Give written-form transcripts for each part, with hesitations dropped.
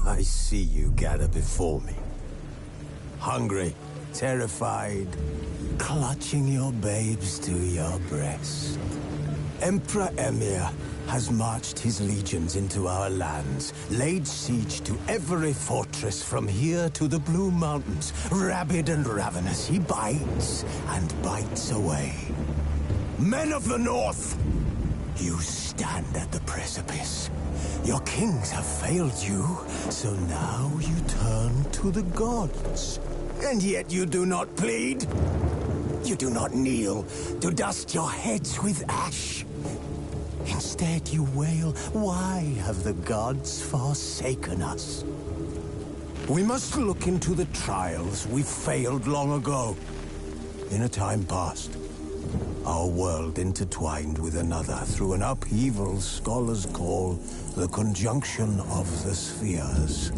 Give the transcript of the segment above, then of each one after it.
I see you gather before me. Hungry, terrified, clutching your babes to your breast. Emperor Emir has marched his legions into our lands, laid siege to every fortress from here to the Blue Mountains. Rabid and ravenous, he bites and bites away. Men of the North, you stand at the precipice. Your kings have failed you, so now you turn to the gods. And yet you do not plead. You do not kneel to dust your heads with ash. Instead you wail, why have the gods forsaken us? We must look into the trials we failed long ago. In a time past, our world intertwined with another through an upheaval scholars call the conjunction of the spheres.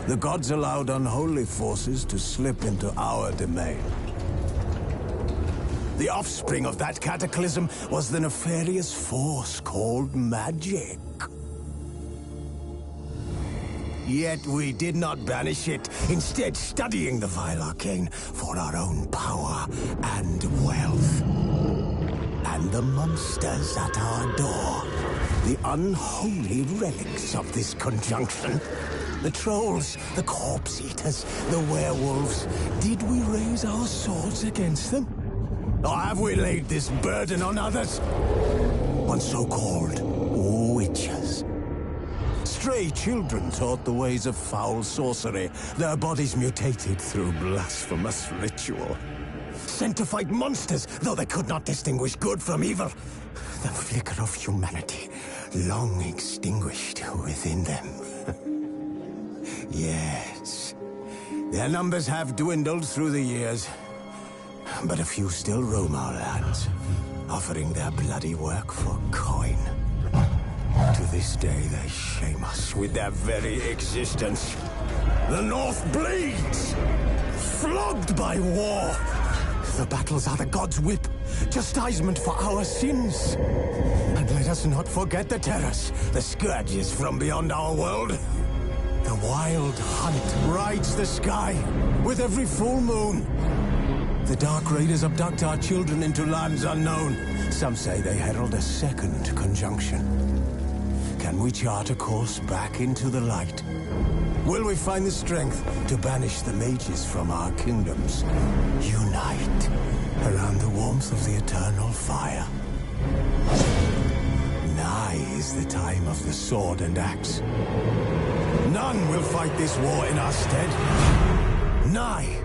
The gods allowed unholy forces to slip into our domain. The offspring of that cataclysm was the nefarious force called magic. Yet we did not banish it, instead studying the vile arcane for our own power and wealth. And the monsters at our door, the unholy relics of this conjunction. The trolls, the corpse-eaters, the werewolves. Did we raise our swords against them? Or have we laid this burden on others? On so-called witches. Stray children taught the ways of foul sorcery, their bodies mutated through blasphemous ritual. Sent to fight monsters, though they could not distinguish good from evil. The flicker of humanity, long extinguished within them. Yes, their numbers have dwindled through the years, but a few still roam our lands, offering their bloody work for coin. To this day, they shame us with their very existence. The North bleeds, flogged by war. The battles are the gods' whip, chastisement for our sins. And let us not forget the terrors, the scourges from beyond our world. The wild hunt rides the sky with every full moon. The Dark Raiders abduct our children into lands unknown. Some say they herald a second conjunction. Can we chart a course back into the light? Will we find the strength to banish the mages from our kingdoms? Unite around the warmth of the eternal fire. Nigh is the time of the sword and axe. None will fight this war in our stead. Nigh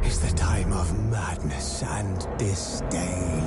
is the time of madness and disdain.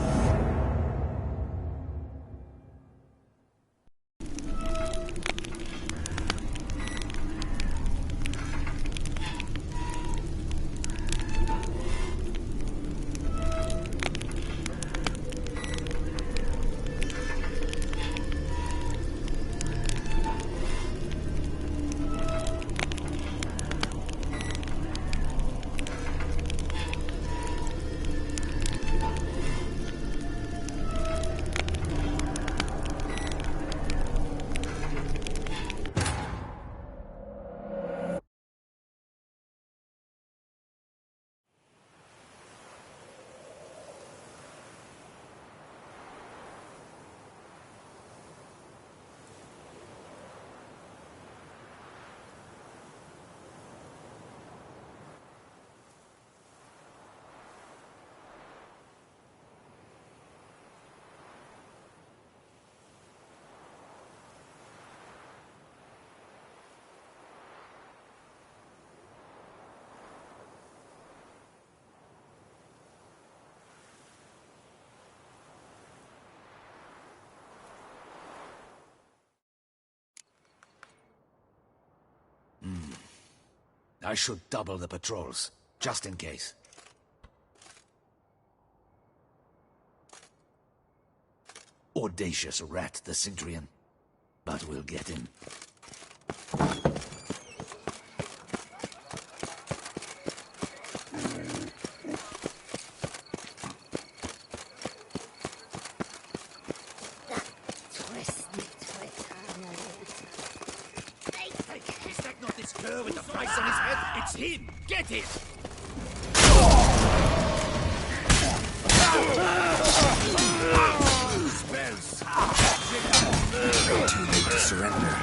I should double the patrols, just in case. Audacious rat, the Cintrian. But we'll get him. Hey, is that not girl with the price on his head? It's him! Get it! Spells! Too late to surrender.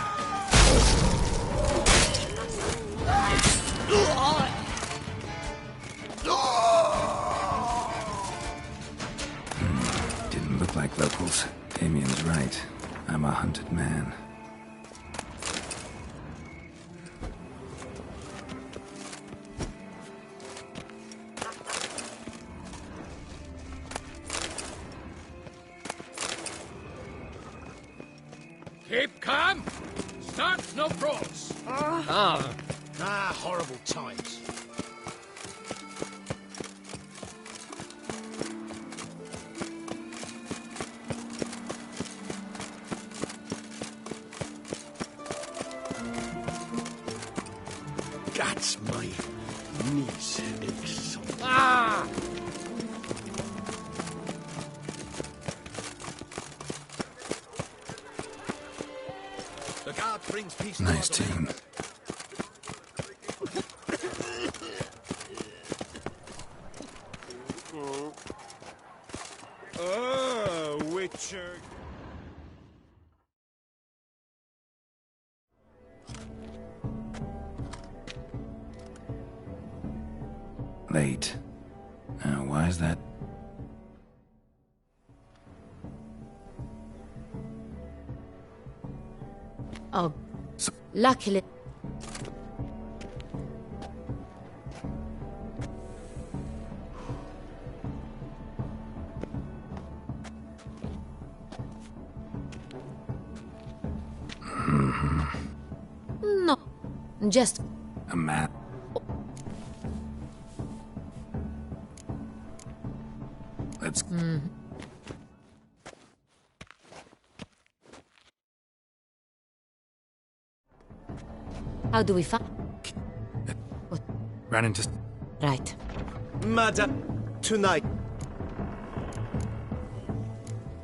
Didn't look like locals. Damien's right. I'm a hunted man. Keep calm! Start no pros! Horrible times. That's my niece. Ah! The guard brings peace. Nice team. Witcher. Late. Why is that? Oh, luckily. No, just A map. Let's... how do we find? Ran into... Right. Madam, tonight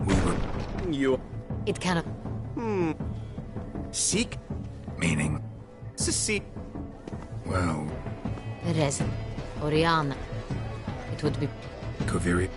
We were... you It cannot. seek Meaning... to see. Well... Perez. Oriana. It would be. Koviri...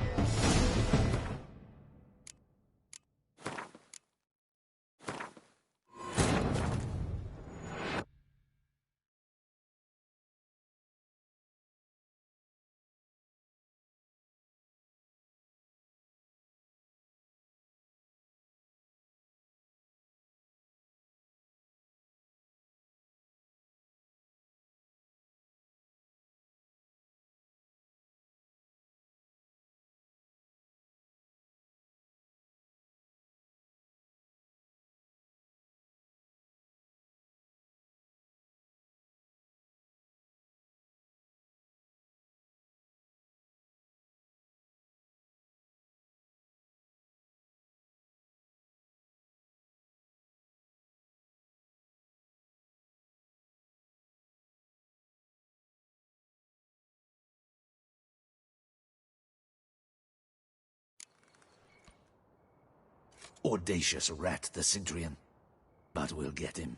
Audacious rat, the Cintrian. But we'll get him.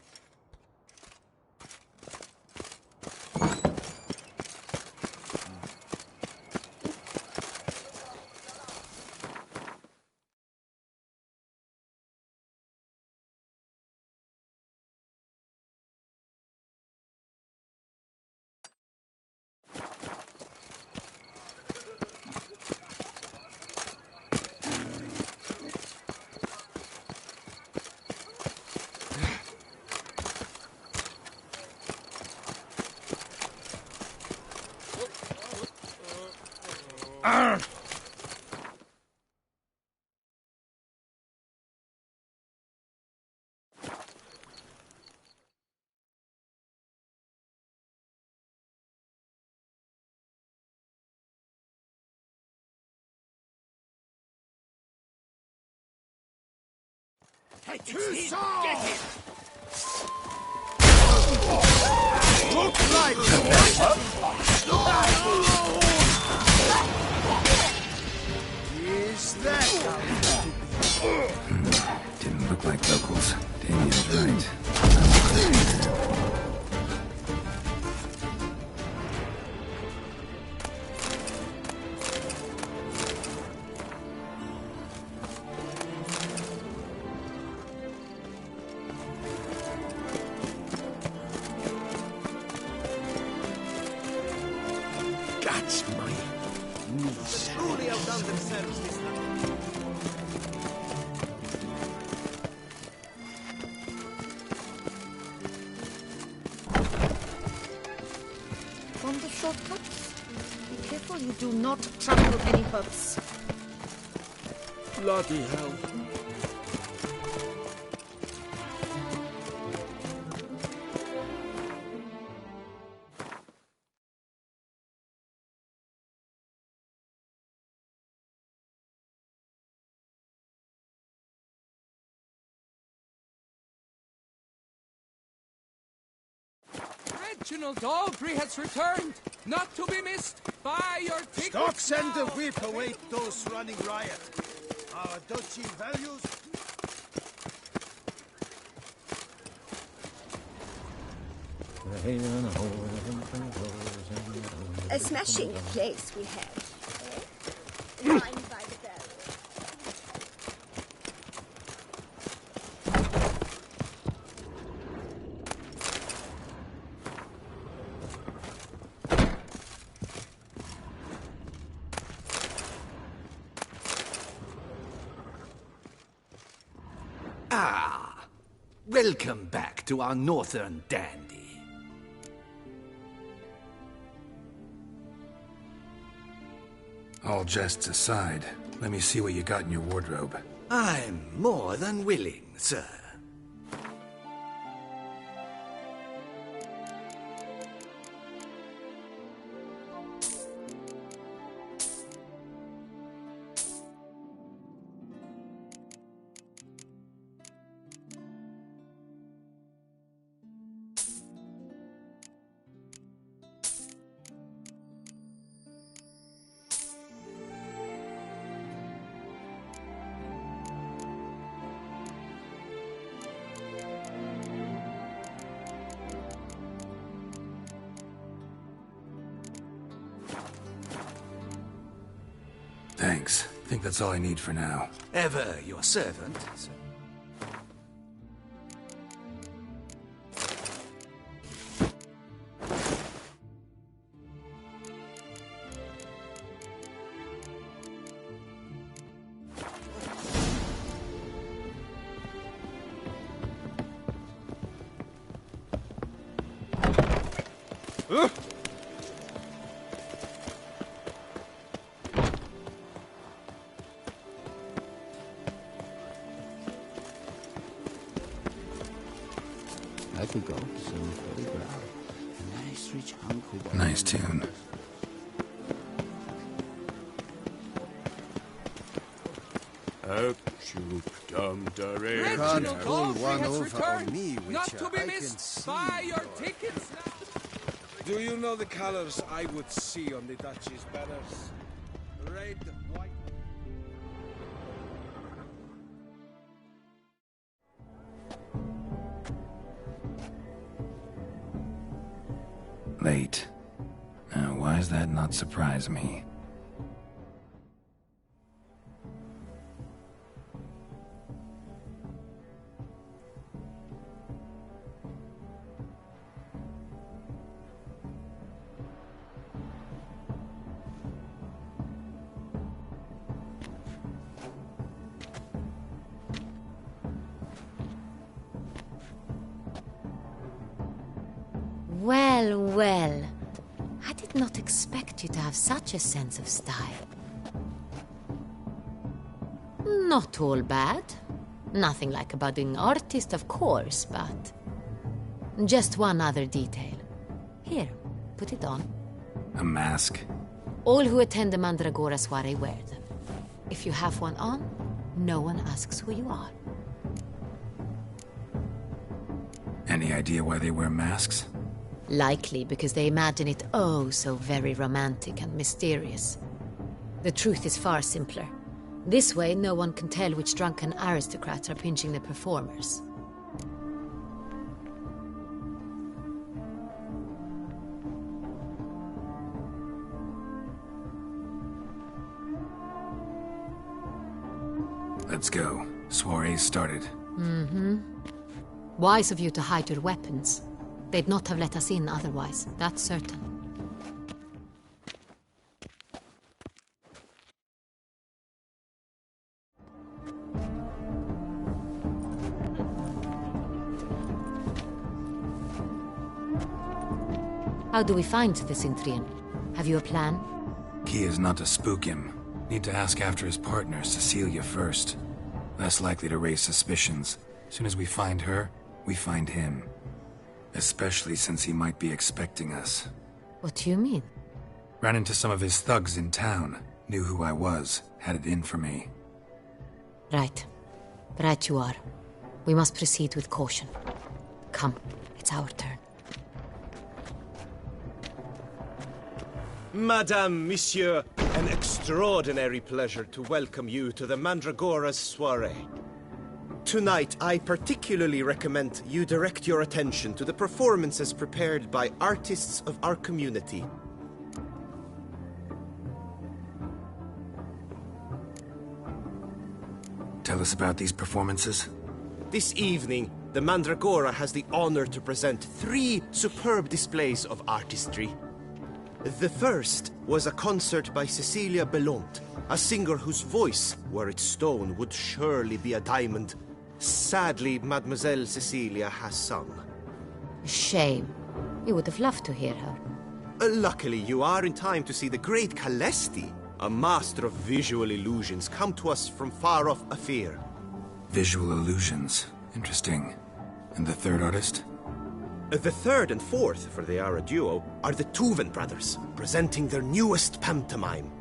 Hey, it's him! Get him! Look like is that? Didn't look like locals. Damien's right. I'm a crazy man. fond of shortcuts? Be careful you do not trample any hooves. Bloody hell. Reginald Aubrey has returned, not to be missed. Buy your tickets Stop, send the now. whip, await those running riot. Our duchy values. A smashing place we have. Wine by the bell. Ah, welcome back to our northern dandy. All jests aside, let me see what you got in your wardrobe. I'm more than willing, sir. Thanks. Think that's all I need for now. Ever your servant, sir. I could go some photograph. A nice rich hunk with Nice tune. Reginald pull Aubrey one has over on returned, me, not Witcher. to be I can missed. see Buy your your- tickets now. Do you know the colors I would see on the duchy's banners? Red, white. Late. Now, why does that not surprise me? Well, well. I did not expect you to have such a sense of style. Not all bad. Nothing like a budding artist, of course, but... Just one other detail. Here, put it on. A mask? All who attend the Mandragora soiree wear them. If you have one on, no one asks who you are. Any idea why they wear masks? Likely because they imagine it oh so very romantic and mysterious. The truth is far simpler. This way, no one can tell which drunken aristocrats are pinching the performers. Let's go. Soiree's started. Wise of you to hide your weapons. They'd not have let us in otherwise, that's certain. How do we find the Cintrian? Have you a plan? Key is not to spook him. Need to ask after his partner, Cecilia, first. Less likely to raise suspicions. Soon as we find her, we find him. Especially since he might be expecting us. What do you mean? Ran into some of his thugs in town. Knew who I was. Had it in for me. Right. Right you are. We must proceed with caution. Come, it's our turn. Madame, Monsieur, an extraordinary pleasure to welcome you to the Mandragora's soiree. Tonight, I particularly recommend you direct your attention to the performances prepared by artists of our community. Tell us about these performances. This evening, the Mandragora has the honor to present 3 superb displays of artistry. The first was a concert by Cecilia Belont, a singer whose voice, were it stone, would surely be a diamond. Sadly, Mademoiselle Cecilia has sung. Shame. We would have loved to hear her. Luckily, you are in time to see the great Calesti, a master of visual illusions, come to us from far off Afir. Visual illusions. Interesting. And the third artist? The third and fourth, for they are a duo, are the Tuven brothers, presenting their newest pantomime.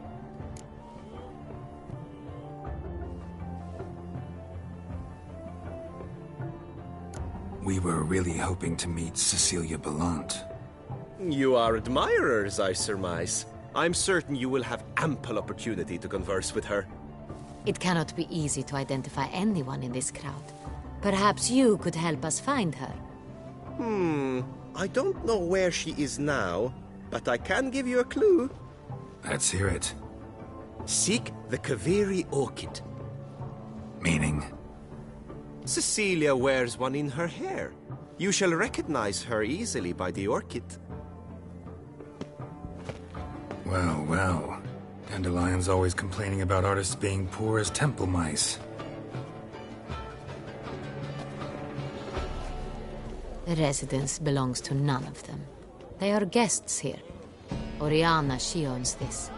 We were really hoping to meet Cecilia Bellant. You are admirers, I surmise. I'm certain you will have ample opportunity to converse with her. It cannot be easy to identify anyone in this crowd. Perhaps you could help us find her. I don't know where she is now, but I can give you a clue. Let's hear it. Seek the Kaviri orchid. Meaning? Cecilia wears one in her hair. You shall recognize her easily by the orchid. Well, well. Dandelion's always complaining about artists being poor as temple mice. The residence belongs to none of them. They are guests here. Oriana, she owns this.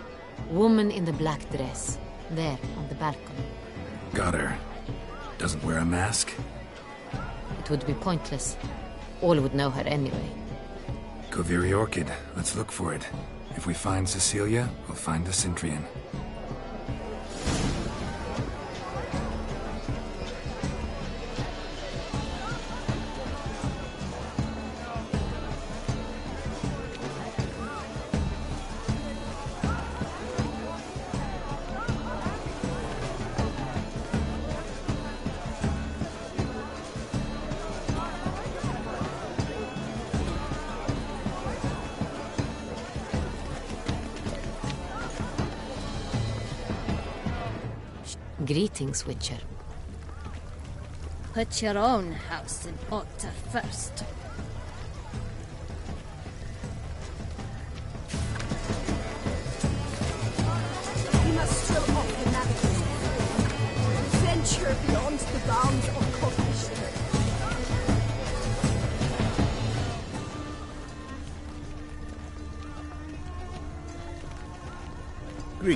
Woman in the black dress. There, on the balcony. Got her. Doesn't wear a mask? It would be pointless. All would know her anyway. Kaviri Orchid. Let's look for it. If we find Cecilia, we'll find the Cintrian. Greetings, Witcher. Put your own house in order first. We must throw off the navigator. Venture beyond the bounds of cooperation.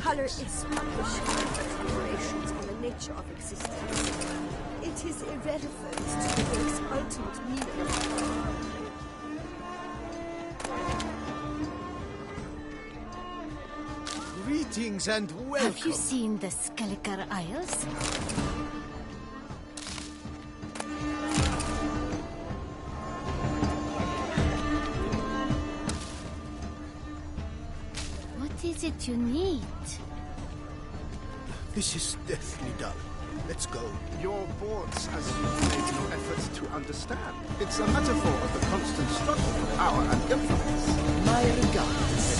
Color establishes considerations on the nature of existence. It is irrelevant to the work's ultimate meaning. Greetings and welcome. Have you seen the Skelliger Isles? What is it you need? This is deathly dull. Let's go. Your boards as you made no effort to understand. It's a metaphor of the constant struggle for power and influence. My regards.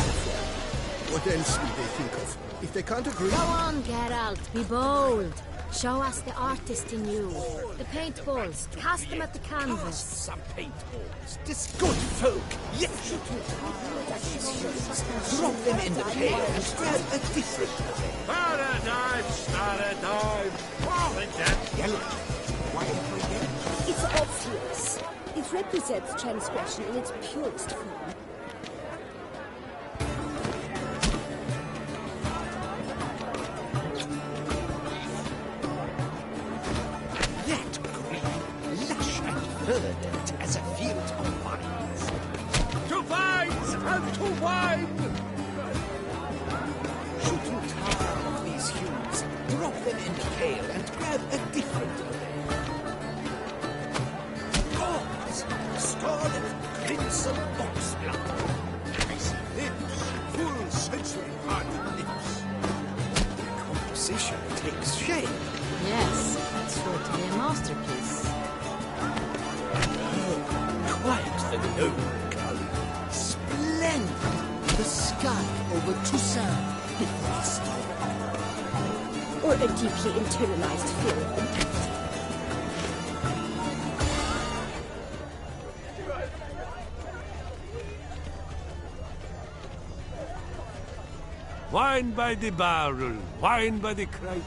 What else will they think of? If they can't agree... Go on, Geralt. Be bold. Show us the artist in you. The paintballs. Cast them at the canvas. Some paintballs. This good folk. Yes, drop them in the pit and grab a different Paradise, paradise. Oh, and that yellow. Why am I there? It's obvious. It represents transgression in its purest form. Bernadette as a field of vines. To vines and to wine! Should you tire of these hues, drop them in pale and grab a different array. Gods! Scarlet crimson boxblood. Nice lips, full sensory-parted lips. Composition takes shape. Yes, it's sure to be a masterpiece. Quite the noble color. Splendid! The sky over Toussaint before the storm. Or a deeply internalized fear of impact. Wine by the barrel, wine by the crate.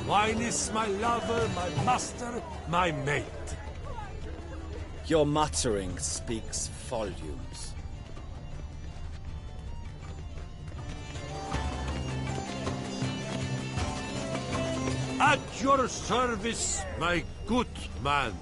Wine is my lover, my master, my mate. Your muttering speaks volumes. At your service, my good man.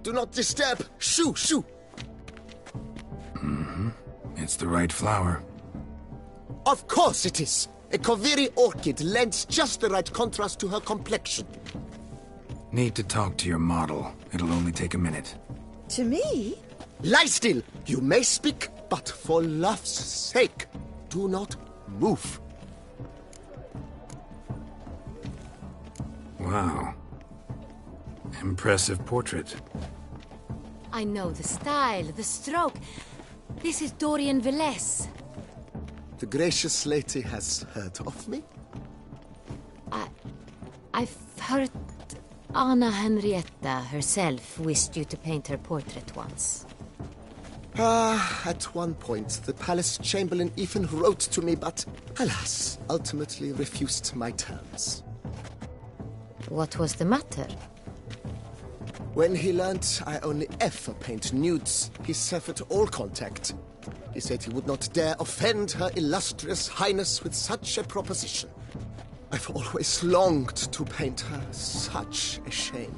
Do not disturb! Shoo, shoo! It's the right flower. Of course it is! A Koviri orchid lends just the right contrast to her complexion. Need to talk to your model. It'll only take a minute. To me? Lie still! You may speak, but for love's sake, do not move. Wow. Impressive portrait. I know the style, the stroke. This is Dorian Velez. The gracious lady has heard of me? I've heard Anna Henrietta herself wished you to paint her portrait once. At one point, the palace chamberlain even wrote to me, but, alas, ultimately refused my terms. What was the matter? When he learnt I only ever paint nudes, he severed all contact. He said he would not dare offend her illustrious highness with such a proposition. I've always longed to paint her. Such a shame.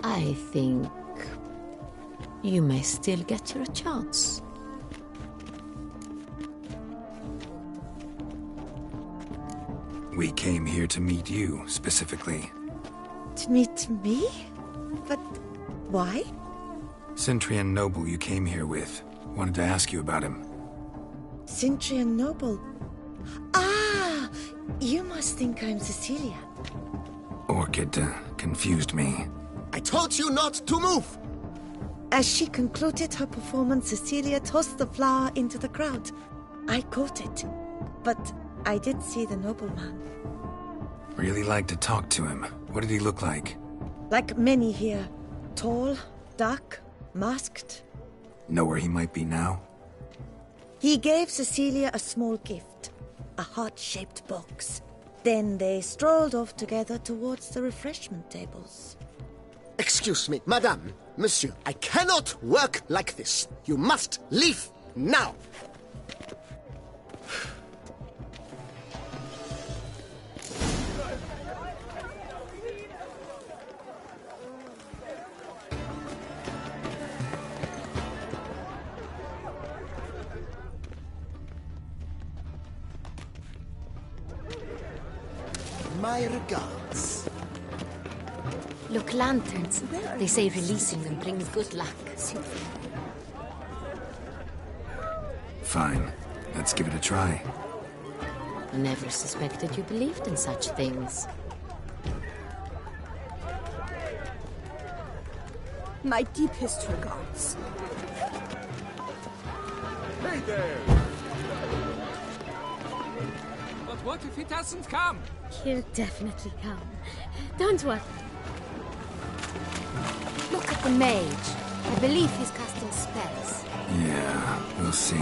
I think you may still get your chance. We came here to meet you, specifically. To meet me? But why? Centrian noble you came here with. Wanted to ask you about him. Centrian noble. Ah! You must think I'm Cecilia. Orchid confused me. I told you not to move! As she concluded her performance, Cecilia tossed the flower into the crowd. I caught it, but I did see the nobleman. Really like to talk to him. What did he look like? Like many here. Tall, dark, masked. Know where he might be now? He gave Cecilia a small gift, a heart-shaped box. Then they strolled off together towards the refreshment tables. Excuse me, madame, monsieur, I cannot work like this. You must leave now. My regards. Look, lanterns. They say releasing them brings good luck. Fine. Let's give it a try. I never suspected you believed in such things. My deepest regards. Hey there! But what if he doesn't come? He'll definitely come. Don't worry. Look at the mage. I believe he's casting spells. Yeah, we'll see.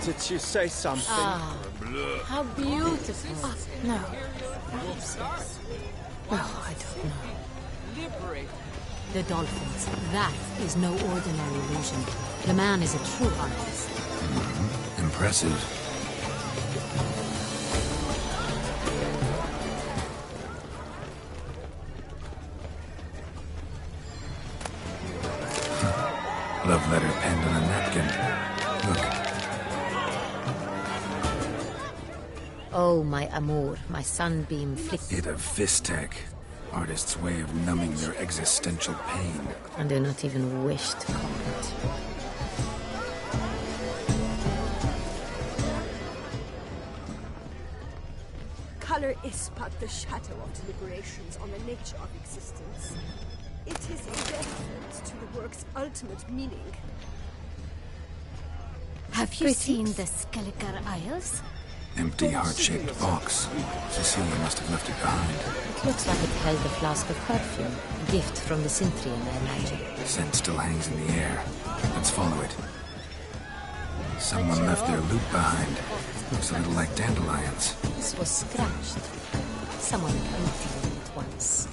Did you say something? Ah, how beautiful. Oh, no. Oh, I don't know. Liberate. The dolphins. That is no ordinary illusion. The man is a true artist. Impressive. Love letter penned on a napkin. Look. Oh, my amour, my sunbeam flicked. It of Vistek. Artist's way of numbing their existential pain. I do not even wish to comment. Color is but the shadow of deliberations on the nature of existence. It is indifferent to the work's ultimate meaning. Have you seen the Skelliger Isles? Empty, heart-shaped box. Cecilia must have left it behind. It looks like it held a flask of perfume. A gift from the Synthrian, I imagine. Scent still hangs in the air. Let's follow it. Someone left their loot behind. Looks a little like dandelions. This was scratched. Someone emptied it once.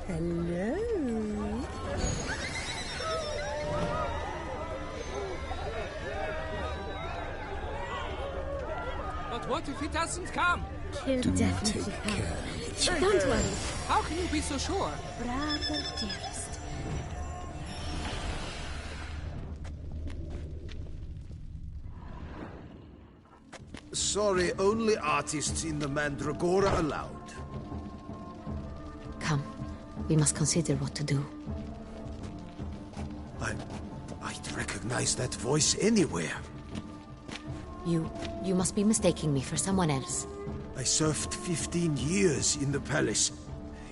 Hello. But what if he doesn't come? He'll Do definitely take come. care. Don't worry. How can you be so sure? Bravo, dearest. Sorry, only artists in the Mandragora allowed. Come, we must consider what to do. I'd recognize that voice anywhere. You must be mistaking me for someone else. I served 15 years in the palace.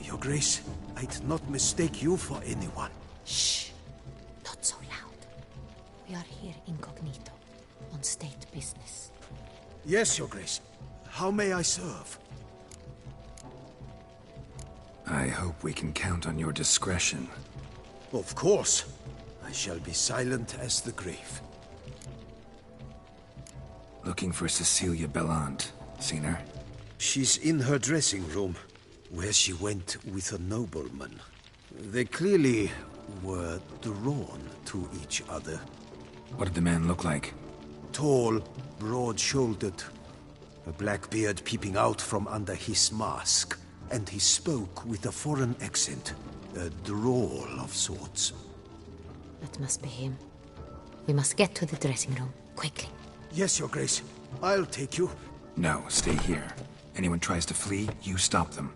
Your Grace, I'd not mistake you for anyone. Shh! Not so loud. We are here incognito, on state business. Yes, Your Grace. How may I serve? I hope we can count on your discretion. Of course. I shall be silent as the grave. Looking for Cecilia Bellant. Seen her? She's in her dressing room, where she went with a nobleman. They clearly were drawn to each other. What did the man look like? Tall, broad-shouldered, a black beard peeping out from under his mask, and he spoke with a foreign accent, a drawl of sorts. That must be him. We must get to the dressing room, quickly. Yes, Your Grace. I'll take you. No, stay here. Anyone tries to flee, you stop them.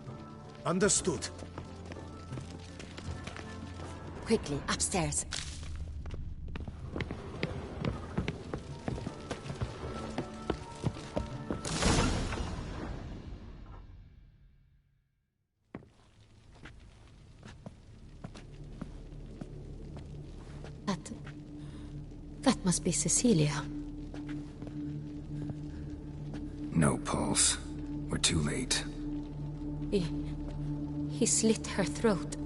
Understood. Quickly, upstairs. That must be Cecilia. No pulse. We're too late. He slit her throat.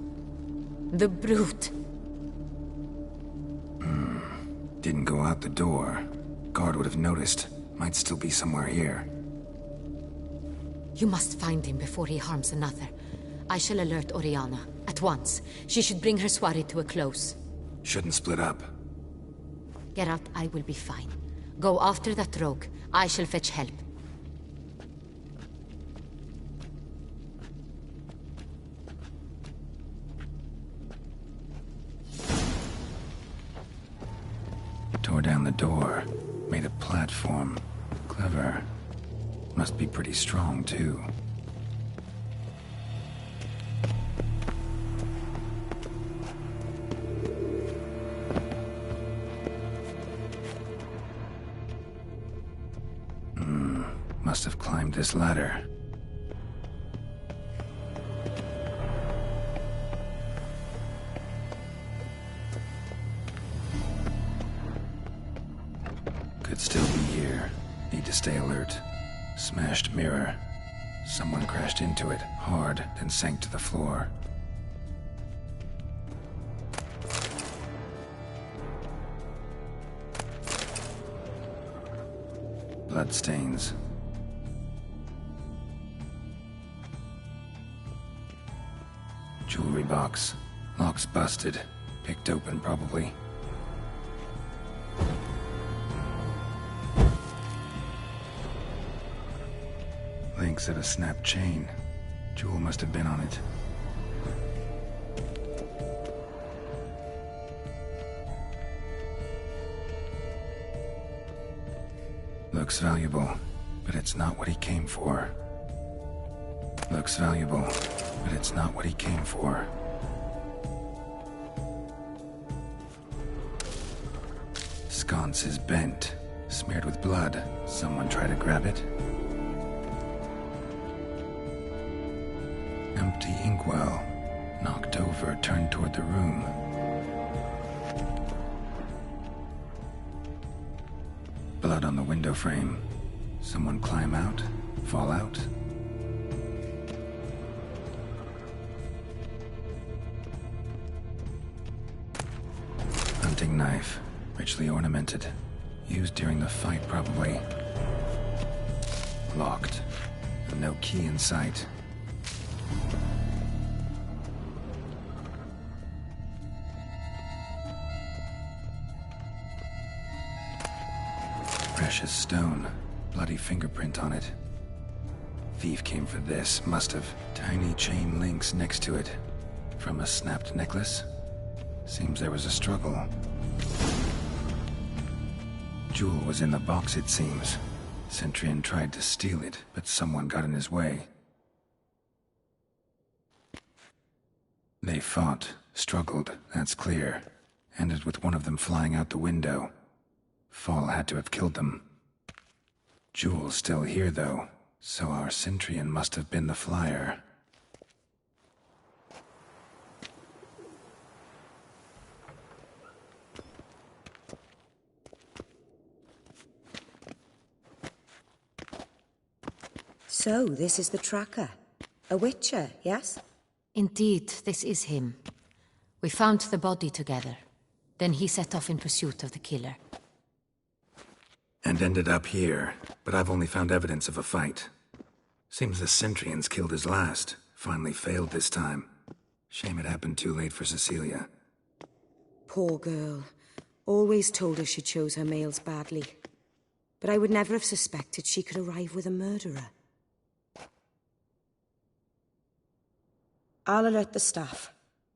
The brute. Didn't go out the door. Guard would have noticed. Might still be somewhere here. You must find him before he harms another. I shall alert Oriana. At once. She should bring her soirée to a close. Shouldn't split up. Get out, I will be fine. Go after that rogue. I shall fetch help. Must be pretty strong, too. Must have climbed this ladder. Could still be here. Need to stay alert. Smashed mirror. Someone crashed into it hard, then sank to the floor. Bloodstains. Jewelry box. Lock's busted. Picked open, probably. Links of a snapped chain. Jewel must have been on it. Looks valuable, but it's not what he came for. Looks valuable, but it's not what he came for. Sconce is bent, smeared with blood. Someone try to grab it? Empty inkwell. Knocked over, turned toward the room. Blood on the window frame. Someone climb out? Fall out? Hunting knife. Richly ornamented. Used during the fight, probably. Locked. No key in sight. Precious stone. Bloody fingerprint on it. Thief came for this, must have. Tiny chain links next to it. From a snapped necklace? Seems there was a struggle. Jewel was in the box, it seems. Centurion tried to steal it, but someone got in his way. They fought, struggled, that's clear. Ended with one of them flying out the window. Fall had to have killed them. Jewel's still here, though, so our Centurion must have been the flyer. So, this is the tracker. A witcher, yes? Indeed, this is him. We found the body together. Then he set off in pursuit of the killer. And ended up here, but I've only found evidence of a fight. Seems the Centurions killed his last. Finally failed this time. Shame it happened too late for Cecilia. Poor girl. Always told her she chose her males badly. But I would never have suspected she could arrive with a murderer. I'll alert the staff.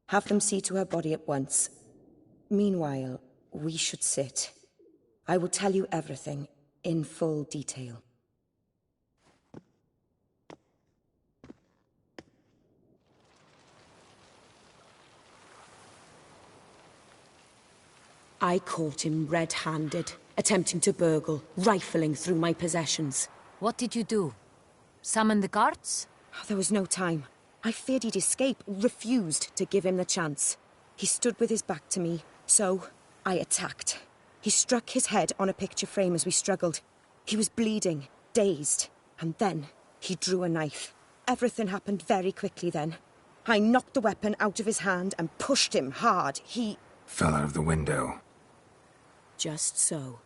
Have them see to her body at once. Meanwhile, we should sit. I will tell you everything, in full detail. I caught him red-handed, attempting to burgle, rifling through my possessions. What did you do? Summon the guards? There was no time. I feared he'd escape, refused to give him the chance. He stood with his back to me, so I attacked. He struck his head on a picture frame as we struggled. He was bleeding, dazed, and then he drew a knife. Everything happened very quickly then. I knocked the weapon out of his hand and pushed him hard. He fell out of the window. Just so.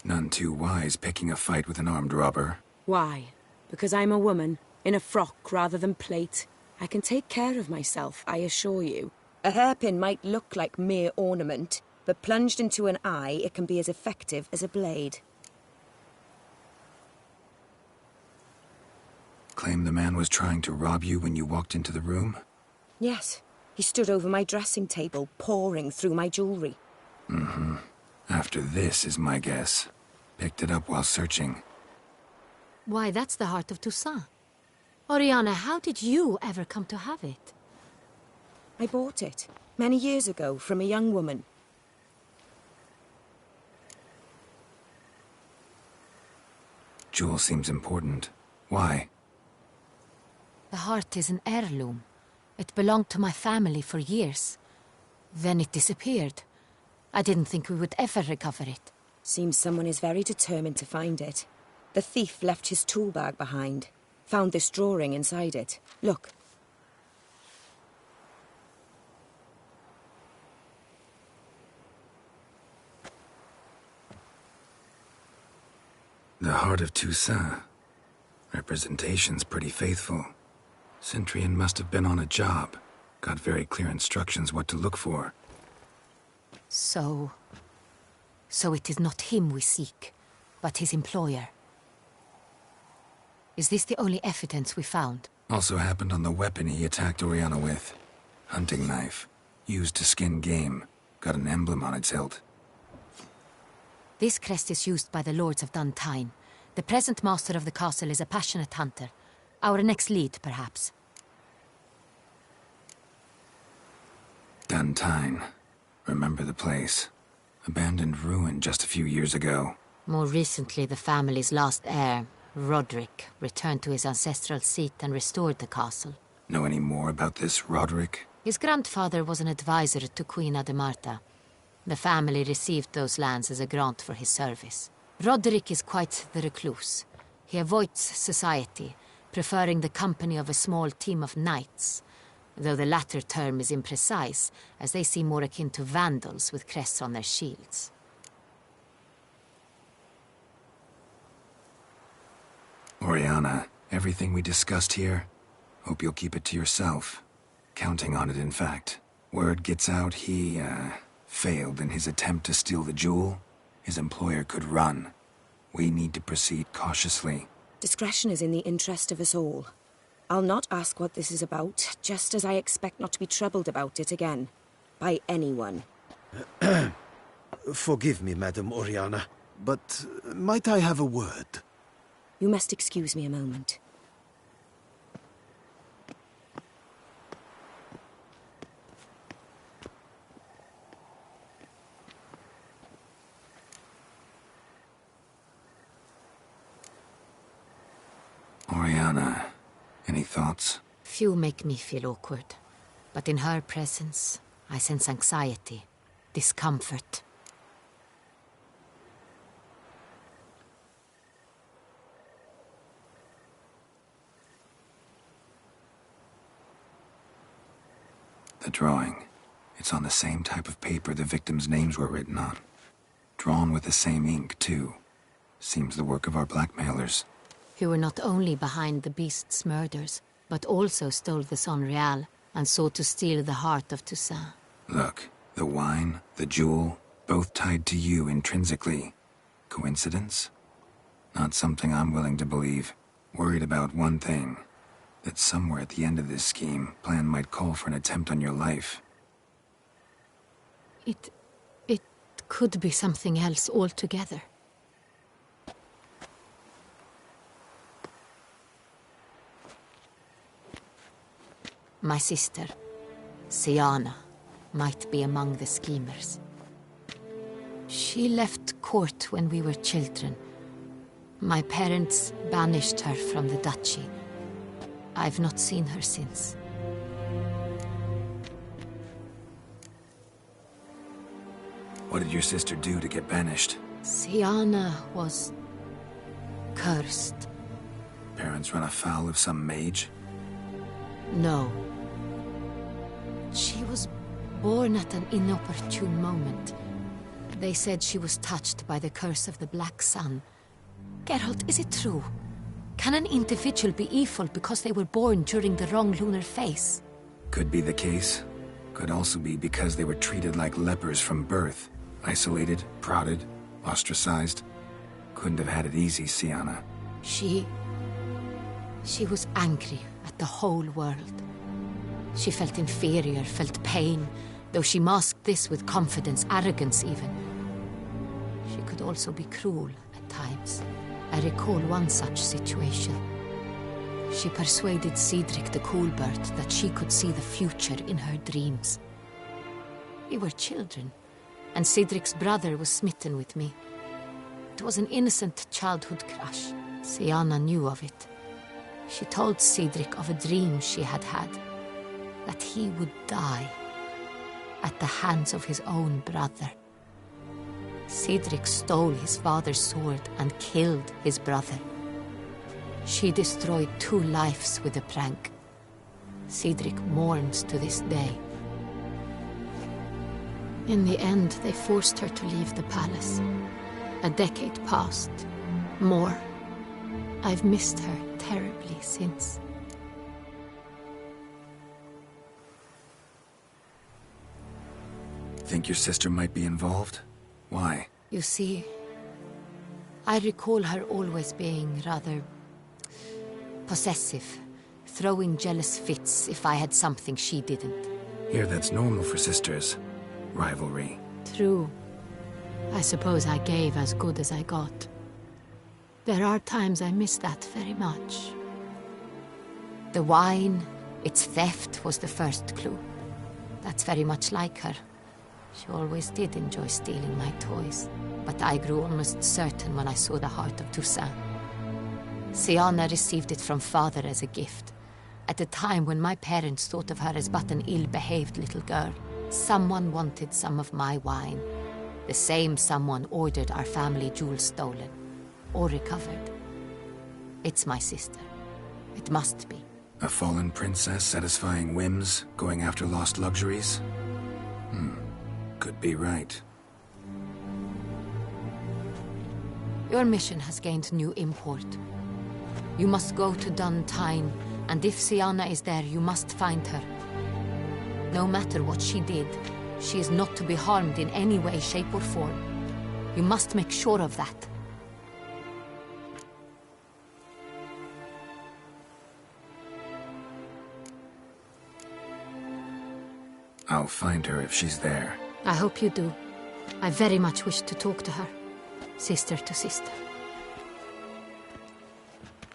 None too wise picking a fight with an armed robber. Why? Because I'm a woman, in a frock rather than plate. I can take care of myself, I assure you. A hairpin might look like mere ornament, but plunged into an eye, it can be as effective as a blade. Claim the man was trying to rob you when you walked into the room? Yes. He stood over my dressing table, pouring through my jewelry. Mm-hmm. After this is my guess. Picked it up while searching. Why, that's the heart of Toussaint. Oriana, how did you ever come to have it? I bought it, many years ago, from a young woman. Jewel seems important. Why? The heart is an heirloom. It belonged to my family for years. Then it disappeared. I didn't think we would ever recover it. Seems someone is very determined to find it. The thief left his tool bag behind. Found this drawing inside it. Look. The heart of Toussaint. Representation's pretty faithful. Centurion must have been on a job. Got very clear instructions what to look for. So it is not him we seek, but his employer. Is this the only evidence we found? Also happened on the weapon he attacked Oriana with. Hunting knife. Used to skin game. Got an emblem on its hilt. This crest is used by the Lords of Duntine. The present master of the castle is a passionate hunter. Our next lead, perhaps. Duntine. Remember the place. Abandoned ruin just a few years ago. More recently, the family's last heir, Roderick, returned to his ancestral seat and restored the castle. Know any more about this Roderick? His grandfather was an advisor to Queen Ademarta. The family received those lands as a grant for his service. Roderick is quite the recluse. He avoids society, preferring the company of a small team of knights, though the latter term is imprecise, as they seem more akin to vandals with crests on their shields. Oriana, everything we discussed here, hope you'll keep it to yourself. Counting on it, in fact. Word gets out he, failed in his attempt to steal the jewel. His employer could run. We need to proceed cautiously. Discretion is in the interest of us all. I'll not ask what this is about, just as I expect not to be troubled about it again. By anyone. Forgive me, Madam Oriana, but might I have a word? You must excuse me a moment. Oriana, any thoughts? Few make me feel awkward, but in her presence, I sense anxiety, discomfort. The drawing. It's on the same type of paper the victims' names were written on. Drawn with the same ink, too. Seems the work of our blackmailers. Who were not only behind the beast's murders, but also stole the Son Real and sought to steal the heart of Toussaint. Look, the wine, the jewel, both tied to you intrinsically. Coincidence? Not something I'm willing to believe. Worried about one thing. That somewhere at the end of this scheme, plan might call for an attempt on your life. It could be something else altogether. My sister, Siana, might be among the schemers. She left court when we were children. My parents banished her from the duchy. I've not seen her since. What did your sister do to get banished? Siana was cursed. Parents run afoul of some mage? No. She was born at an inopportune moment. They said she was touched by the curse of the Black Sun. Geralt, is it true? Can an individual be evil because they were born during the wrong lunar phase? Could be the case. Could also be because they were treated like lepers from birth. Isolated, prodded, ostracized. Couldn't have had it easy, Siana. She was angry at the whole world. She felt inferior, felt pain, though she masked this with confidence, arrogance even. could also be cruel at times. I recall one such situation. She persuaded Cedric the Coolbird that she could see the future in her dreams. We were children, and Cedric's brother was smitten with me. It was an innocent childhood crush. Sienna knew of it. She told Cedric of a dream she had had, that he would die at the hands of his own brother. Cedric stole his father's sword and killed his brother. She destroyed 2 lives with a prank. Cedric mourns to this day. In the end, they forced her to leave the palace. A decade passed. More. I've missed her terribly since. Think your sister might be involved? Why? You see, I recall her always being rather possessive, throwing jealous fits if I had something she didn't. Here, that's normal for sisters. Rivalry. True. I suppose I gave as good as I got. There are times I miss that very much. The wine, its theft, was the first clue. That's very much like her. She always did enjoy stealing my toys, but I grew almost certain when I saw the heart of Toussaint. Sienna received it from father as a gift, at a time when my parents thought of her as but an ill-behaved little girl. Someone wanted some of my wine. The same someone ordered our family jewels stolen, or recovered. It's my sister. It must be. A fallen princess satisfying whims, going after lost luxuries? Could be right. Your mission has gained new import. You must go to Duntine, and if Sienna is there, you must find her. No matter what she did, she is not to be harmed in any way, shape, or form. You must make sure of that. I'll find her if she's there. I hope you do. I very much wish to talk to her. Sister to sister.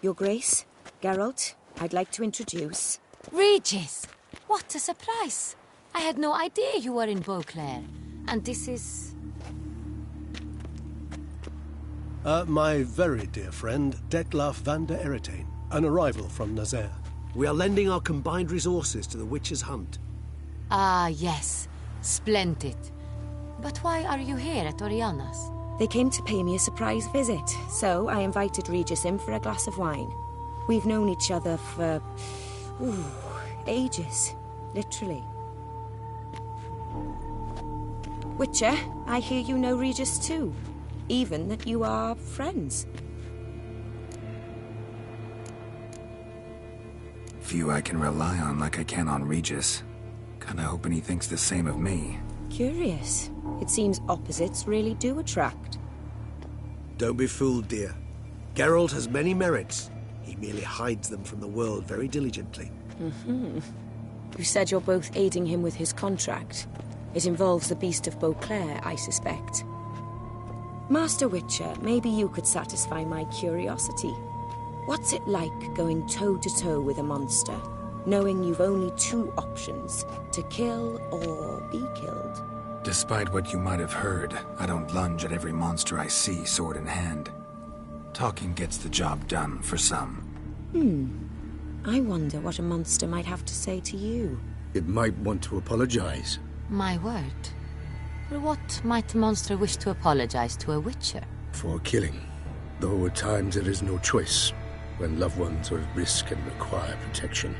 Your Grace, Geralt, I'd like to introduce... Regis! What a surprise! I had no idea you were in Beauclair. And this is... My very dear friend, Detlaf van der Eretain, an arrival from Nazaire. We are lending our combined resources to the Witch's Hunt. Ah, yes. Splendid. But why are you here at Oriana's? They came to pay me a surprise visit, so I invited Regis in for a glass of wine. We've known each other for... ages. Literally. Witcher, I hear you know Regis too. Even that you are friends. Few I can rely on like I can on Regis. Kinda hoping he thinks the same of me. Curious. It seems opposites really do attract. Don't be fooled, dear. Geralt has many merits. He merely hides them from the world very diligently. You said you're both aiding him with his contract. It involves the Beast of Beauclair, I suspect. Master Witcher, maybe you could satisfy my curiosity. What's it like going toe-to-toe with a monster, knowing you've only 2 options, to kill or be killed? Despite what you might have heard, I don't lunge at every monster I see, sword in hand. Talking gets the job done, for some. I wonder what a monster might have to say to you. It might want to apologize. My word. For what might a monster wish to apologize to a witcher? For killing. Though at times there is no choice, when loved ones are at risk and require protection.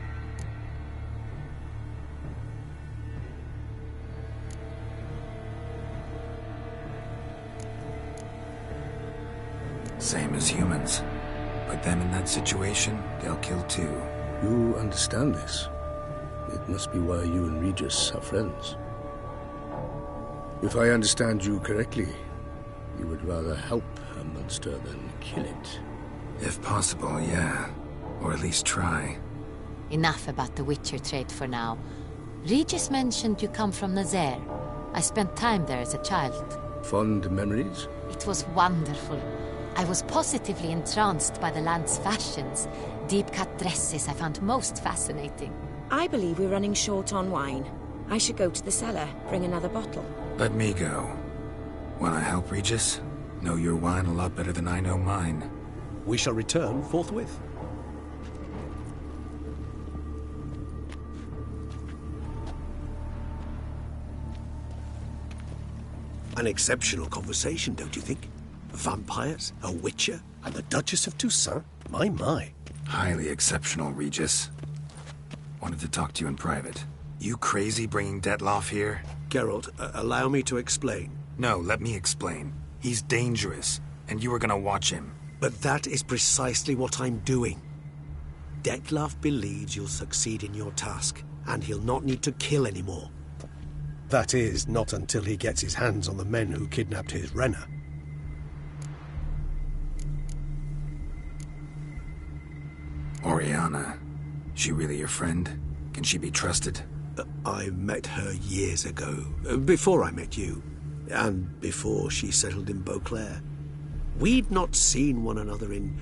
Same as humans. Put them in that situation, they'll kill too. You understand this. It must be why you and Regis are friends. If I understand you correctly, you would rather help a monster than kill it. If possible, yeah. Or at least try. Enough about the Witcher trade for now. Regis mentioned you come from Nazaire. I spent time there as a child. Fond memories? It was wonderful. I was positively entranced by the land's fashions. Deep-cut dresses I found most fascinating. I believe we're running short on wine. I should go to the cellar, bring another bottle. Let me go. Wanna help, Regis? Know your wine a lot better than I know mine. We shall return forthwith. An exceptional conversation, don't you think? Vampires, a witcher, and the Duchess of Toussaint? My. Highly exceptional, Regis. Wanted to talk to you in private. You crazy bringing Detloff here? Geralt, allow me to explain. No, let me explain. He's dangerous, and you were gonna watch him. But that is precisely what I'm doing. Detloff believes you'll succeed in your task, and he'll not need to kill anymore. That is, not until he gets his hands on the men who kidnapped his Renna. Oriana. She really your friend? Can she be trusted? I met her years ago, before I met you, and before she settled in Beauclair. We'd not seen one another in...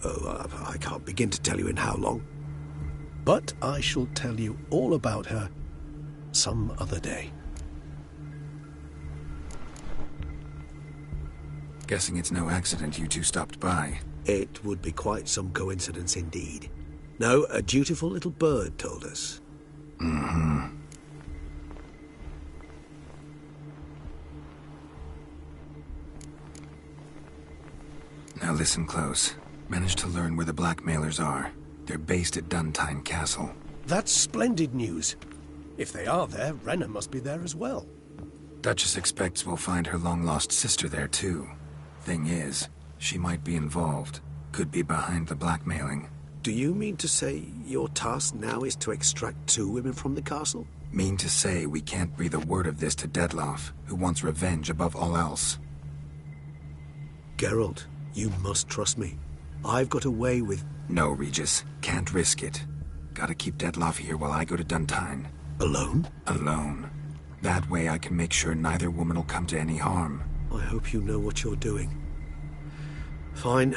I can't begin to tell you in how long. But I shall tell you all about her some other day. Guessing it's no accident you two stopped by. It would be quite some coincidence indeed. No, a dutiful little bird told us. Mm-hmm. Now listen close. Managed to learn where the blackmailers are. They're based at Duntine Castle. That's splendid news. If they are there, Renna must be there as well. Duchess expects we'll find her long-lost sister there, too. Thing is, she might be involved. Could be behind the blackmailing. Do you mean to say your task now is to extract 2 women from the castle? Mean to say we can't breathe a word of this to Detloff, who wants revenge above all else. Geralt, you must trust me. I've got a way with... No, Regis. Can't risk it. Gotta keep Detloff here while I go to Duntine. Alone? Alone. That way I can make sure neither woman will come to any harm. I hope you know what you're doing. Fine.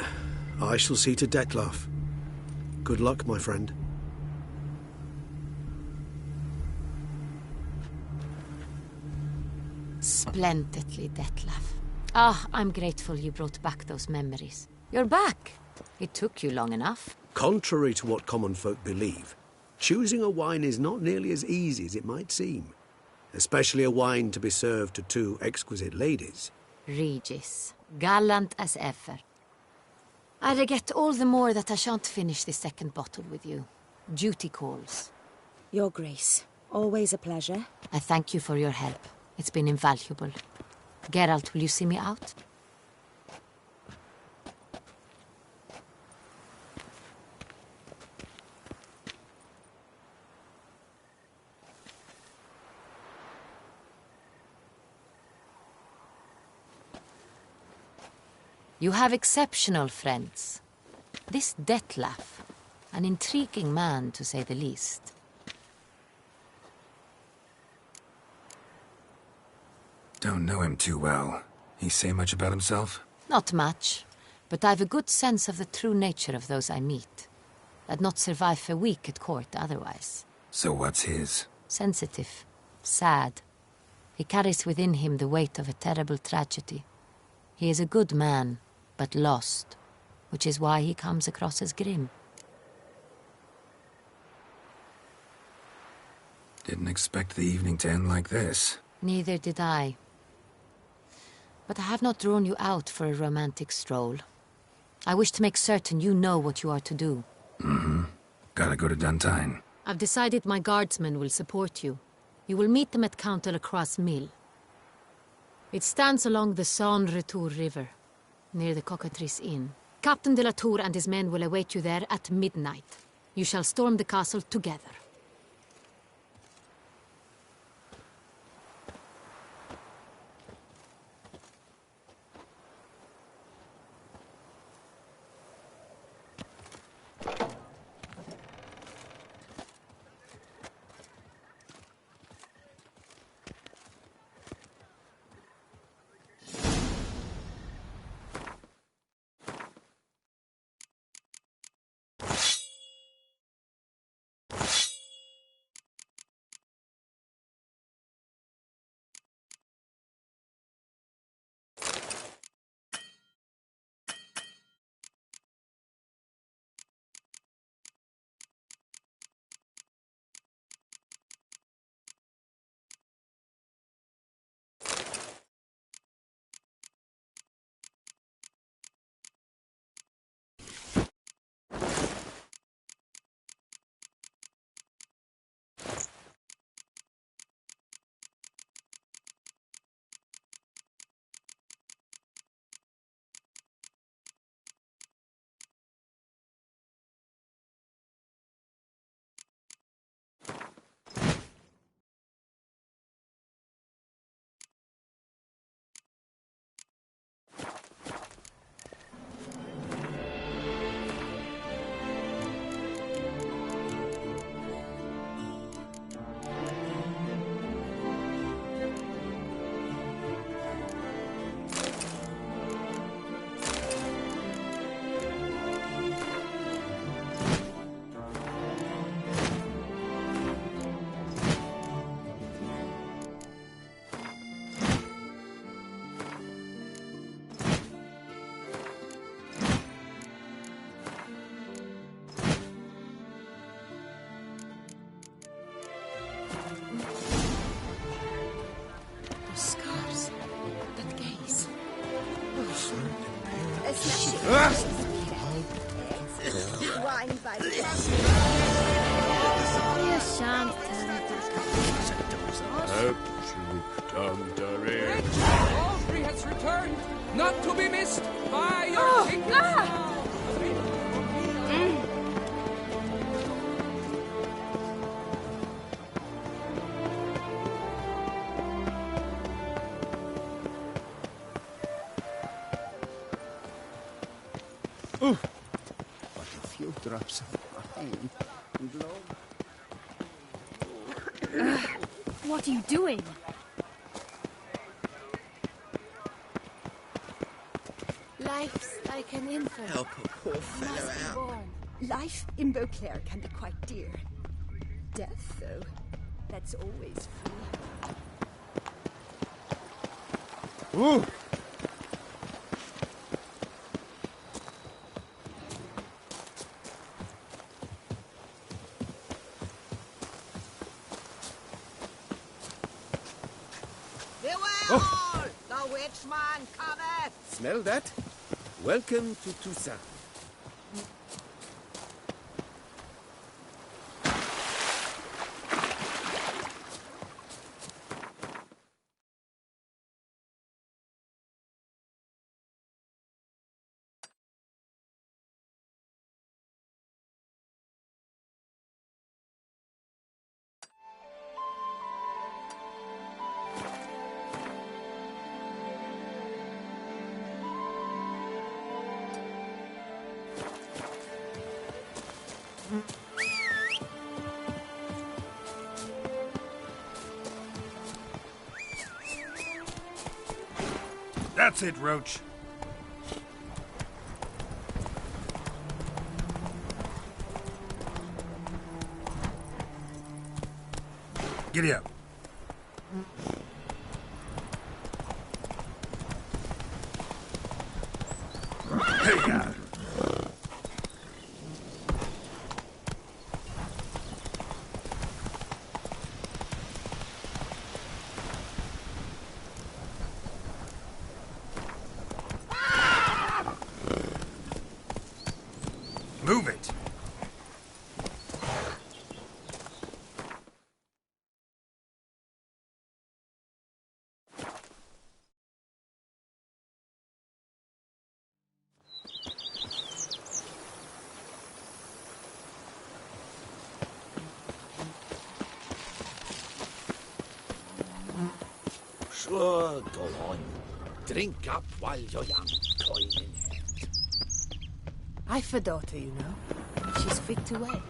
I shall see to Detloff. Good luck, my friend. Splendidly, Detlaff. Ah, I'm grateful you brought back those memories. You're back. It took you long enough. Contrary to what common folk believe, choosing a wine is not nearly as easy as it might seem. Especially a wine to be served to 2 exquisite ladies. Regis, gallant as ever. I regret all the more that I shan't finish the second bottle with you. Duty calls. Your Grace, always a pleasure. I thank you for your help. It's been invaluable. Geralt, will you see me out? You have exceptional friends. This Detlaff, an intriguing man to say the least. Don't know him too well. He say much about himself? Not much, but I've a good sense of the true nature of those I meet. I'd not survive a week at court otherwise. So what's his? Sensitive, sad. He carries within him the weight of a terrible tragedy. He is a good man, but lost, which is why he comes across as grim. Didn't expect the evening to end like this. Neither did I. But I have not drawn you out for a romantic stroll. I wish to make certain you know what you are to do. Mm-hmm. Gotta go to Duntine. I've decided my guardsmen will support you. You will meet them at Count Delacroix's mill. It stands along the Saône-Retour River, near the Cockatrice Inn. Captain de la Tour and his men will await you there at midnight. You shall storm the castle together. Wine by the Aubrey has returned, not to be missed. Buy your tickets now. But a few drops of wine and love. What are you doing? Life's like an infant. Help a poor fellow out. Life in Beauclair can be quite dear. Death, though, that's always free. Ooh! Beware! The witchman cometh! Smell that? Welcome to Toussaint. That's it, Roach. Giddy up. Hey-ya! Move it! Sure, go on. Drink up while you're young, coin in hand. I've a daughter, you know. She's fit to wed.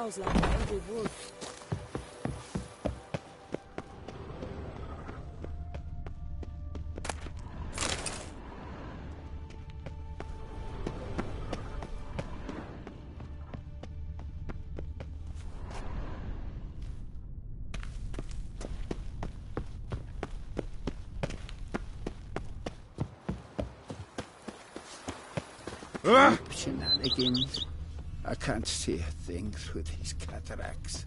Growls like an angry wolf. Shenanigans. I can't see a thing through these cataracts.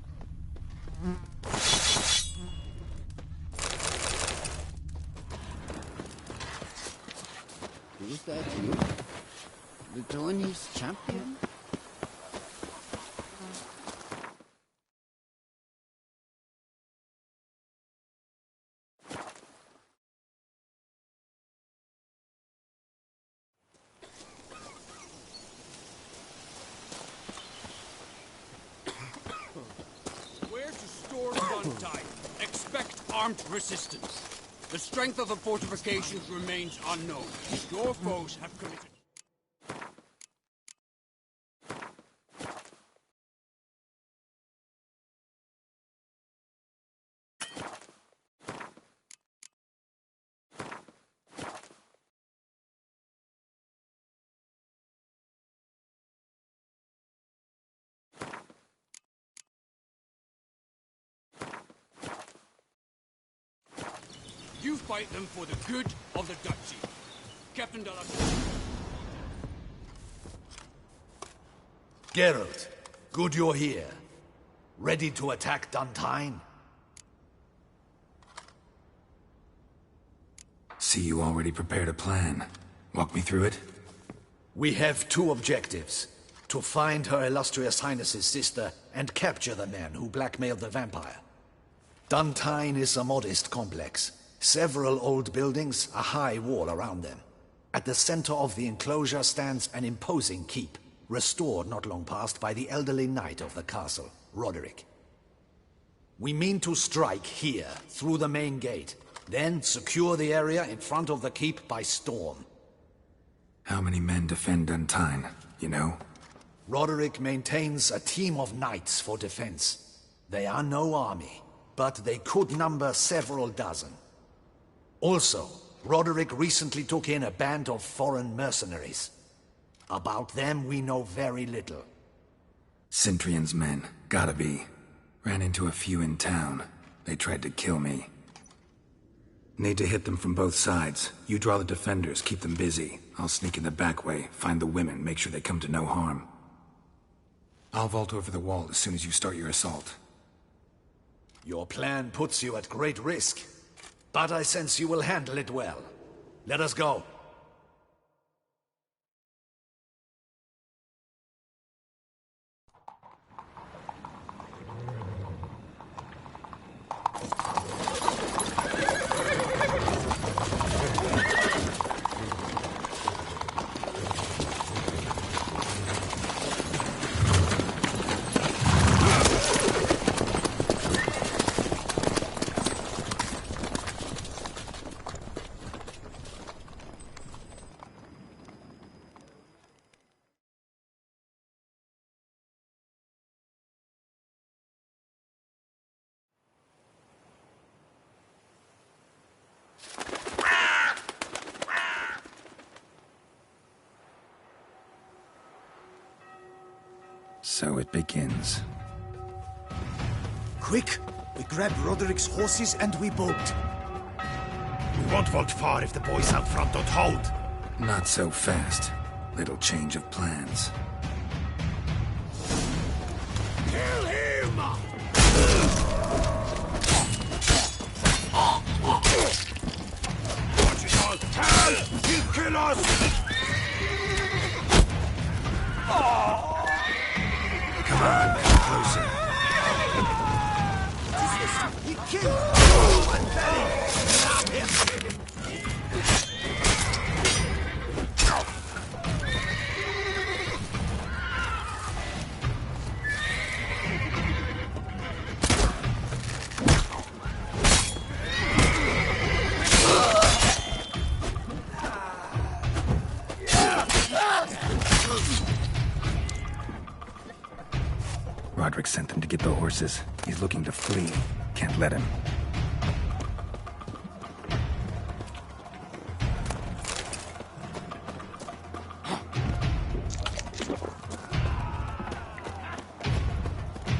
Who's that, you? The Tony's champion? Armed resistance. The strength of the fortifications remains unknown. Your foes have committed. You fight them for the good of the Duchy. Captain Dallas. Geralt, good you're here. Ready to attack Duntine? See, you already prepared a plan. Walk me through it. We have two objectives. To find Her Illustrious Highness's sister and capture the man who blackmailed the vampire. Duntine is a modest complex. Several old buildings, a high wall around them. At the center of the enclosure stands an imposing keep, restored not long past by the elderly knight of the castle, Roderick. We mean to strike here, through the main gate, then secure the area in front of the keep by storm. How many men defend Duntine, you know? Roderick maintains a team of knights for defense. They are no army, but they could number several dozen. Also, Roderick recently took in a band of foreign mercenaries. About them we know very little. Cintrian's men, gotta be. Ran into a few in town. They tried to kill me. Need to hit them from both sides. You draw the defenders, keep them busy. I'll sneak in the back way, find the women, make sure they come to no harm. I'll vault over the wall as soon as you start your assault. Your plan puts you at great risk. But I sense you will handle it well. Let us go. So it begins. Quick! We grab Roderick's horses and we bolt. We won't vault far if the boys out front don't hold. Not so fast. Little change of plans. Kill him! Watch it all! Tell! He'll kill us! Come on, come closer. He killed one belly! Stop him! Roderick sent them to get the horses. He's looking to flee. Can't let him.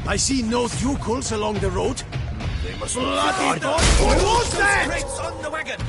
I see no Ducals along the road. They must bloody not. Who's that? Crates on the wagon!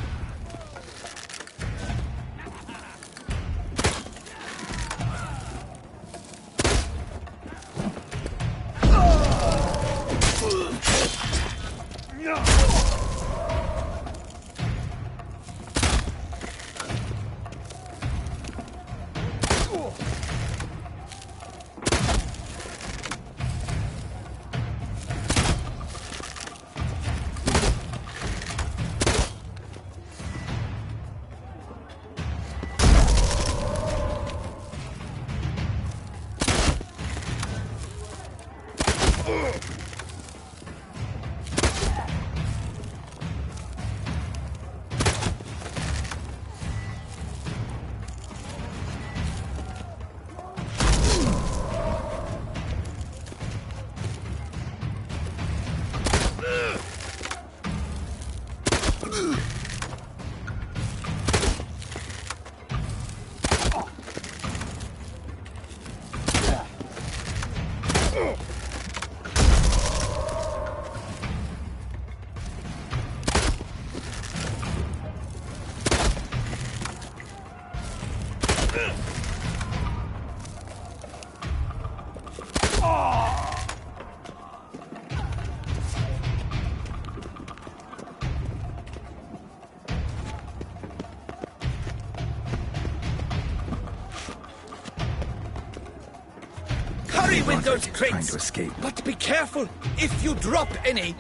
Windows Trying crates. to escape. But be careful if you drop any.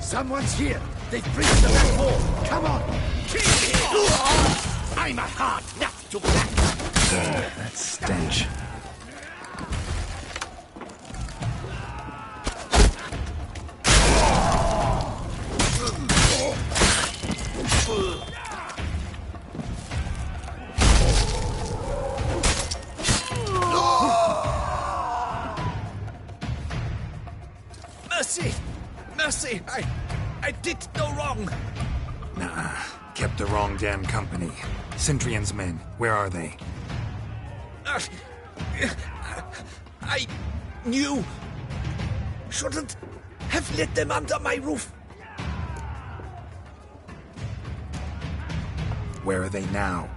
Someone's here. They've breached the back wall. Come on. Kill him. I'm a hard nut to crack. That stench. Mercy, I did no wrong. Nah, kept the wrong damn company. Centrion's men, where are they? I knew. Shouldn't have let them under my roof. Where are they now?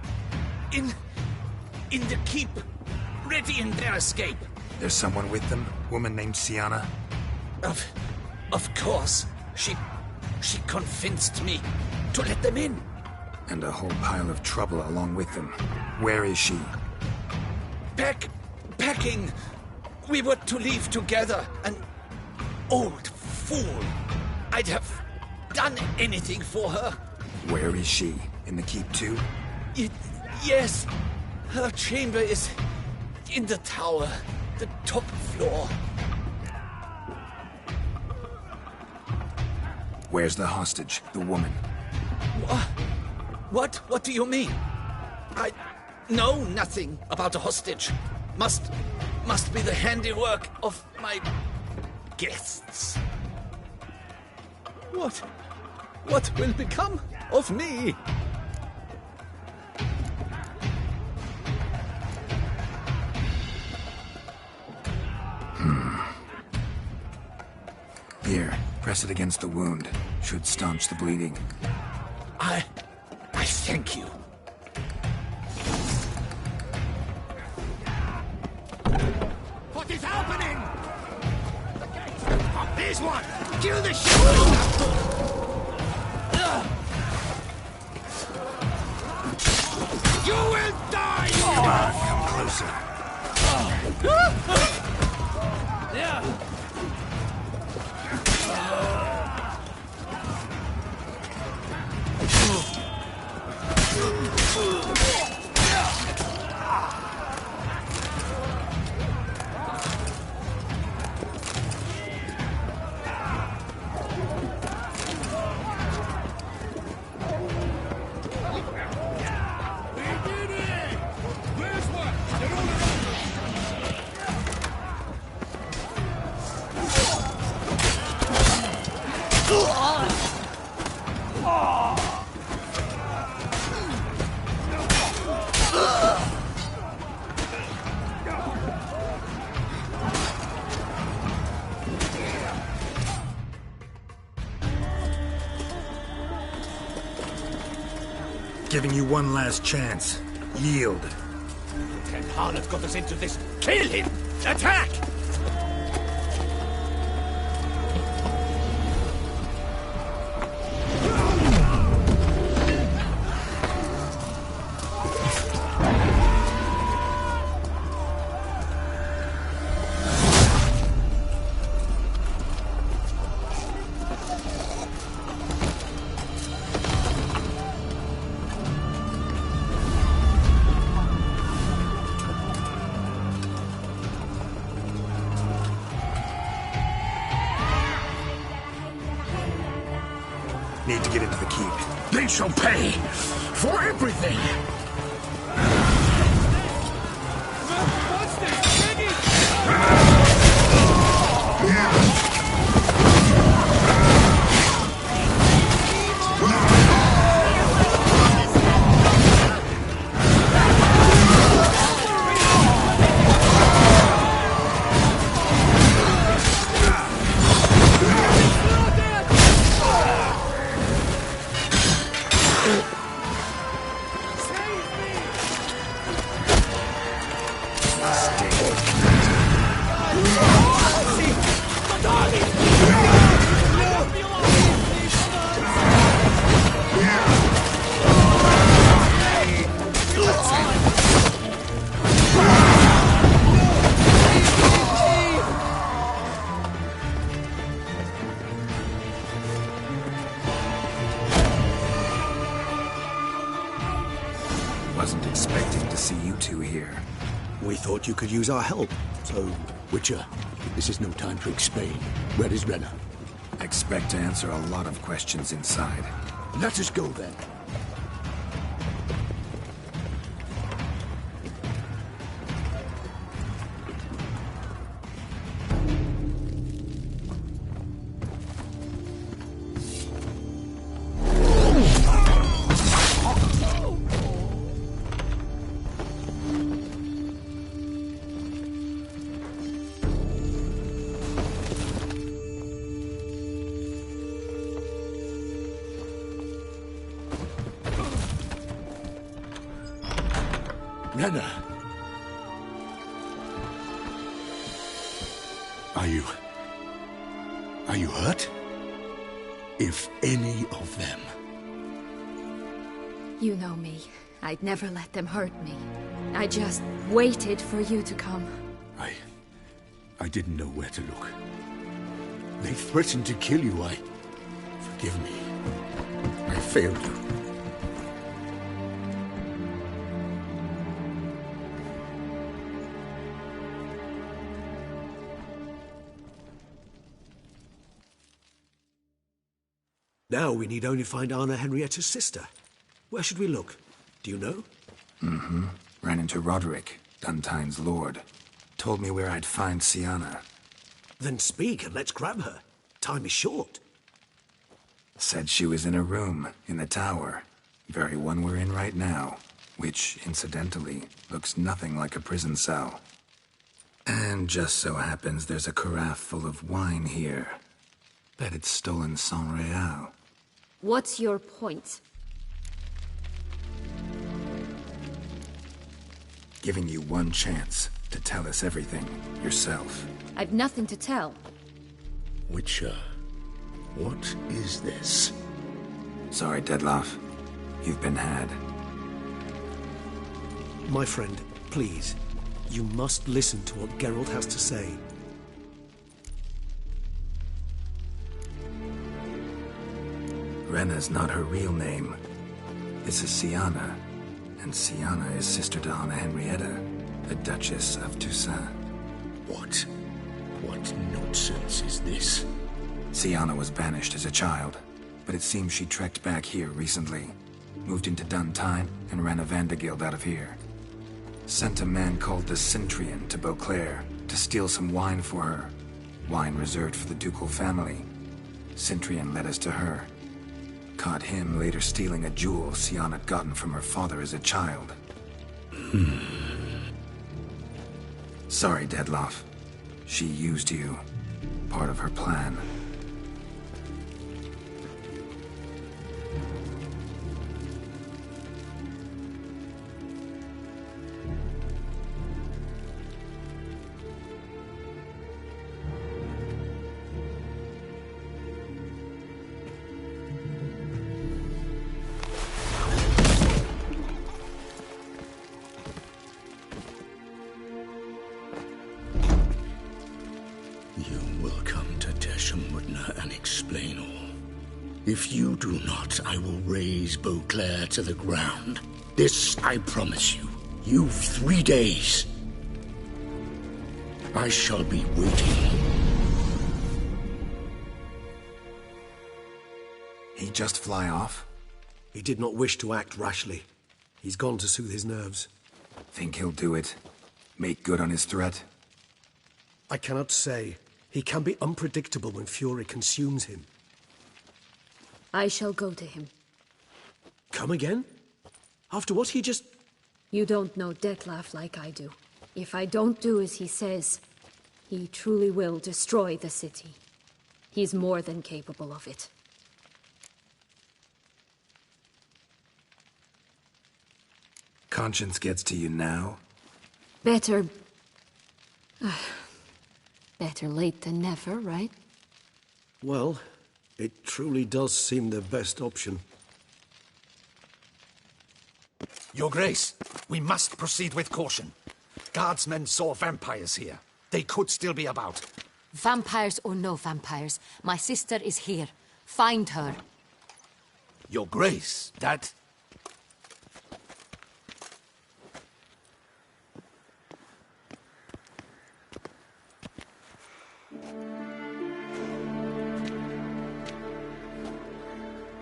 In the keep, ready in their escape. There's someone with them? Woman named Sienna? Of course. She convinced me to let them in. And a whole pile of trouble along with them. Where is she? Packing. We were to leave together. An old fool. I'd have done anything for her. Where is she? In the keep too? Yes. Her chamber is in the tower. The top floor. Where's the hostage, the woman? What do you mean? I know nothing about a hostage. Must be the handiwork of my guests. What will become of me? Here, press it against the wound. Should staunch the bleeding. I thank you. What is happening? Here's one! Kill the shit! You will die! Come on, come closer. Yeah. Giving you one last chance. Yield. That harlot got us into this. Kill him! Attack! They shall pay for everything! Wasn't expecting to see you two here. We thought you could use our help, so... Witcher, this is no time to explain. Where is Renna? Expect to answer a lot of questions inside. Let us go then. Renna! Are you hurt? If any of them. You know me. I'd never let them hurt me. I just waited for you to come. I didn't know where to look. They threatened to kill you. Forgive me. I failed you. Now we need only find Anna Henrietta's sister. Where should we look? Do you know? Mm-hmm. Ran into Roderick, Duntine's lord. Told me where I'd find Sienna. Then speak and let's grab her. Time is short. Said she was in a room in the tower. Very one we're in right now. Which, incidentally, looks nothing like a prison cell. And just so happens there's a carafe full of wine here. Bet it's stolen San Real. What's your point? Giving you one chance to tell us everything yourself. I've nothing to tell. Witcher, what is this? Sorry, Dettlaff. You've been had. My friend, please. You must listen to what Geralt has to say. Renna's not her real name. This is Sienna. And Sienna is sister to Anna Henrietta, the Duchess of Toussaint. What nonsense is this? Sienna was banished as a child, but it seems she trekked back here recently. Moved into Duntine and ran a Vandergild out of here. Sent a man called the Centrian to Beauclair to steal some wine for her. Wine reserved for the ducal family. Centrian led us to her. Caught him later stealing a jewel Sienna had gotten from her father as a child. Sorry, Dettlaff. She used you. Part of her plan. If you do not, I will raise Beauclair to the ground. This I promise you. You've 3 days. I shall be waiting. He just fly off? He did not wish to act rashly. He's gone to soothe his nerves. Think he'll do it? Make good on his threat? I cannot say. He can be unpredictable when fury consumes him. I shall go to him. Come again? After what he just... You don't know Detlef like I do. If I don't do as he says, he truly will destroy the city. He's more than capable of it. Conscience gets to you now? Better... better late than never, right? Well, it truly does seem the best option. Your Grace, we must proceed with caution. Guardsmen saw vampires here. They could still be about. Vampires or no vampires, my sister is here. Find her. Your Grace, that...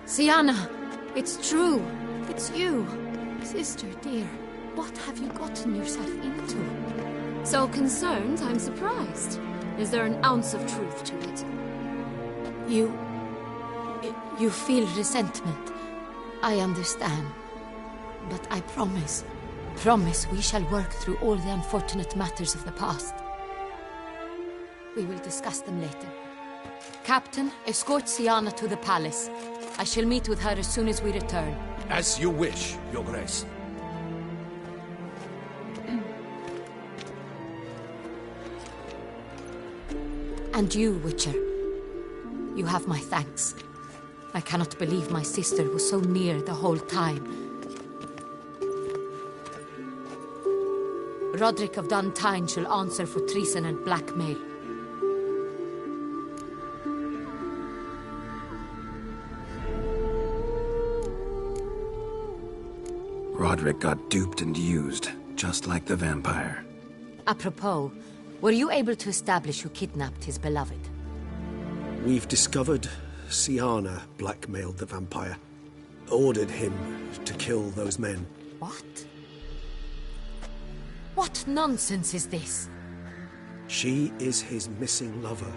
Sienna, it's true. It's you. Sister, dear, what have you gotten yourself into? So concerned, I'm surprised. Is there an ounce of truth to it? You feel resentment. I understand. But I promise we shall work through all the unfortunate matters of the past. We will discuss them later. Captain, escort Sienna to the palace. I shall meet with her as soon as we return. As you wish, Your Grace. And you, Witcher. You have my thanks. I cannot believe my sister was so near the whole time. Roderick of Duntine shall answer for treason and blackmail. Roderick got duped and used, just like the vampire. Apropos, were you able to establish who kidnapped his beloved? We've discovered Sienna blackmailed the vampire. Ordered him to kill those men. What? What nonsense is this? She is his missing lover.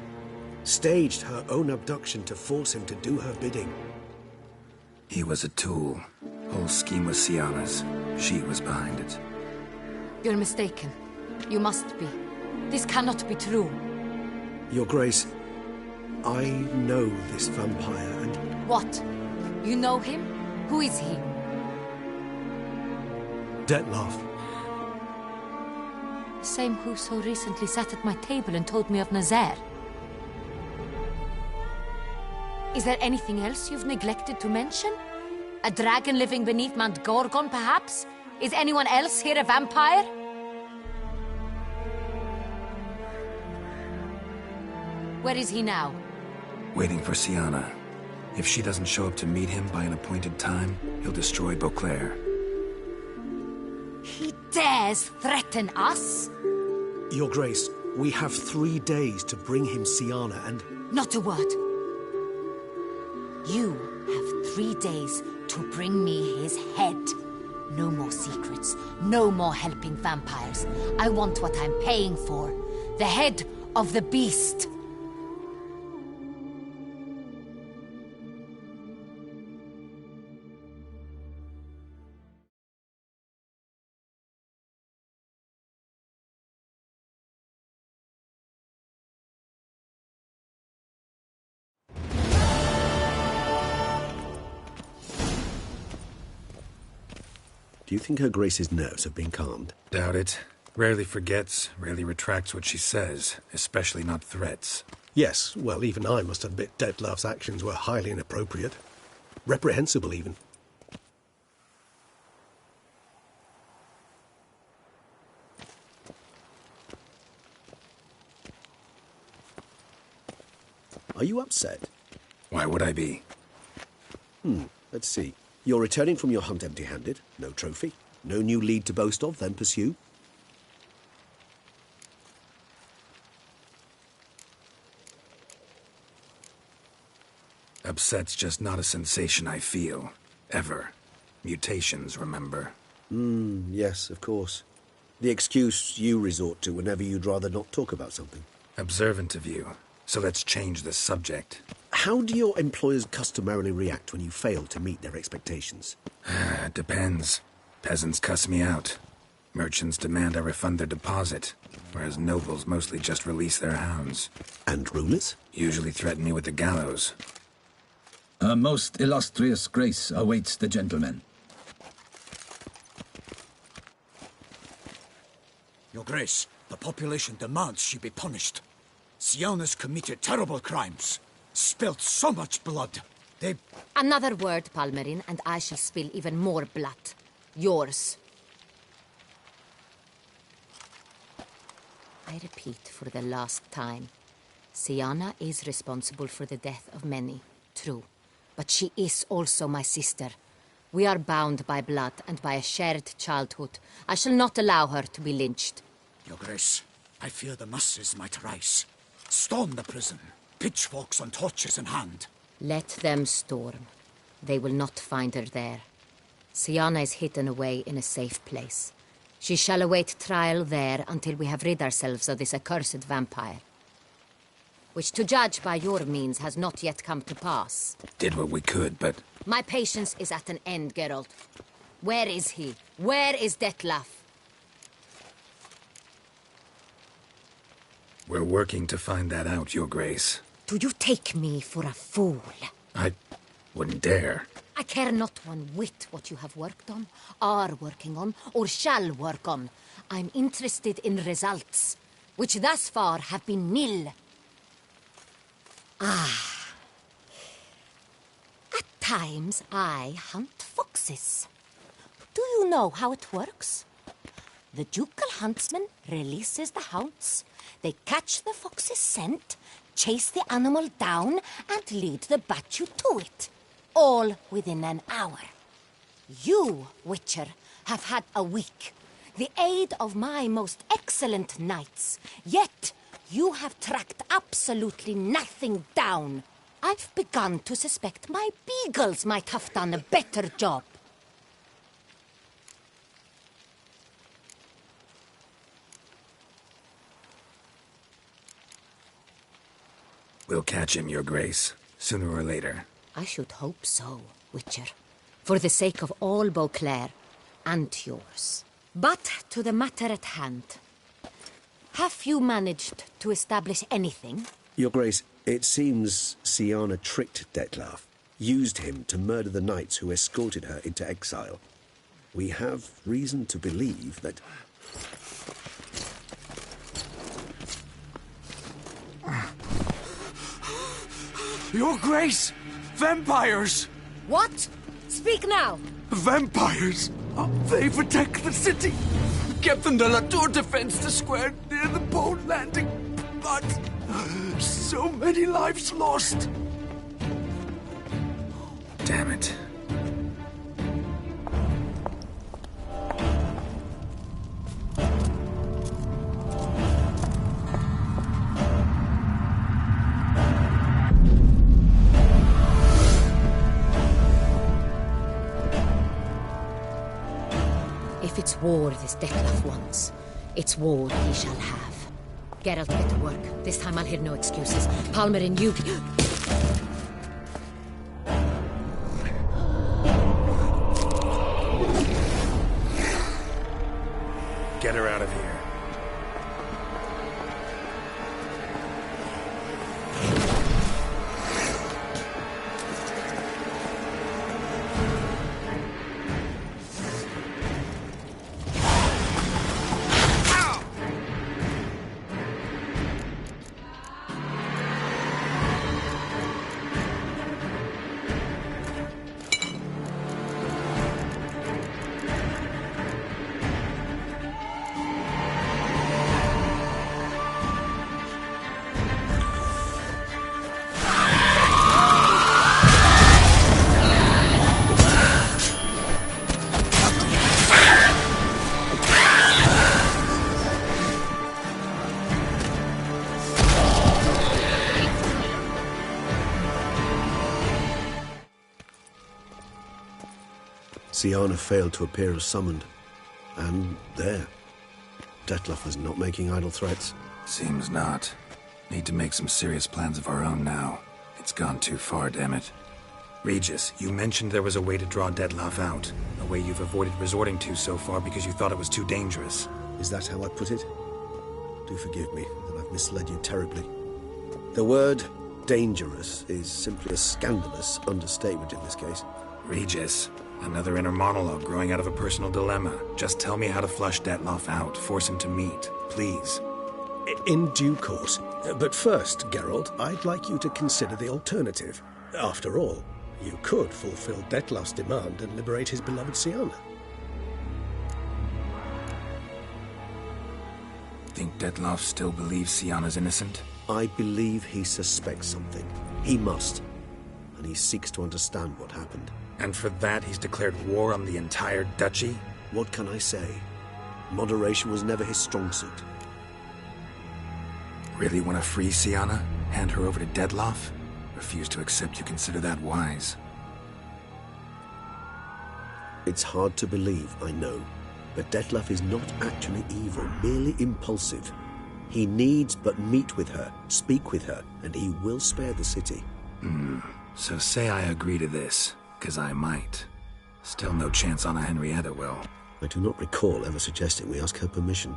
Staged her own abduction to force him to do her bidding. He was a tool. Whole scheme was Sienna's. She was behind it. You're mistaken. You must be. This cannot be true. Your Grace, I know this vampire and... What? You know him? Who is he? Detlef. The same who so recently sat at my table and told me of Nazaire. Is there anything else you've neglected to mention? A dragon living beneath Mount Gorgon, perhaps? Is anyone else here a vampire? Where is he now? Waiting for Sienna. If she doesn't show up to meet him by an appointed time, he'll destroy Beauclair. He dares threaten us? Your Grace, we have 3 days to bring him Sienna and... Not a word. You have 3 days to bring me his head. No more secrets. No more helping vampires. I want what I'm paying for. The head of the beast. Do you think Her Grace's nerves have been calmed? Doubt it. Rarely forgets, rarely retracts what she says, especially not threats. Yes, well, even I must admit Detlef's actions were highly inappropriate. Reprehensible, even. Are you upset? Why would I be? Let's see. You're returning from your hunt empty-handed. No trophy. No new lead to boast of, then pursue. Upset's just not a sensation I feel. ever. Mutations, remember? Yes, of course. The excuse you resort to whenever you'd rather not talk about something. Observant of you. So let's change the subject. How do your employers customarily react when you fail to meet their expectations? It depends. Peasants cuss me out. Merchants demand I refund their deposit, whereas nobles mostly just release their hounds. And rulers? Usually threaten me with the gallows. A most illustrious grace awaits the gentleman. Your Grace, the population demands she be punished. Syanna's committed terrible crimes. Spilt so much blood. They... Another word, Palmerin, and I shall spill even more blood. Yours. I repeat for the last time. Syanna is responsible for the death of many, true. But she is also my sister. We are bound by blood and by a shared childhood. I shall not allow her to be lynched. Your Grace, I fear the masses might rise. Storm the prison, pitchforks and torches in hand. Let them storm. They will not find her there. Syanna is hidden away in a safe place. She shall await trial there until we have rid ourselves of this accursed vampire. Which, to judge by your means, has not yet come to pass. Did what we could, but... My patience is at an end, Geralt. Where is he? Where is Detlef? We're working to find that out, Your Grace. Do you take me for a fool? I wouldn't dare. I care not one whit what you have worked on, are working on, or shall work on. I'm interested in results, which thus far have been nil. At times, I hunt foxes. Do you know how it works? The ducal huntsman releases the hounds. They catch the fox's scent, chase the animal down, and lead the battue to it. All within an hour. You, Witcher, have had a week. The aid of my most excellent knights. Yet, you have tracked absolutely nothing down. I've begun to suspect my beagles might have done a better job. We'll catch him, Your Grace, sooner or later. I should hope so, Witcher. For the sake of all Beauclair and yours. But to the matter at hand. Have you managed to establish anything? Your Grace, it seems Syanna tricked Detlef, used him to murder the knights who escorted her into exile. We have reason to believe that... Your Grace! Vampires! What? Speak now! Vampires! They protect the city! Captain de la Tour defends the square near the boat landing, but so many lives lost! Damn it. If it's war this Detlef wants, it's war he shall have. Geralt, get to work. This time I'll hear no excuses. Palmerin, you... Get her out of here. Siana failed to appear as summoned. And there. Dettlaff is not making idle threats. Seems not. Need to make some serious plans of our own now. It's gone too far, damn it. Regis, you mentioned there was a way to draw Dettlaff out. A way you've avoided resorting to so far because you thought it was too dangerous. Is that how I put it? Do forgive me that I've misled you terribly. The word dangerous is simply a scandalous understatement in this case. Regis, another inner monologue growing out of a personal dilemma. Just tell me how to flush Dettlaff out, force him to meet, please. In due course. But first, Geralt, I'd like you to consider the alternative. After all, you could fulfill Dettlaff's demand and liberate his beloved Siana. Think Dettlaff still believes Siana's innocent? I believe he suspects something. He must. And he seeks to understand what happened. And for that he's declared war on the entire duchy? What can I say? Moderation was never his strong suit. Really want to free Siana? Hand her over to Dettlaff? Refuse to accept you consider that wise. It's hard to believe, I know. But Dettlaff is not actually evil, merely impulsive. He needs but meet with her, speak with her, and he will spare the city. So say I agree to this, 'cause I might. Still no chance Anna Henrietta will. I do not recall ever suggesting we ask her permission.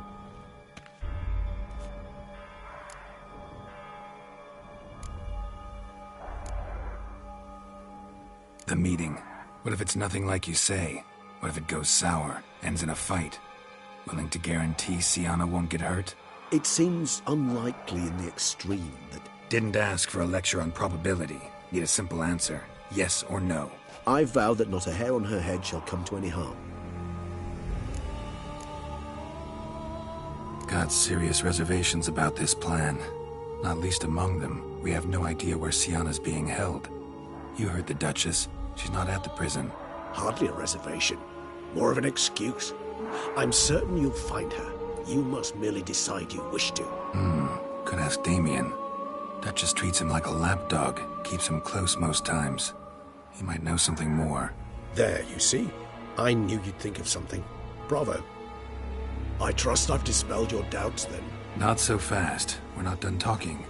The meeting. What if it's nothing like you say? What if it goes sour, ends in a fight? Willing to guarantee Siana won't get hurt? It seems unlikely in the extreme that... Didn't ask for a lecture on probability. Need a simple answer. Yes or no. I vow that not a hair on her head shall come to any harm. Got serious reservations about this plan. Not least among them, we have no idea where Siana's being held. You heard the Duchess. She's not at the prison. Hardly a reservation. More of an excuse. I'm certain you'll find her. You must merely decide you wish to. Could ask Damien. Duchess treats him like a lapdog. Keeps him close most times. He might know something more. There, you see? I knew you'd think of something. Bravo. I trust I've dispelled your doubts, then. Not so fast. We're not done talking.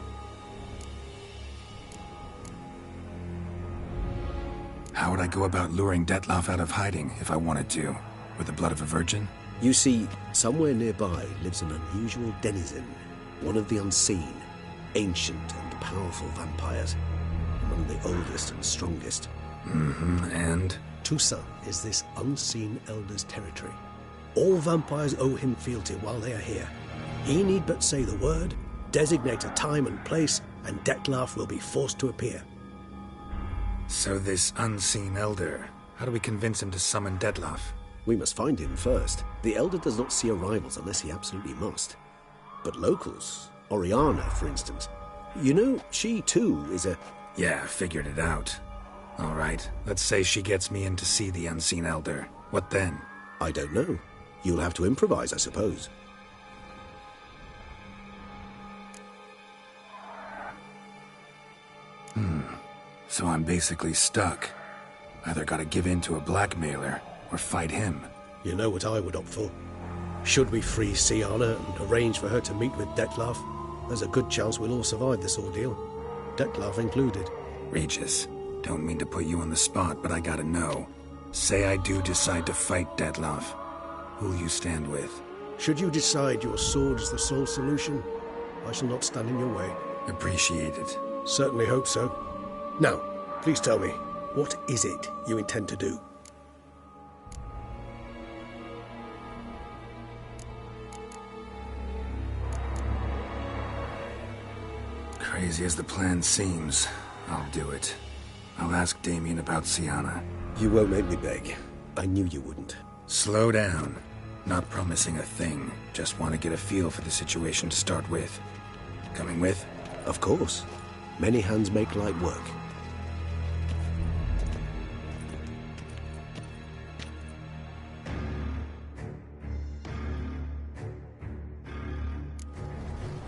How would I go about luring Dettlaff out of hiding if I wanted to? With the blood of a virgin? You see, somewhere nearby lives an unusual denizen, one of the unseen, ancient and powerful vampires, among the oldest and strongest. And? Toussaint is this unseen elder's territory. All vampires owe him fealty while they are here. He need but say the word, designate a time and place, and Dettlaff will be forced to appear. So this unseen elder, how do we convince him to summon Dettlaff? We must find him first. The elder does not see arrivals unless he absolutely must. But locals, Oriana, for instance, you know, she too is a... Yeah, figured it out. All right, let's say she gets me in to see the unseen elder. What then? I don't know. You'll have to improvise, I suppose. So I'm basically stuck. Either gotta give in to a blackmailer, or fight him. You know what I would opt for. Should we free Siana and arrange for her to meet with Dettlaff, there's a good chance we'll all survive this ordeal. Dettlaff included. Regis, don't mean to put you on the spot, but I gotta know. Say I do decide to fight Dettlaff. Who'll you stand with? Should you decide your sword is the sole solution, I shall not stand in your way. Appreciate it. Certainly hope so. Now, please tell me, what is it you intend to do? Crazy as the plan seems, I'll do it. I'll ask Damien about Siana. You won't make me beg. I knew you wouldn't. Slow down. Not promising a thing. Just want to get a feel for the situation to start with. Coming with? Of course. Many hands make light work.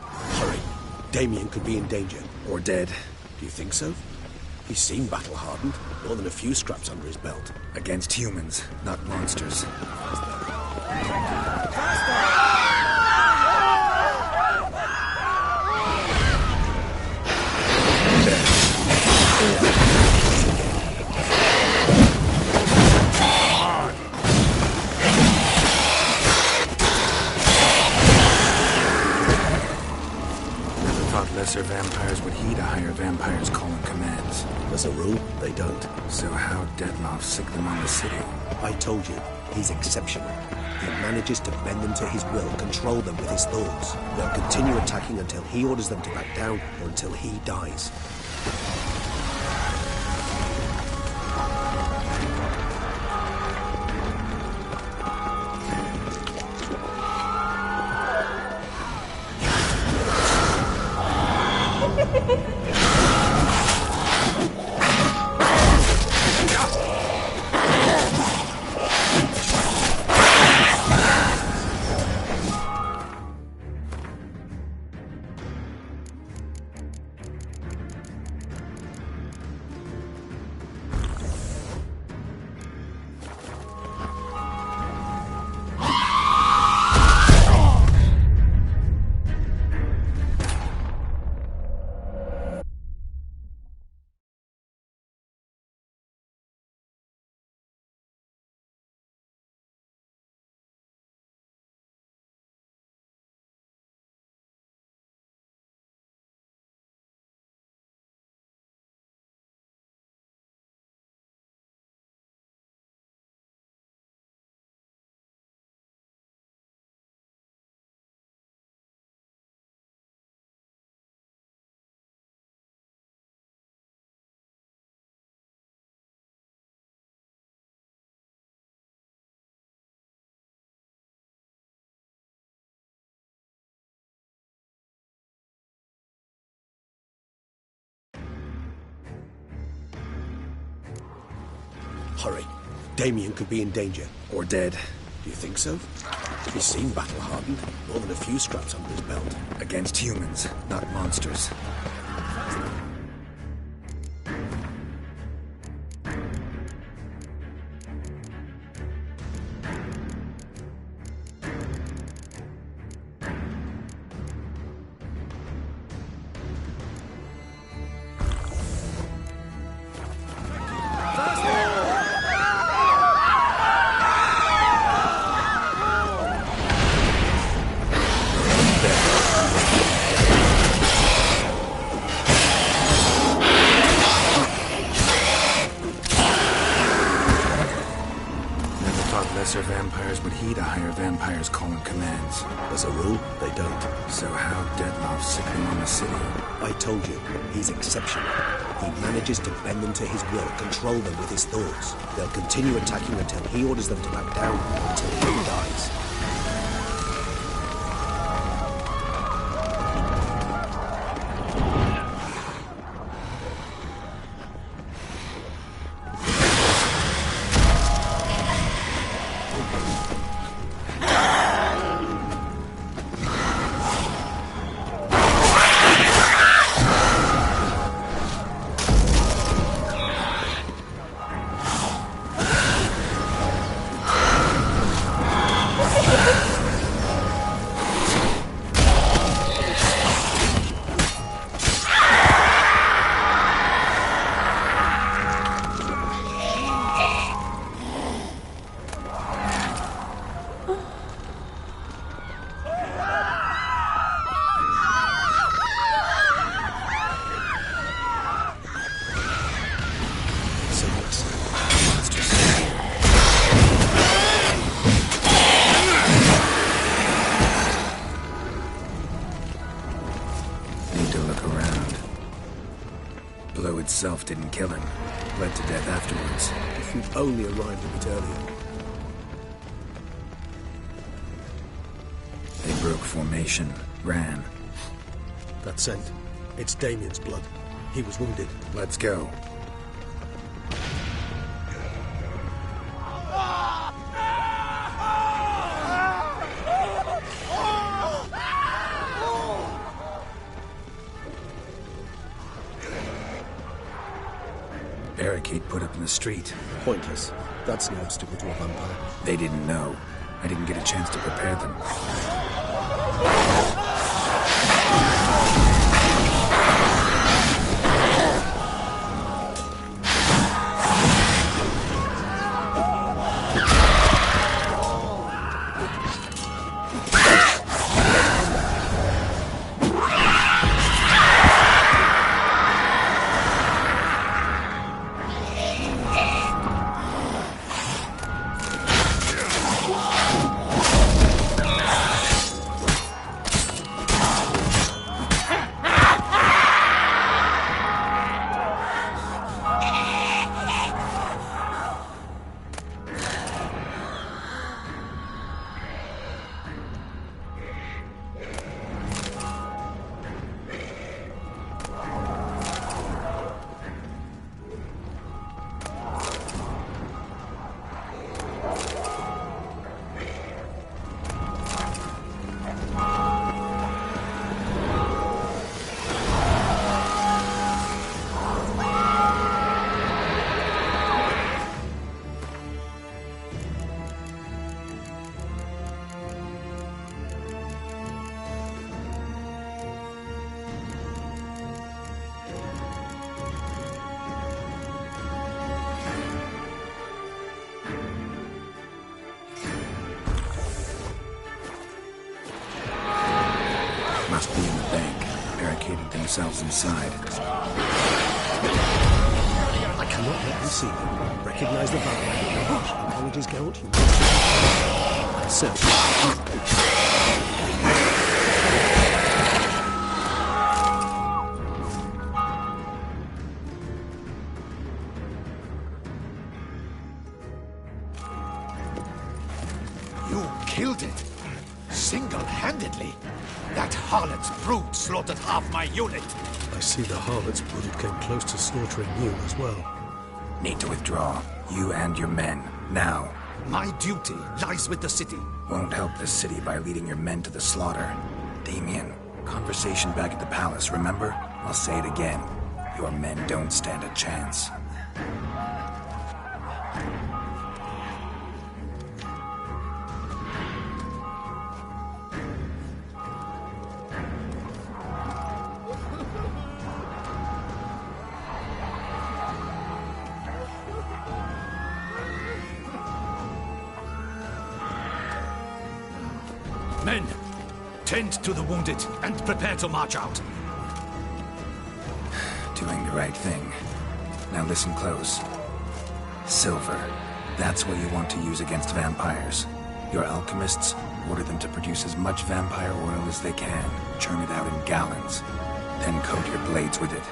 Hurry. Damien could be in danger. Or dead. Do you think so? He seemed battle-hardened. More than a few scraps under his belt. Against humans, not monsters. Lesser vampires would heed a higher vampire's calling commands. As a rule, they don't. So how Dettlaff sick them on the city? I told you, he's exceptional. He manages to bend them to his will, control them with his thoughts. They'll continue attacking until he orders them to back down, or until he dies. Hurry. Damien could be in danger. Or dead. Do you think so? He seemed battle-hardened. More than a few scraps under his belt. Against humans, not monsters. Lesser vampires would heed a higher vampire's calling commands. As a rule, they don't. So how Dettlaff sick them on the city? I told you, he's exceptional. He manages to bend them to his will, control them with his thoughts. They'll continue attacking until he orders them to back down, until he dies. Itself didn't kill him. Bled to death afterwards. If you'd only arrived a bit earlier. They broke formation, ran. That scent. It's Damien's blood. He was wounded. Let's go. barricade put up in the street. Pointless. That's no obstacle to a vampire. They didn't know. I didn't get a chance to prepare them. Must be in the bank, barricading themselves inside. I cannot let them see them. Recognize the vampire. Apologies, Geralt. Search. You killed it. Single-handedly. That harlot's brood slaughtered half my unit. I see the harlot's brood came close to slaughtering you as well. Need to withdraw. You and your men. Now. My duty lies with the city. Won't help the city by leading your men to the slaughter. Damien, conversation back at the palace, remember? I'll say it again. Your men don't stand a chance. Men, tend to the wounded and prepare to march out. Doing the right thing. Now listen close. Silver. That's what you want to use against vampires. Your alchemists, order them to produce as much vampire oil as they can. Churn it out in gallons. Then coat your blades with it.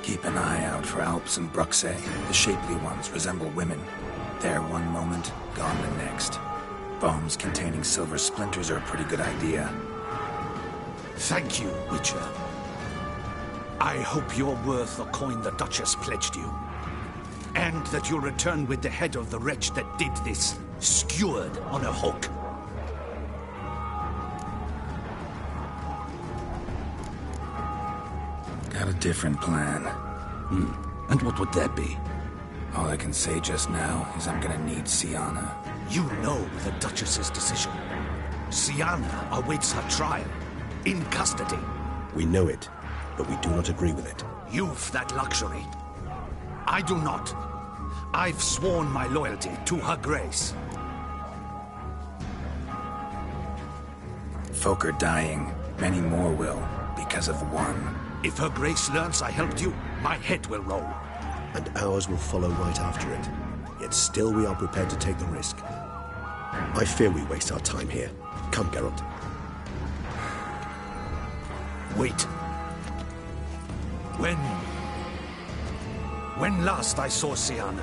Keep an eye out for Alps and Bruxae. The shapely ones resemble women. There one moment, gone the next. Bombs containing silver splinters are a pretty good idea. Thank you, Witcher. I hope you're worth the coin the Duchess pledged you. And that you'll return with the head of the wretch that did this, skewered on a hook. Got a different plan. And what would that be? All I can say just now is I'm gonna need Sienna. You know the Duchess's decision. Sienna awaits her trial, in custody. We know it, but we do not agree with it. You've that luxury. I do not. I've sworn my loyalty to her grace. Folk are dying. Many more will, because of one. If her grace learns I helped you, my head will roll. And ours will follow right after it. Yet still we are prepared to take the risk. I fear we waste our time here. Come, Geralt. Wait. When last I saw Sienna,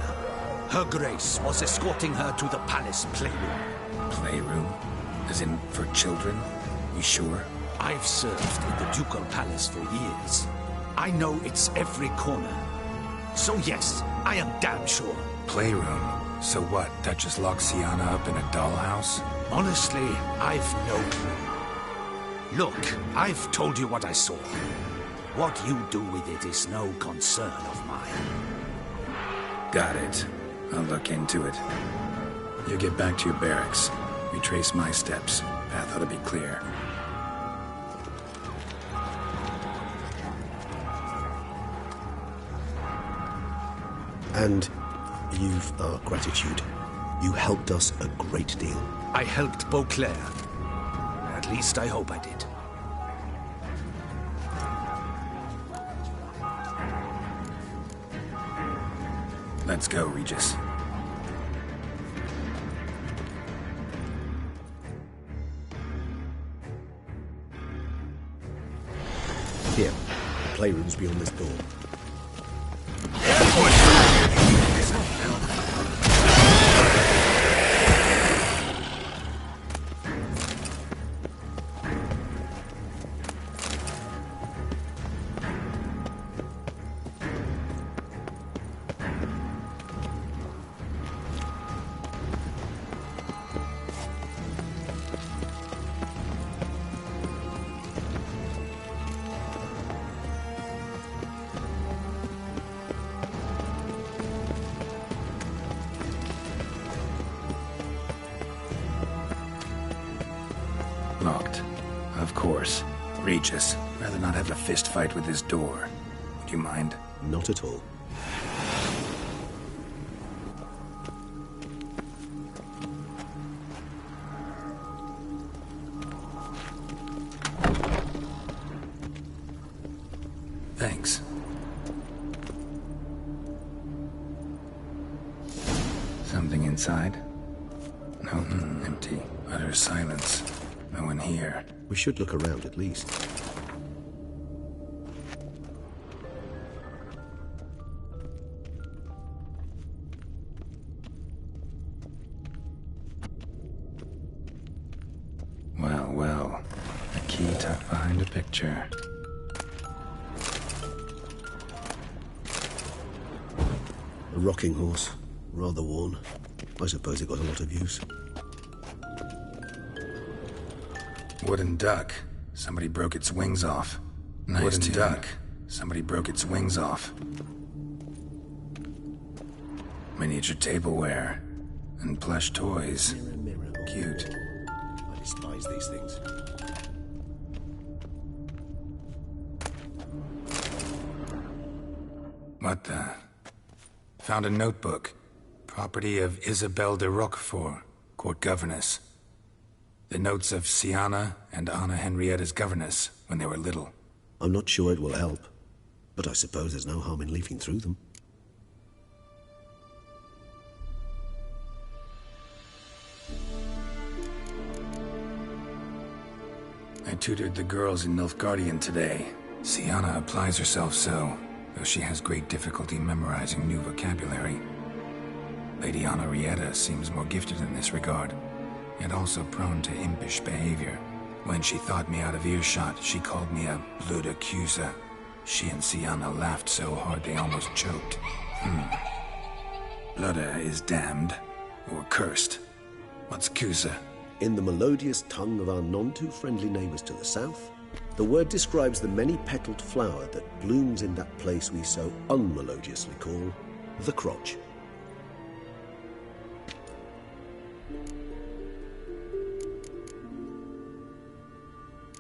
her grace was escorting her to the palace playroom. Playroom? As in, for children? You sure? I've served in the ducal palace for years. I know its every corner. So yes, I am damn sure. Playroom? So what, Duchess locked Sienna up in a dollhouse? Honestly, I've no clue. Look, I've told you what I saw. What you do with it is no concern of mine. Got it. I'll look into it. You get back to your barracks. Retrace my steps. Path ought to be clear. And you've our gratitude. You helped us a great deal. I helped Beauclair. At least I hope I did. Let's go, Regis. Here, the playroom's beyond this door. Locked. Of course. Regis, rather not have a fist fight with this door. Would you mind? Not at all. Thanks. Something inside? No, empty. Utter silence. No one here. We should look around at least. Well, well. A key tucked behind a picture. A rocking horse. Rather worn. I suppose it got a lot of use. Wooden duck. Somebody broke its wings off. Nice wooden tune. Duck. Somebody broke its wings off. Miniature tableware. And plush toys. Mirror. Cute. I despise these things. What the? Found a notebook. Property of Isabelle de Roquefort, court governess. The notes of Siana and Anna Henrietta's governess when they were little. I'm not sure it will help, but I suppose there's no harm in leafing through them. I tutored the girls in Nilfgaardian today. Siana applies herself so, though she has great difficulty memorizing new vocabulary. Lady Anna Henrietta seems more gifted in this regard, yet also prone to impish behavior. When she thought me out of earshot, she called me a blood accuser. She and Siana laughed so hard they almost choked. Blooda is damned, or cursed. What's Cusa? In the melodious tongue of our none-too-friendly neighbours to the south, the word describes the many-petalled flower that blooms in that place we so unmelodiously call the crotch.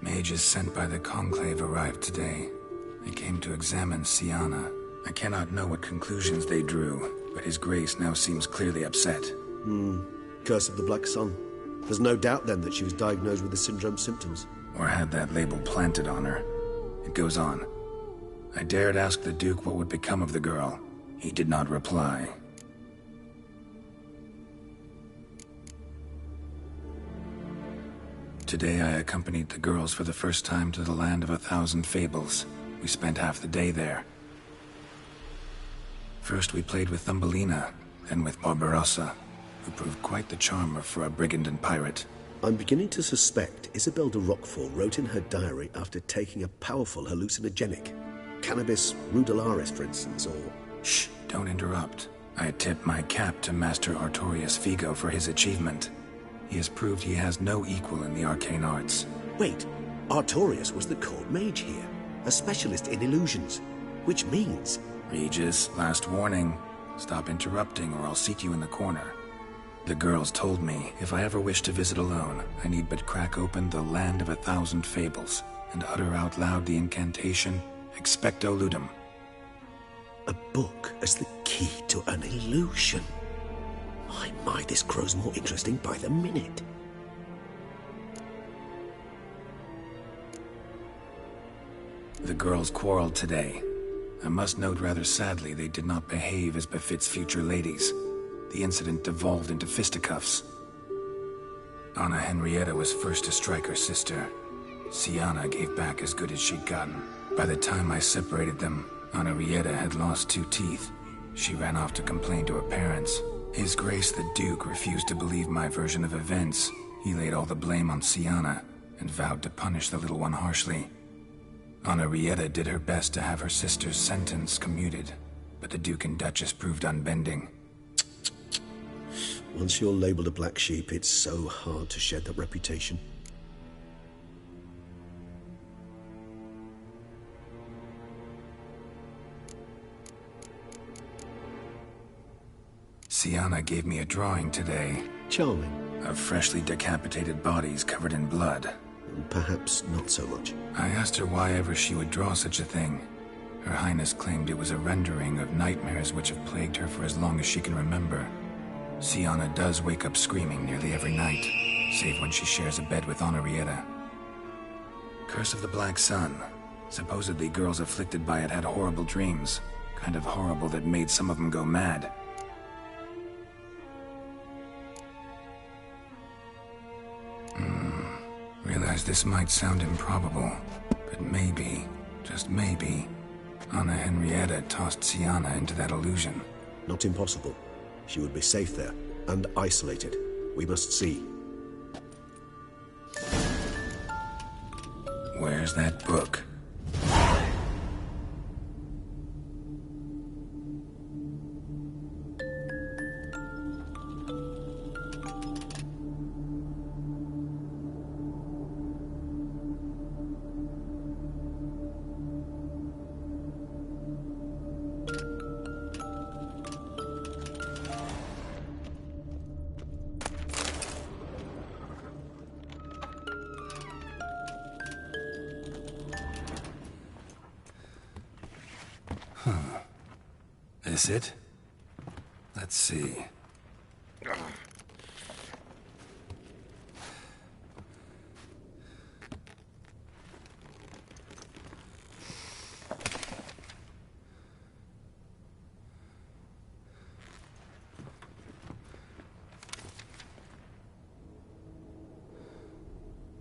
Mages sent by the Conclave arrived today. They came to examine Siana. I cannot know what conclusions they drew, but His Grace now seems clearly upset. Curse of the Black Sun. There's no doubt then that she was diagnosed with the syndrome symptoms. Or had that label planted on her. It goes on. I dared ask the Duke what would become of the girl. He did not reply. Today I accompanied the girls for the first time to the land of 1,000 fables. We spent half the day there. First we played with Thumbelina, then with Barbarossa, who proved quite the charmer for a brigand and pirate. I'm beginning to suspect Isabelle de Roquefort wrote in her diary after taking a powerful hallucinogenic. Cannabis rudelaris, for instance, or... Shh, don't interrupt. I tip my cap to Master Artorius Figo for his achievement. He has proved he has no equal in the arcane arts. Wait, Artorius was the court mage here, a specialist in illusions, which means... Regis, last warning. Stop interrupting or I'll seat you in the corner. The girls told me if I ever wish to visit alone, I need but crack open the Land of 1,000 Fables and utter out loud the incantation, Expecto Ludum. A book as the key to an illusion. My, this grows more interesting by the minute. The girls quarreled today. I must note rather sadly they did not behave as befits future ladies. The incident devolved into fisticuffs. Anna Henrietta was first to strike her sister. Sienna gave back as good as she'd gotten. By the time I separated them, Anna Henrietta had lost 2 teeth. She ran off to complain to her parents. His Grace the Duke refused to believe my version of events. He laid all the blame on Sienna and vowed to punish the little one harshly. Anna Henrietta did her best to have her sister's sentence commuted, but the Duke and Duchess proved unbending. Once you're labeled a black sheep, it's so hard to shed that reputation. Sienna gave me a drawing today. Charming. Of freshly decapitated bodies covered in blood. Perhaps not so much. I asked her why ever she would draw such a thing. Her Highness claimed it was a rendering of nightmares which have plagued her for as long as she can remember. Sienna does wake up screaming nearly every night, save when she shares a bed with Anna Henrietta. Curse of the Black Sun. Supposedly girls afflicted by it had horrible dreams. Kind of horrible that made some of them go mad. Realize this might sound improbable, but maybe, just maybe, Anna Henrietta tossed Sienna into that illusion. Not impossible. She would be safe there, and isolated. We must see. Where's that book? This it? Let's see.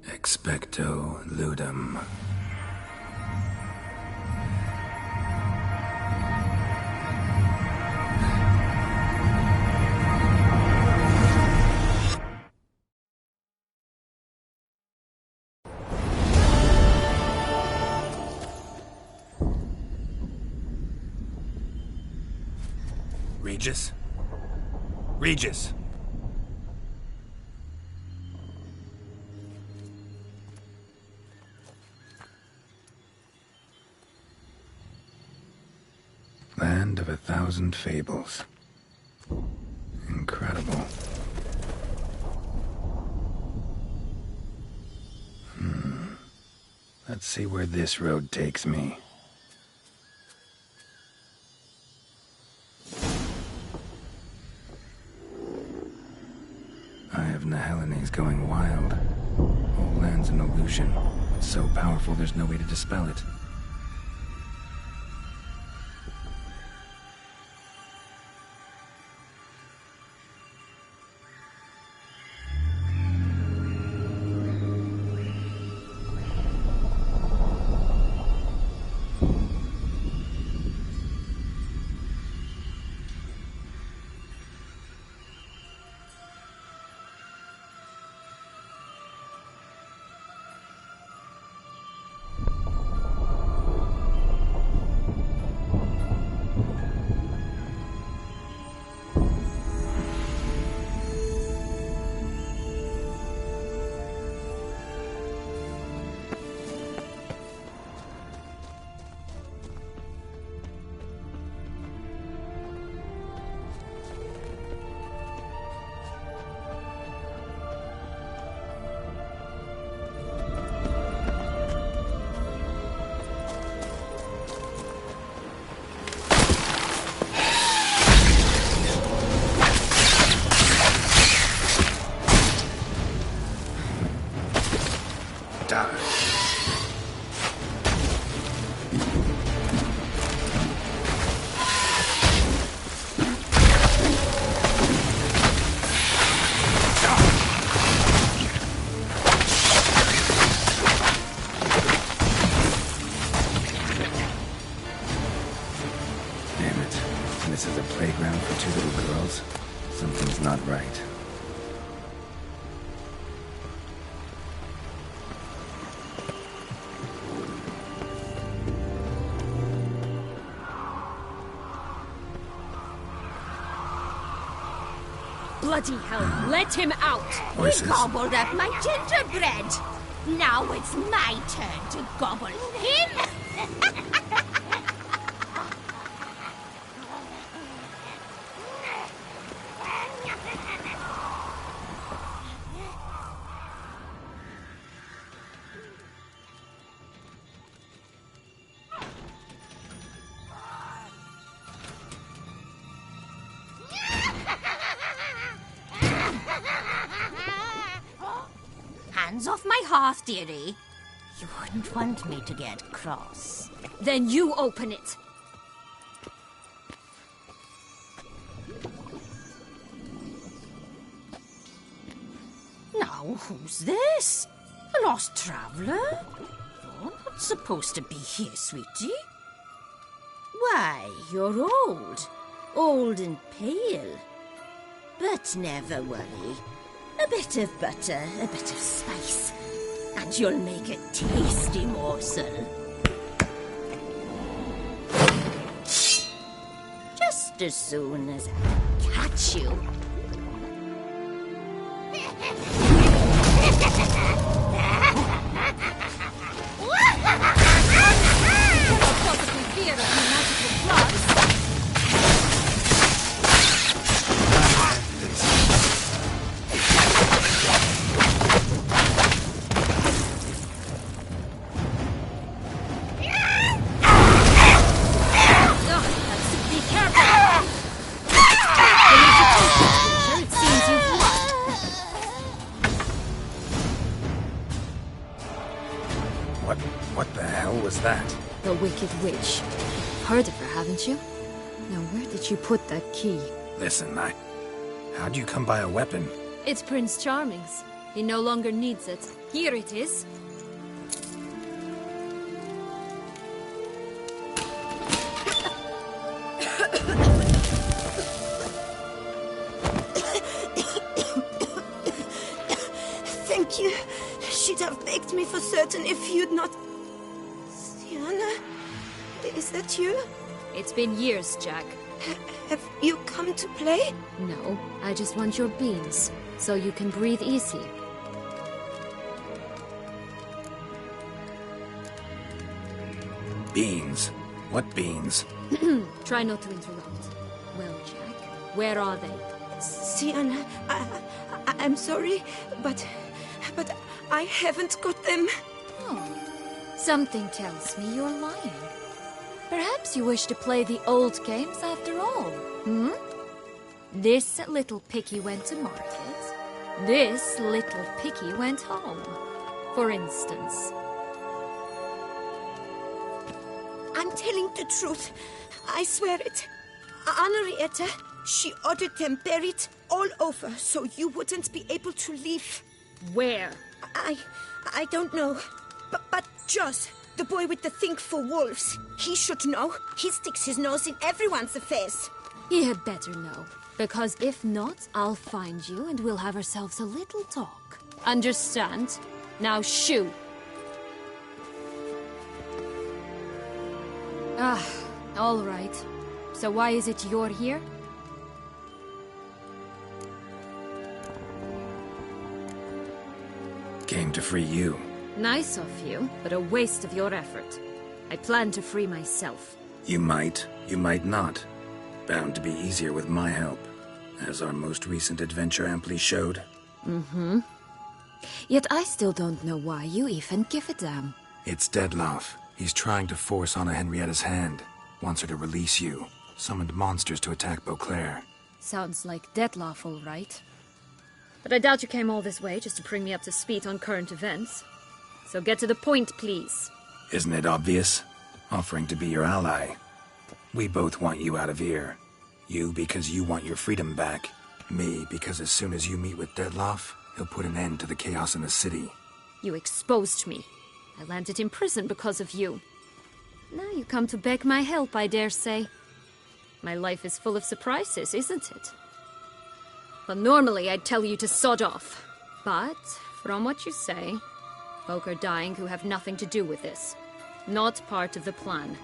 Expecto Ludum. Regis? Regis! Land of 1,000 Fables. Incredible. Let's see where this road takes me. Eye of Nehelene going wild. Whole land's an illusion. It's so powerful there's no way to dispel it. Die. Damn it. This is a playground for two little girls. Something's not right. Bloody hell, let him out! Voices. He gobbled up my gingerbread. Now it's my turn to gobble him. Hands off my hearth, dearie. You wouldn't want me to get cross. Then you open it. Now, who's this? A lost traveler? You're not supposed to be here, sweetie. Why, you're old. Old and pale. But never worry. A bit of butter, a bit of spice, and you'll make a tasty morsel. Just as soon as I catch you. Cannot possibly fear of my magical gloves. What the hell was that? The Wicked Witch. Heard of her, haven't you? Now, where did you put that key? Listen, how'd you come by a weapon? It's Prince Charming's. He no longer needs it. Here it is. Thank you. She'd have begged me for certain if you'd not... Sienna? Is that you? It's been years, Jack. Have you come to play? No, I just want your beans, so you can breathe easy. Beans? What beans? Try not to interrupt. Well, Jack, where are they? Sienna, I'm sorry, but I haven't got them. Oh, something tells me you're lying. Perhaps you wish to play the old games after all, hmm? This little picky went to market. This little picky went home, for instance. I'm telling the truth. I swear it. Henrietta, she ordered them buried all over so you wouldn't be able to leave. Where? I don't know. But Joss, the boy with the thing for wolves, he should know. He sticks his nose in everyone's affairs. He had better know. Because if not, I'll find you and we'll have ourselves a little talk. Understand? Now shoo! Ah, all right. So why is it you're here? Came to free you. Nice of you, but a waste of your effort. I plan to free myself. You might not. Bound to be easier with my help, as our most recent adventure amply showed. Mm-hmm. Yet I still don't know why you even give a damn. It's Dettlaff. He's trying to force Anna Henrietta's hand. Wants her to release you. Summoned monsters to attack Beauclair. Sounds like Dettlaff, all right. But I doubt you came all this way just to bring me up to speed on current events. So get to the point, please. Isn't it obvious? Offering to be your ally. We both want you out of here. You because you want your freedom back. Me because as soon as you meet with Dettlaff, he'll put an end to the chaos in the city. You exposed me. I landed in prison because of you. Now you come to beg my help, I dare say. My life is full of surprises, isn't it? Well, normally I'd tell you to sod off. But, from what you say, folk are dying who have nothing to do with this. Not part of the plan.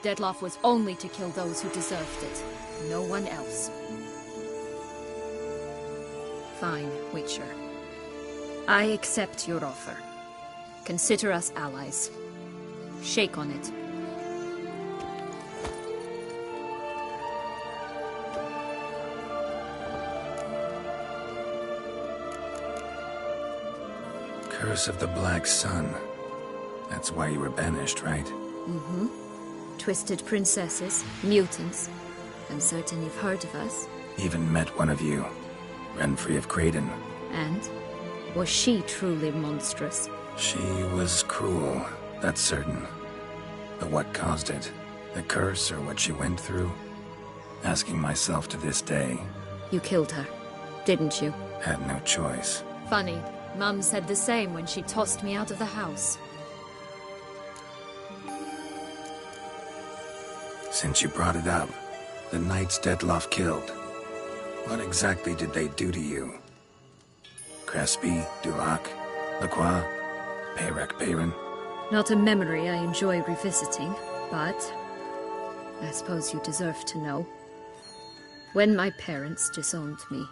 Dettlaff was only to kill those who deserved it. No one else. Fine, Witcher. I accept your offer. Consider us allies. Shake on it. Curse of the Black Sun. That's why you were banished, right? Mm-hmm. Twisted princesses, mutants. I'm certain you've heard of us. Even met one of you. Renfrey of Creighton. And? Was she truly monstrous? She was cruel, that's certain. But what caused it? The curse or what she went through? Asking myself to this day. You killed her, didn't you? Had no choice. Funny. Mum said the same when she tossed me out of the house. Since you brought it up, the knights Dettlaff killed. What exactly did they do to you? Crespi, Dulac, Lacroix, Peyrac Peyran? Not a memory I enjoy revisiting, but I suppose you deserve to know. When my parents disowned me,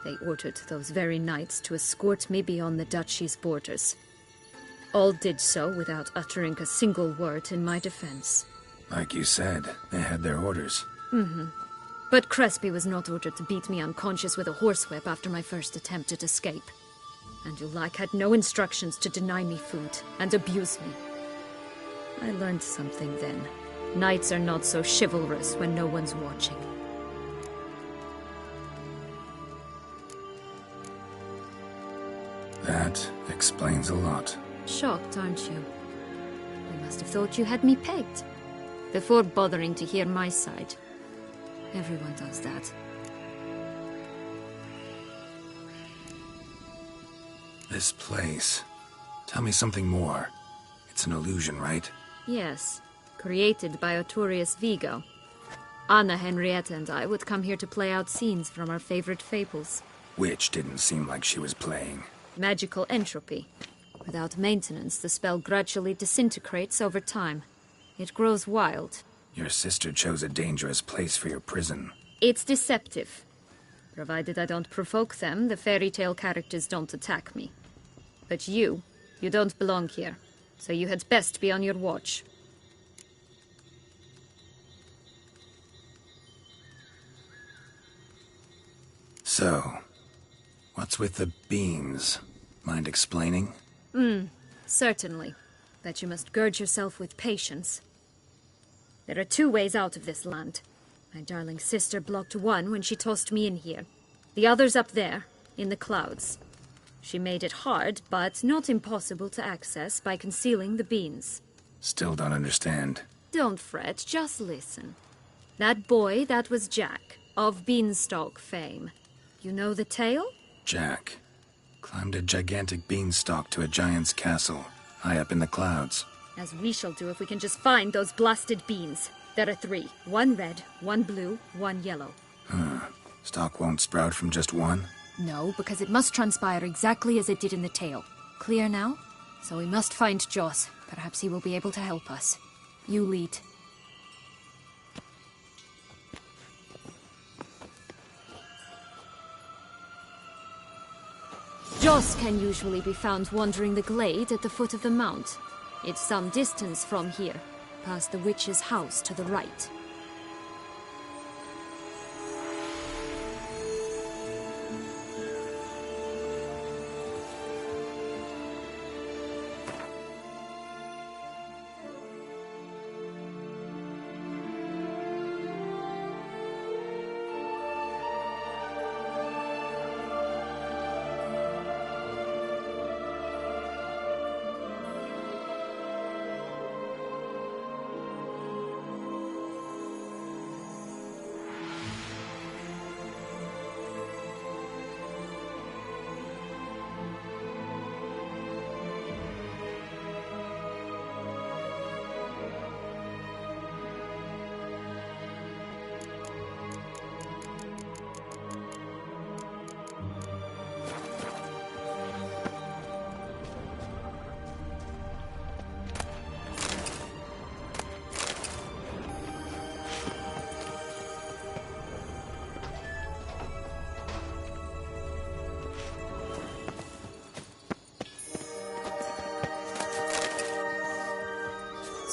they ordered those very knights to escort me beyond the duchy's borders. All did so without uttering a single word in my defense. Like you said, they had their orders. Mm-hmm. But Crespi was not ordered to beat me unconscious with a horsewhip after my first attempt at escape. And Dulac had no instructions to deny me food and abuse me. I learned something then. Knights are not so chivalrous when no one's watching. That explains a lot. Shocked, aren't you? You must have thought you had me pegged. Before bothering to hear my side. Everyone does that. This place. Tell me something more. It's an illusion, right? Yes. Created by Arturius Vigo. Anna, Henrietta, and I would come here to play out scenes from our favorite fables. Which didn't seem like she was playing. Magical entropy. Without maintenance, the spell gradually disintegrates over time. It grows wild. Your sister chose a dangerous place for your prison. It's deceptive. Provided I don't provoke them, the fairy tale characters don't attack me. But you don't belong here. So you had best be on your watch. So, what's with the beans? Mind explaining? Certainly. But you must gird yourself with patience. There are two ways out of this land. My darling sister blocked one when she tossed me in here. The other's up there, in the clouds. She made it hard, but not impossible to access by concealing the beans. Still don't understand. Don't fret, just listen. That boy, that was Jack, of Beanstalk fame. You know the tale? Jack climbed a gigantic beanstalk to a giant's castle, high up in the clouds. As we shall do if we can just find those blasted beans. There are 3. 1 red, 1 blue, 1 yellow. Stalk won't sprout from just one? No, because it must transpire exactly as it did in the tale. Clear now? So we must find Joss. Perhaps he will be able to help us. You lead. Joss can usually be found wandering the glade at the foot of the mount. It's some distance from here, past the witch's house to the right.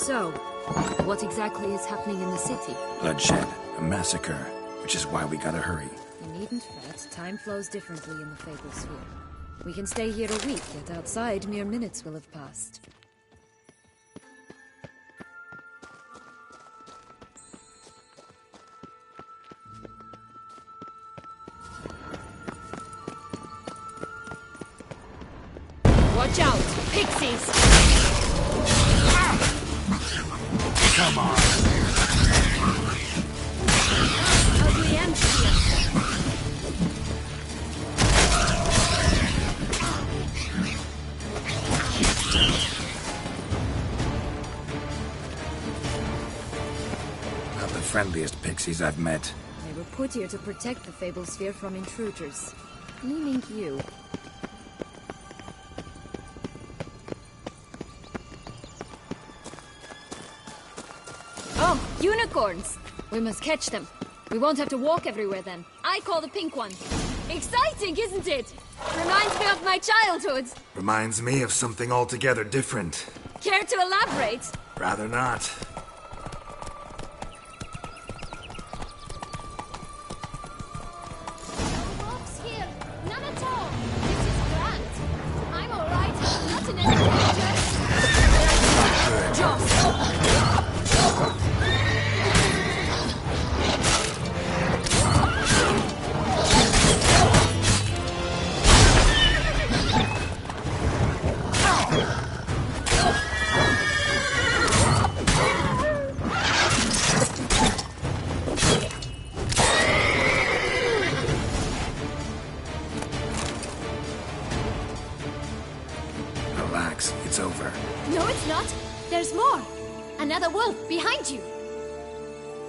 So, what exactly is happening in the city? Bloodshed, a massacre, which is why we gotta hurry. You needn't fret. Time flows differently in the Fable Sphere. We can stay here a week, yet outside mere minutes will have passed. Watch out! Pixies! Come on. Ugly ends here. Not the friendliest pixies I've met. They were put here to protect the Fable Sphere from intruders. Meaning you. Oh, unicorns! We must catch them. We won't have to walk everywhere then. I call the pink one. Exciting, isn't it? Reminds me of my childhood. Reminds me of something altogether different. Care to elaborate? Rather not. No wolves here. None at all. This is grand. I'm all right. Not in any danger. Joss. Relax, it's over. No, it's not. There's more. Another wolf behind you.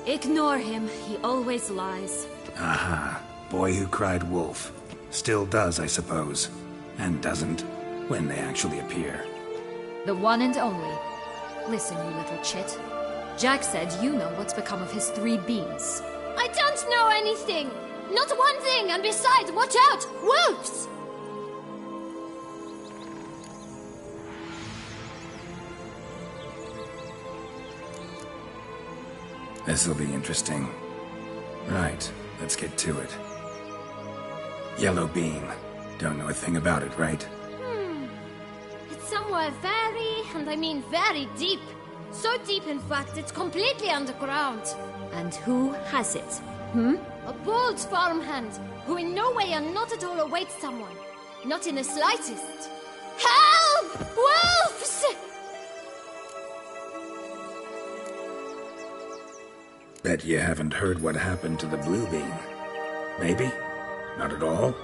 Ignore him. He always lies. Aha. Boy who cried wolf. Still does, I suppose. And doesn't, when they actually appear. The one and only. Listen, you little chit. Jack said you know what's become of his 3 beans. I don't know anything! Not one thing, and besides, watch out! Wolves! This'll be interesting. Right, let's get to it. Yellow bean. Don't know a thing about it, right? It's somewhere very, and I mean very deep. So deep, in fact, it's completely underground. And who has it? A bold farmhand, who in no way and not at all awaits someone. Not in the slightest. Help! Wolves! Bet you haven't heard what happened to the blue bean. Maybe? Not at all?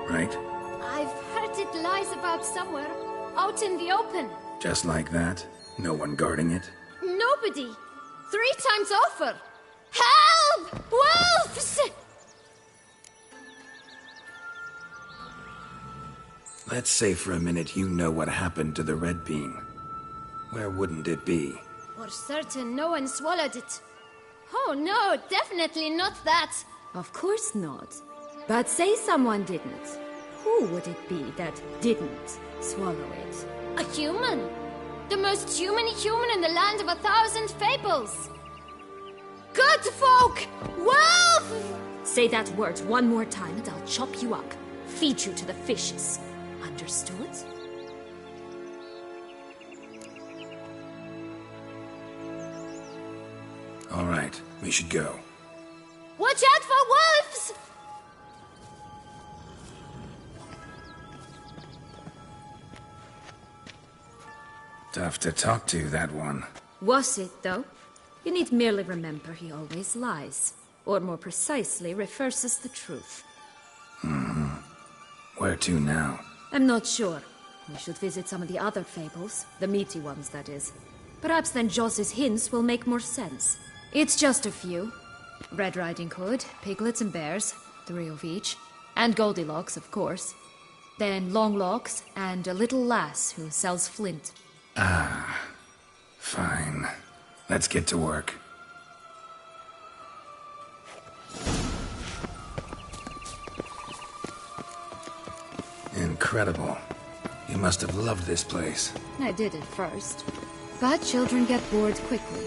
Right? I've heard it lies about somewhere, out in the open. Just like that? No one guarding it? Nobody. 3 times over. Help! Wolves! Let's say for a minute you know what happened to the red bean. Where wouldn't it be? For certain, no one swallowed it. Oh no, definitely not that. Of course not. But say someone didn't. Who would it be that didn't swallow it? A human. The most human-y human in the land of 1,000 fables. Good folk! Wolf! Say that word one more time and I'll chop you up. Feed you to the fishes. Understood? All right, we should go. Watch out for wolves! Tough to talk to, that one. Was it, though? You need merely remember he always lies. Or more precisely, reverses the truth. Where to now? I'm not sure. We should visit some of the other fables. The meaty ones, that is. Perhaps then Joss's hints will make more sense. It's just a few. Red Riding Hood, piglets and bears, 3 of each. And Goldilocks, of course. Then Longlocks, and a little lass who sells flint. Ah, fine. Let's get to work. Incredible. You must have loved this place. I did at first. But children get bored quickly.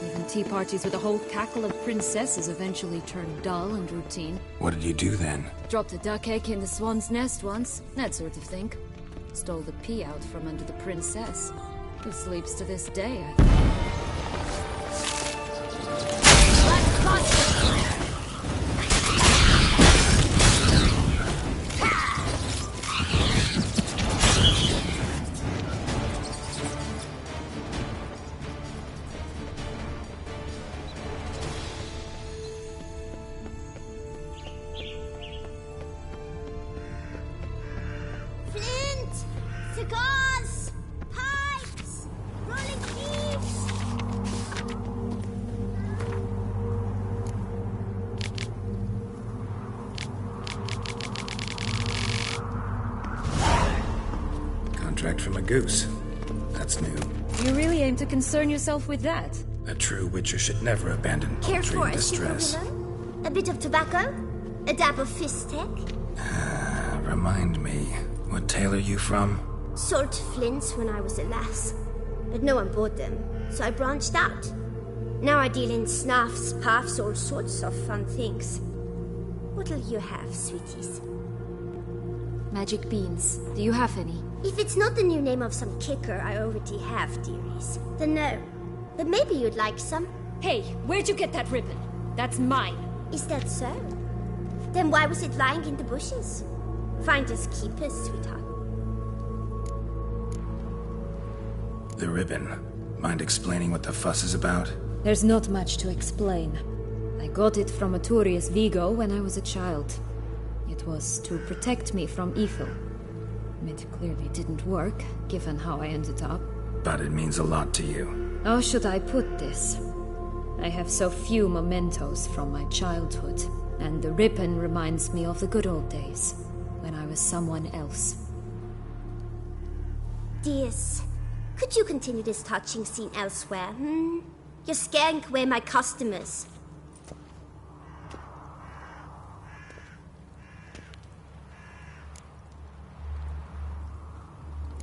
Even tea parties with a whole cackle of princesses eventually turn dull and routine. What did you do then? Dropped a duck egg in the swan's nest once, that sort of thing. Stole the pea out from under the princess, who sleeps to this day, I think. Cigars! Pipes! Rolling leaves! Contract from a goose. That's new. You really aim to concern yourself with that? A true witcher should never abandon Care poultry for in a distress. supervillain? A bit of tobacco? A dab of fistek? Remind me, what tale are you from? Sold flints when I was a lass. But no one bought them, so I branched out. Now I deal in snuffs, puffs, all sorts of fun things. What'll you have, sweeties? Magic beans. Do you have any? If it's not the new name of some kicker I already have, dearies, then no. But maybe you'd like some. Hey, where'd you get that ribbon? That's mine. Is that so? Then why was it lying in the bushes? Finders keepers, sweetheart. The ribbon. Mind explaining what the fuss is about? There's not much to explain. I got it from Aturius Vigo when I was a child. It was to protect me from evil. It clearly didn't work, given how I ended up. But it means a lot to you. How should I put this? I have so few mementos from my childhood, and the ribbon reminds me of the good old days, when I was someone else. Dears, could you continue this touching scene elsewhere, You're scaring away my customers.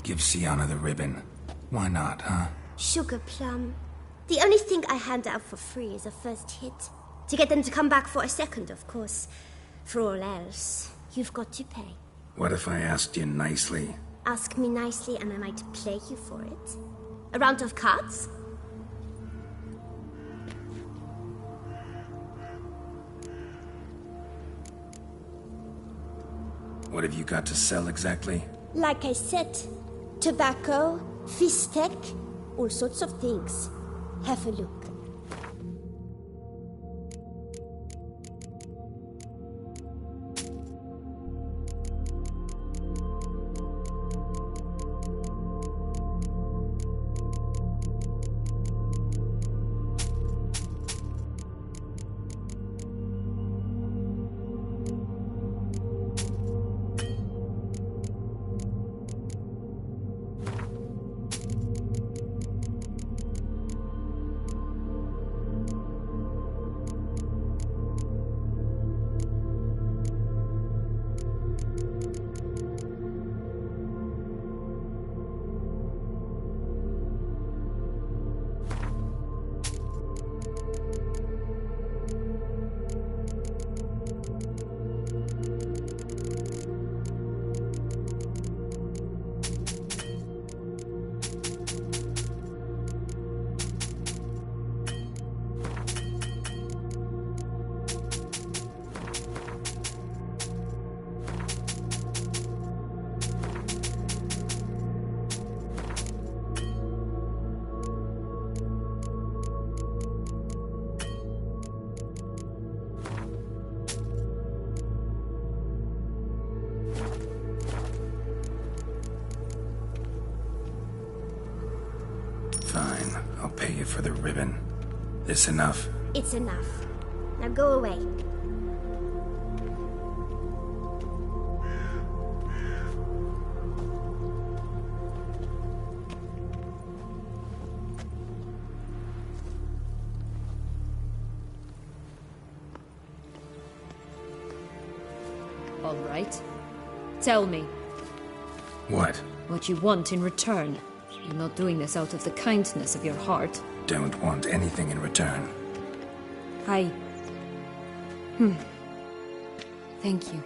Give Sienna the ribbon. Why not, huh? Sugar plum. The only thing I hand out for free is a first hit. To get them to come back for a second, of course. For all else, you've got to pay. What if I asked you nicely? Ask me nicely and I might play you for it. A round of cards? What have you got to sell exactly? Like I said, tobacco, fistek, all sorts of things. Have a look. Fine, I'll pay you for the ribbon. This enough? It's enough. Now go away. All right. Tell me. What? What you want in return. You're not doing this out of the kindness of your heart. Don't want anything in return. Thank you.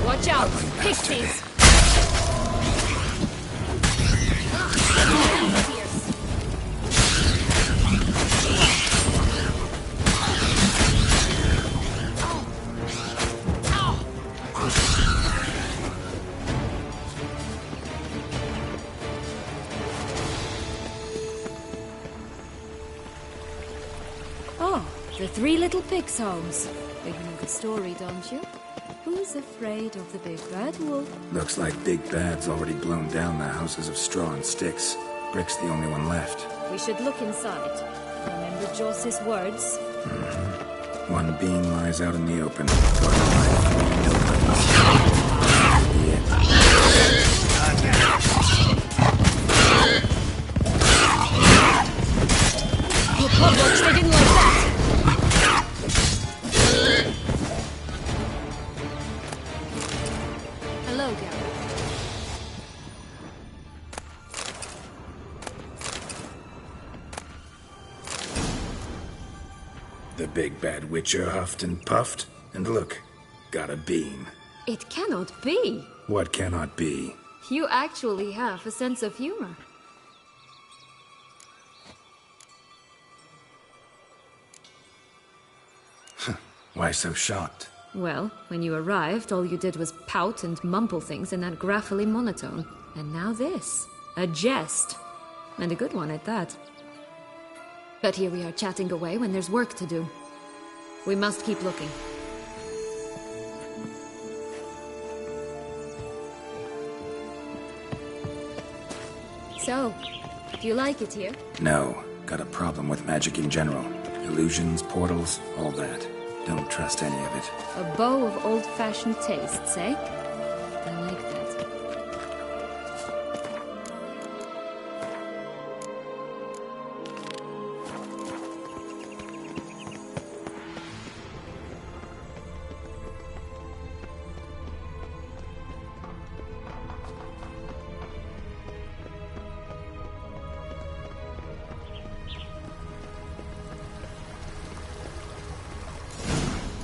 Watch out! Pixies! Oh, the three little pigs' homes. You know the story, don't you? Who's afraid of the big bad wolf? Looks like Big Bad's already blown down the houses of straw and sticks. Brick's the only one left. We should look inside. Remember Joss's words? One being lies out in the open. Guarded by 3 Oh, Publix, they didn't like that! Hello, Gary. The big bad witcher huffed and puffed, and look, got a bean. It cannot be. What cannot be? You actually have a sense of humor. Why so shocked? Well, when you arrived, all you did was pout and mumble things in that graphically monotone. And now this. A jest. And a good one at that. But here we are chatting away when there's work to do. We must keep looking. So, do you like it here? No. Got a problem with magic in general. Illusions, portals, all that. Don't trust any of it. A bow of old-fashioned tastes, eh? I like that.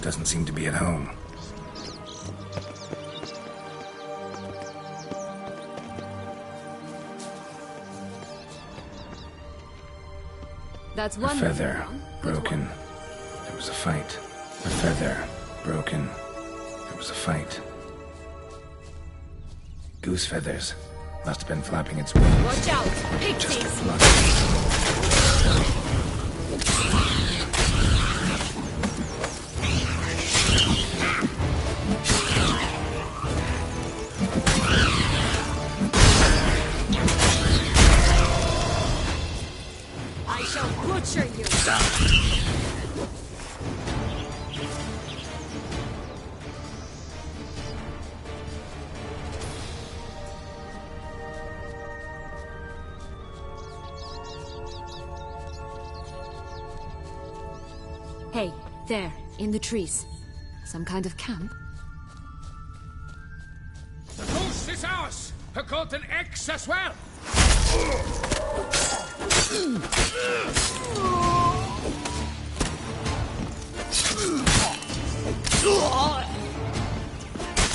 Doesn't seem to be at home. That's A one feather, Good broken. one. There was a fight. A feather, broken. There was a fight. Goose feathers. Must have been flapping its wings. Watch out! Just Pixies! good luck. I shall butcher you! Hey, there, in the trees. Some kind of camp? The ghost is ours! A golden X as well!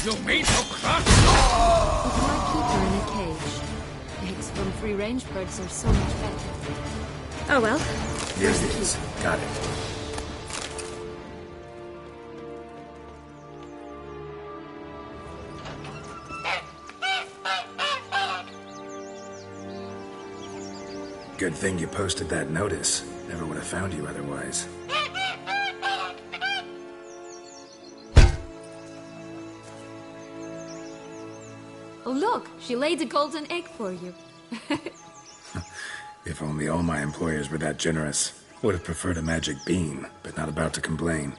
You mean to crush? But why keep her in a cage? Eggs from free-range birds are so much better. Oh well. Here it is. Got it. Good thing you posted that notice. Never would have found you otherwise. Oh look, she laid a golden egg for you. If only all my employers were that generous. Would have preferred a magic bean, but not about to complain.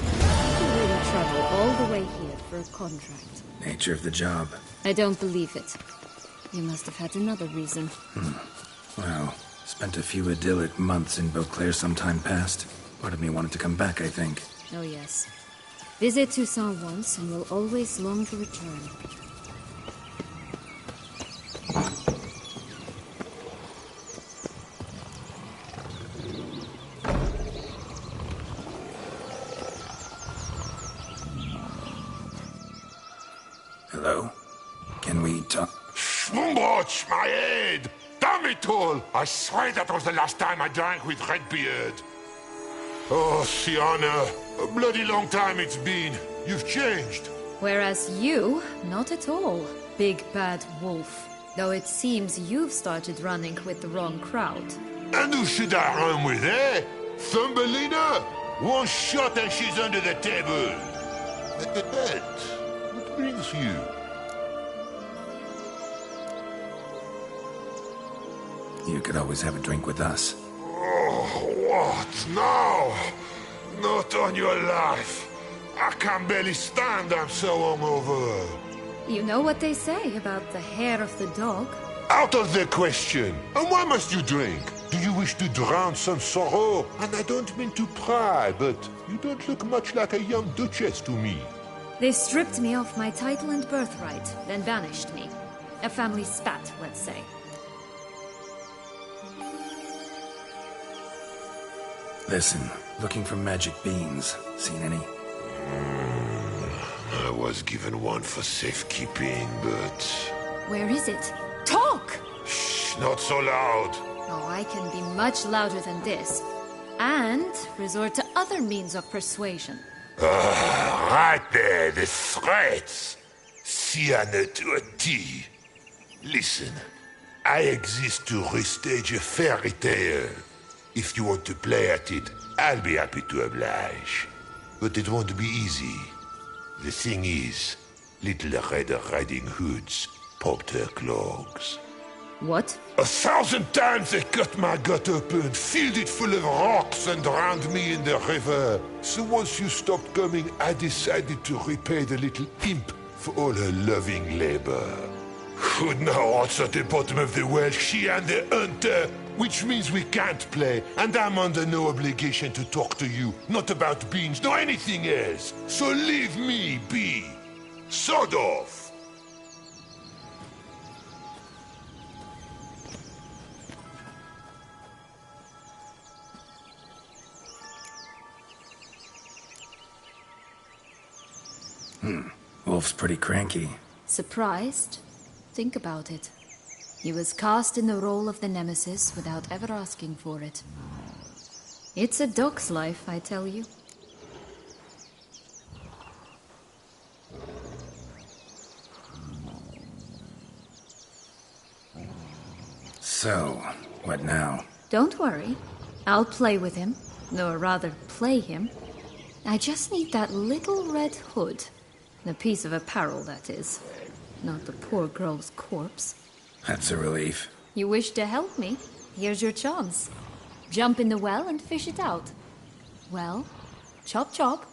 You really travel all the way here for a contract. Nature of the job. I don't believe it. You must have had another reason. Well, spent a few idyllic months in Beauclair some time past. Part of me wanted to come back, I think. Oh yes. Visit Toussaint once and will always long to return. Hello? Can we talk? Schwumbotch, my head! Damn it all! I swear that was the last time I drank with Redbeard. Oh, Sienna, a bloody long time it's been. You've changed. Whereas you, not at all, big bad wolf. Though it seems you've started running with the wrong crowd. And who should I run with, eh? Thumbelina? One shot and she's under the table. But what brings you? You could always have a drink with us. Oh, what now? Not on your life. I can barely stand, I'm so hungover. You know what they say about the hair of the dog? Out of the question. And why must you drink? Do you wish to drown some sorrow? And I don't mean to pry, but you don't look much like a young duchess to me. They stripped me of my title and birthright, then banished me. A family spat, let's say. Listen, looking for magic beans. Seen any? I was given one for safekeeping, but... Where is it? Talk! Shh, not so loud. Oh, I can be much louder than this. And resort to other means of persuasion. Right there, the threats. Sienna to a T. Listen, I exist to restage a fairy tale. If you want to play at it, I'll be happy to oblige. But it won't be easy. The thing is, Little Red Riding Hoods popped her clogs. What? 1,000 times they cut my gut open, filled it full of rocks and drowned me in the river. So once you stopped coming, I decided to repay the little imp for all her loving labor. Who'd know what's at the bottom of the well? She and the hunter, which means we can't play, and I'm under no obligation to talk to you, not about beans, nor anything else. So leave me be. Sod off. Wolf's pretty cranky. Surprised? Think about it. He was cast in the role of the Nemesis without ever asking for it. It's a dog's life, I tell you. So, what now? Don't worry. I'll play with him. Or rather, play him. I just need that little red hood. The piece of apparel, that is. Not the poor girl's corpse. That's a relief. You wish to help me? Here's your chance. Jump in the well and fish it out. Well, chop chop.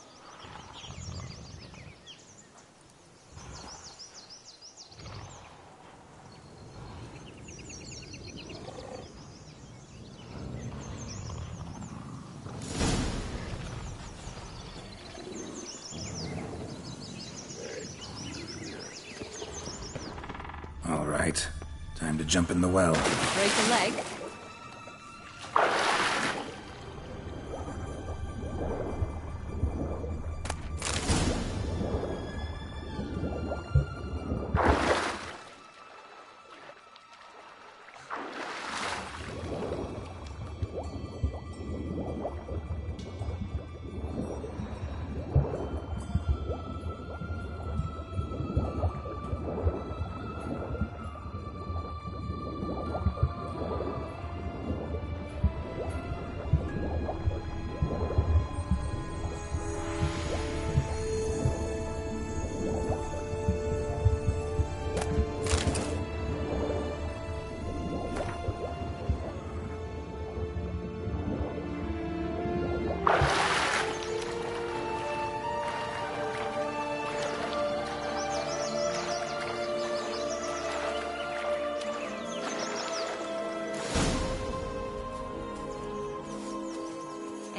All right. Time to jump in the well. Break a leg.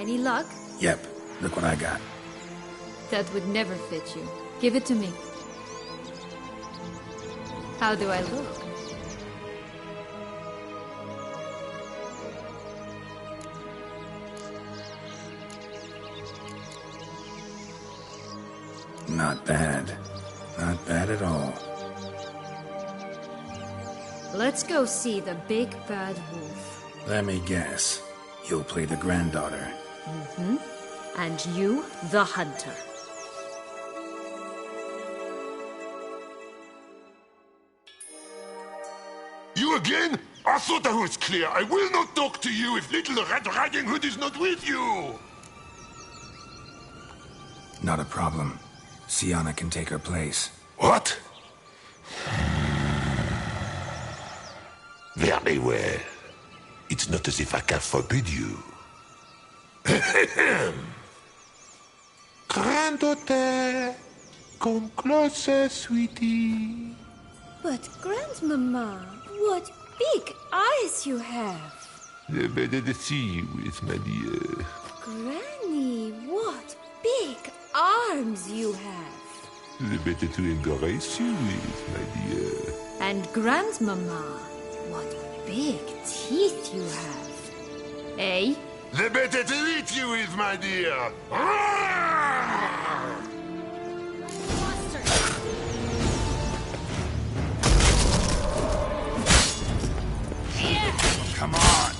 Any luck? Yep, look what I got. That would never fit you. Give it to me. How do I look? Not bad. Not bad at all. Let's go see the big bad wolf. Let me guess. You'll play the granddaughter. Mm-hmm. And you, the hunter. You again? I thought I was clear. I will not talk to you if little Red Riding Hood is not with you. Not a problem. Sienna can take her place. What? Very well. It's not as if I can forbid you. Granddaughter, come closer, sweetie. But, Grandmama, what big eyes you have. The better to see you with, my dear. Granny, what big arms you have. The better to embrace you with, my dear. And Grandmama, what big teeth you have. Eh? The better to eat you with, my dear. Come on!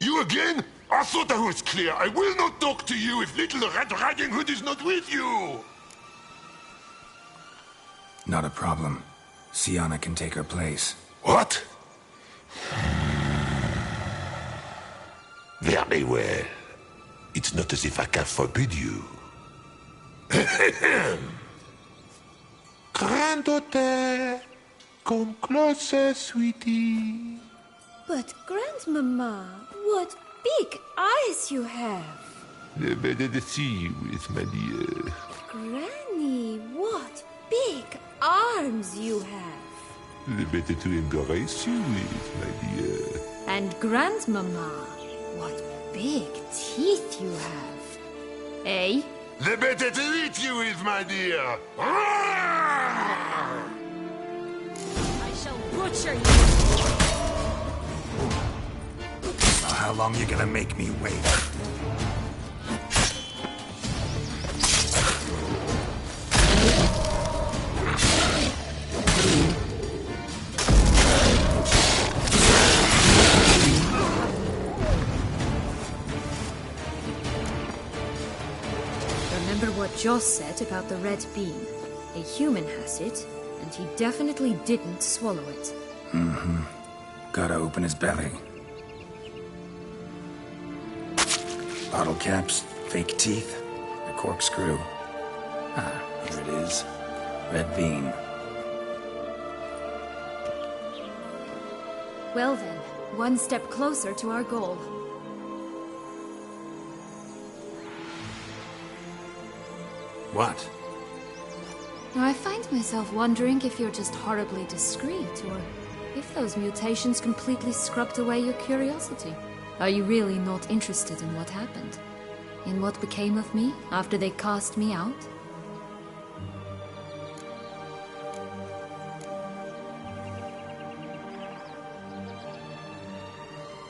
You again? I thought I was clear. I will not talk to you if little Red Riding Hood is not with you. Not a problem. Sienna can take her place. What? Very well. It's not as if I can forbid you. Granddaughter, come closer, sweetie. But, Grandmama, what big eyes you have. The better to see you with, my dear. Granny, what big arms you have. The better to embrace you with, my dear. And Grandmama, what big teeth you have. Eh? The better to eat you with, my dear. I shall butcher you. How long you gonna make me wait? Remember what Joss said about the red bean. A human has it, and he definitely didn't swallow it. Mm-hmm. Gotta open his belly. Bottle caps, fake teeth, a corkscrew. Ah, here it is. Red bean. Well then, one step closer to our goal. What? Now I find myself wondering if you're just horribly discreet, or if those mutations completely scrubbed away your curiosity. Are you really not interested in what happened? In what became of me after they cast me out?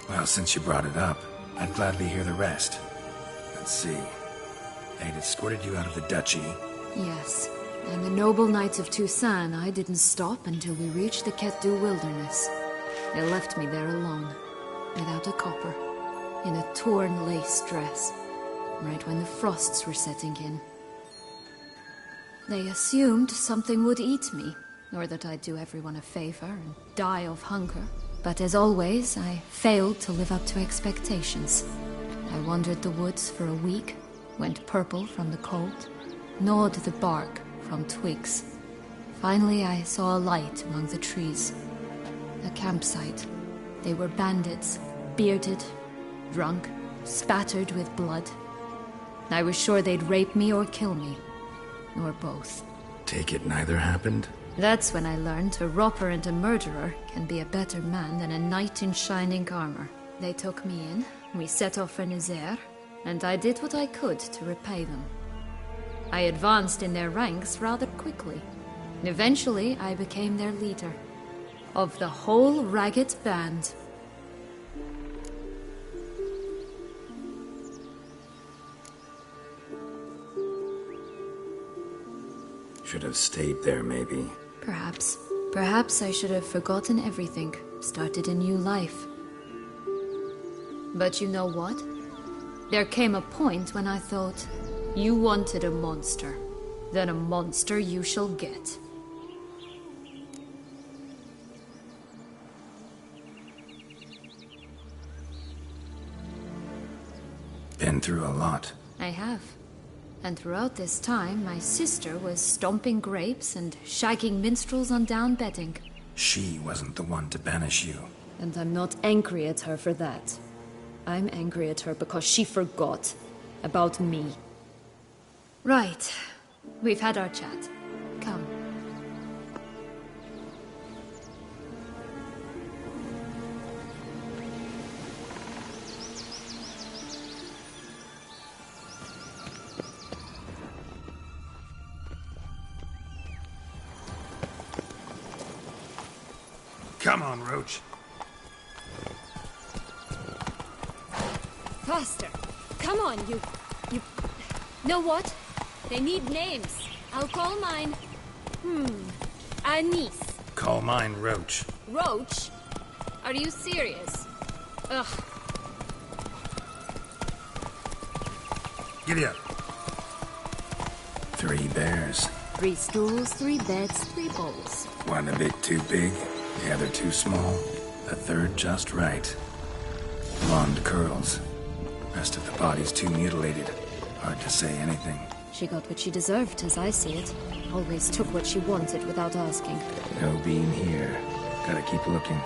Well, since you brought it up, I'd gladly hear the rest. Let's see. They'd escorted you out of the duchy. Yes. And the noble knights of Toussaint, I didn't stop until we reached the Ketdu wilderness. They left me there alone, without a copper, in a torn lace dress, right when the frosts were setting in. They assumed something would eat me, or that I'd do everyone a favor and die of hunger. But as always, I failed to live up to expectations. I wandered the woods for a week, went purple from the cold, gnawed the bark from twigs. Finally, I saw a light among the trees. A campsite. They were bandits, bearded, drunk, spattered with blood. I was sure they'd rape me or kill me, or both. Take it neither happened? That's when I learned a robber and a murderer can be a better man than a knight in shining armor. They took me in, we set off for Nazaire, and I did what I could to repay them. I advanced in their ranks rather quickly. Eventually, I became their leader. Of the whole ragged band. Should have stayed there, maybe. Perhaps. Perhaps I should have forgotten everything, started a new life. But you know what? There came a point when I thought, you wanted a monster. Then a monster you shall get. Been through a lot. I have. And throughout this time, my sister was stomping grapes and shagging minstrels on down bedding. She wasn't the one to banish you. And I'm not angry at her for that. I'm angry at her because she forgot about me. Right. We've had our chat. Come. Come on, Roach. Faster! Come on, you... Know what? They need names. I'll call mine... Anise. Call mine Roach. Roach? Are you serious? Ugh. Giddy up. 3 bears. 3 stools, 3 beds, 3 bowls. One a bit too big, the other too small, the third just right. Blonde curls. Rest of the body's too mutilated. Hard to say anything. She got what she deserved, as I see it. Always took what she wanted without asking. No beam here. Gotta keep looking.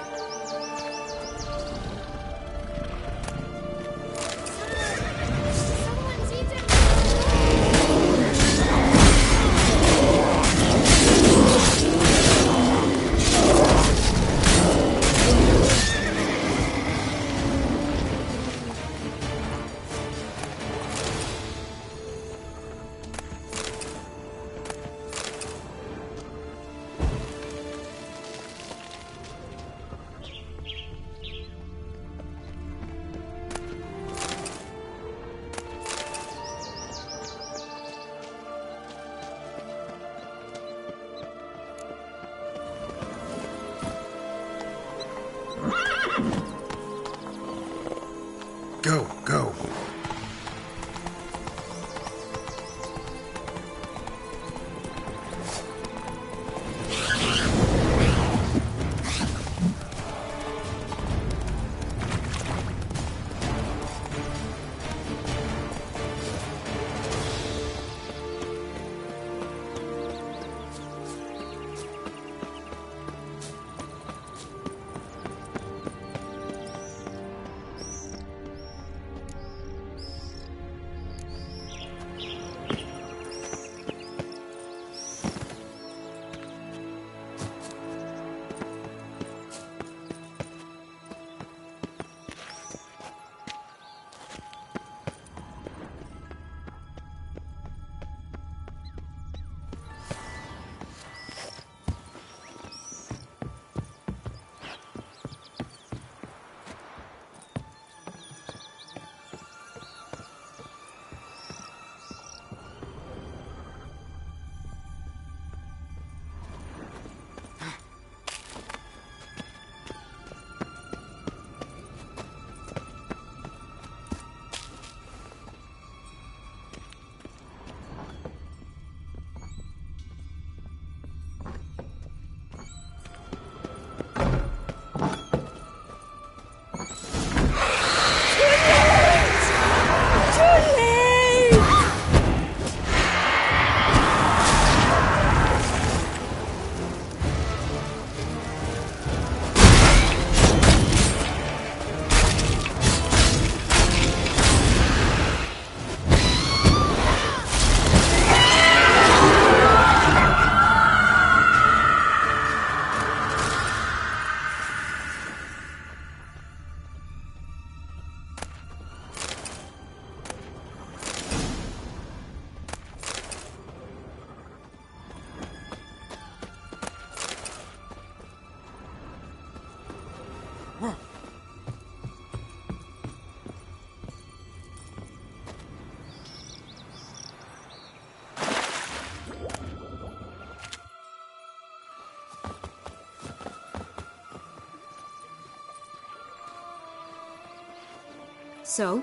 So?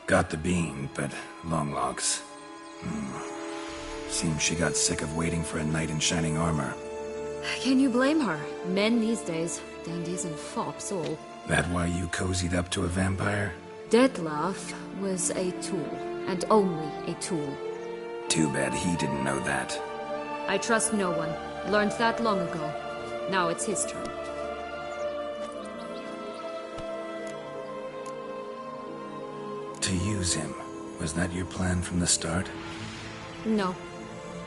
Got the bean, but long locks. Seems she got sick of waiting for a knight in shining armor. Can you blame her? Men these days, dandies and fops all. That why you cozied up to a vampire? Detlef was a tool, and only a tool. Too bad he didn't know that. I trust no one. Learned that long ago. Now it's his turn. To use him, was that your plan from the start? No.